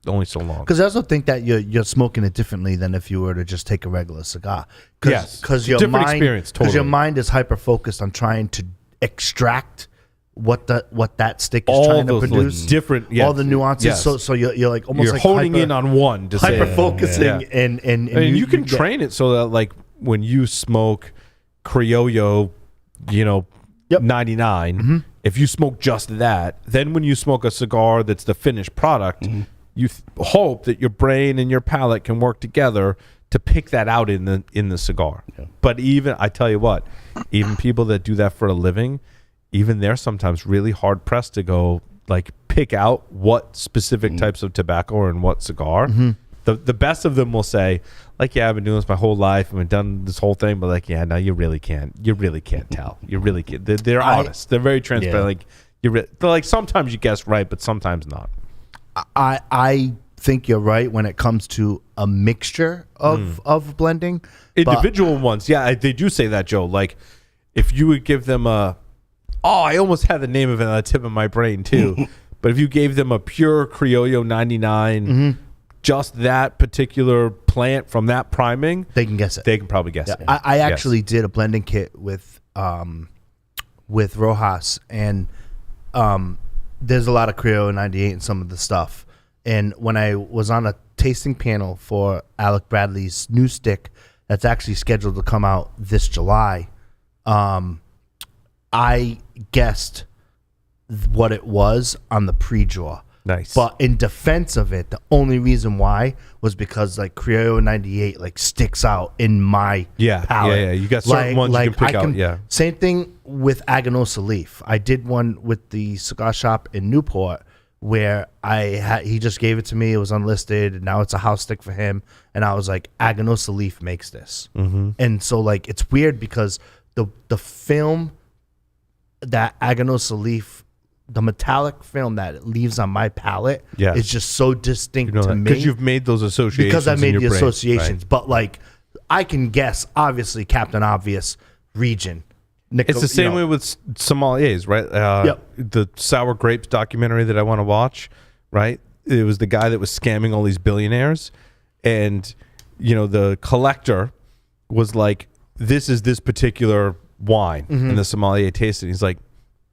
only so long. Because I also think that you're smoking it differently than if you were to just take a regular cigar. Because your different mind, experience. Totally. Because your mind is hyper focused on trying to extract what that stick is trying to produce. Different, all the nuances. Yes. So you're like almost you're like honing in on one to hyper focusing and you can train it so that like when you smoke Criollo, 99, If you smoke just that, then when you smoke a cigar that's the finished product, you hope that your brain and your palate can work together to pick that out in the cigar. Yeah. But even, I tell you what, even people that do that for a living, even they're sometimes really hard pressed to go like pick out what specific types of tobacco are in what cigar. The best of them will say, like, yeah, I've been doing this my whole life. I've done this whole thing, but like, yeah, no, you really can't tell. You really can't. They're honest. They're very transparent. Yeah. Like, they're like, sometimes you guess right, but sometimes not. I think you're right when it comes to a mixture of blending. Individual ones, yeah, they do say that, Joe. Like, if you would give them I almost had the name of it on the tip of my brain too. But if you gave them a pure Criollo 99, just that particular plant from that priming, they can guess it. They can probably guess it. I actually did a blending kit with Rojas, and there's a lot of Criollo 98 in some of the stuff. And when I was on a tasting panel for Alec Bradley's new stick that's actually scheduled to come out this July, I guessed what it was on the pre-draw. Nice. But in defense of it, the only reason why was because like Criollo 98 like sticks out in my palate. Yeah. You got certain ones you can pick out. Yeah. Same thing with Aganosa Leaf. I did one with the cigar shop in Newport where he just gave it to me. It was unlisted, and now it's a house stick for him. And I was like, Aganosa Leaf makes this. And so like it's weird because the film that Aganosa Leaf, the metallic film that it leaves on my palate is just so distinct to me. Because you've made those associations. Because I made the brain, associations. right? But like, I can guess, obviously, Captain Obvious region. It's the same way with sommeliers, right? The Sour Grapes documentary that I want to watch, right? It was the guy that was scamming all these billionaires. And, the collector was like, this is this particular wine. And the sommelier tasted it. He's like,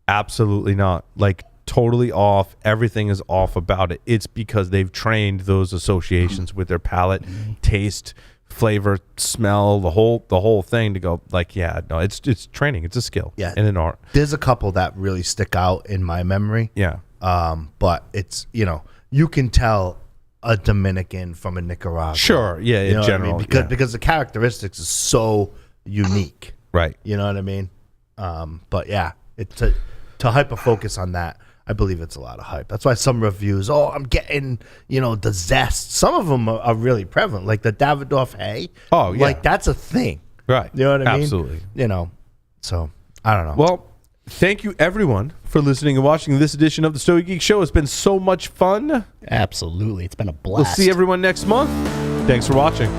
absolutely not. Like, totally off. Everything is off about it. It's because they've trained those associations with their palate, taste, flavor, smell, the whole thing to go like, yeah, no, it's training. It's a skill and an art. There's a couple that really stick out in my memory. Yeah. But it's, you can tell a Dominican from a Nicaragua. Sure. Yeah. In general. I mean? Because the characteristics is so unique. Right. You know what I mean? But yeah, to hyper focus on that, I believe it's a lot of hype. That's why some reviews, I'm getting, the zest. Some of them are really prevalent, like the Davidoff hay. Oh, yeah. Like, that's a thing. Right. You know what I mean? Absolutely. So, I don't know. Well, thank you, everyone, for listening and watching this edition of the Stogie Geek Show. It's been so much fun. Absolutely. It's been a blast. We'll see everyone next month. Thanks for watching.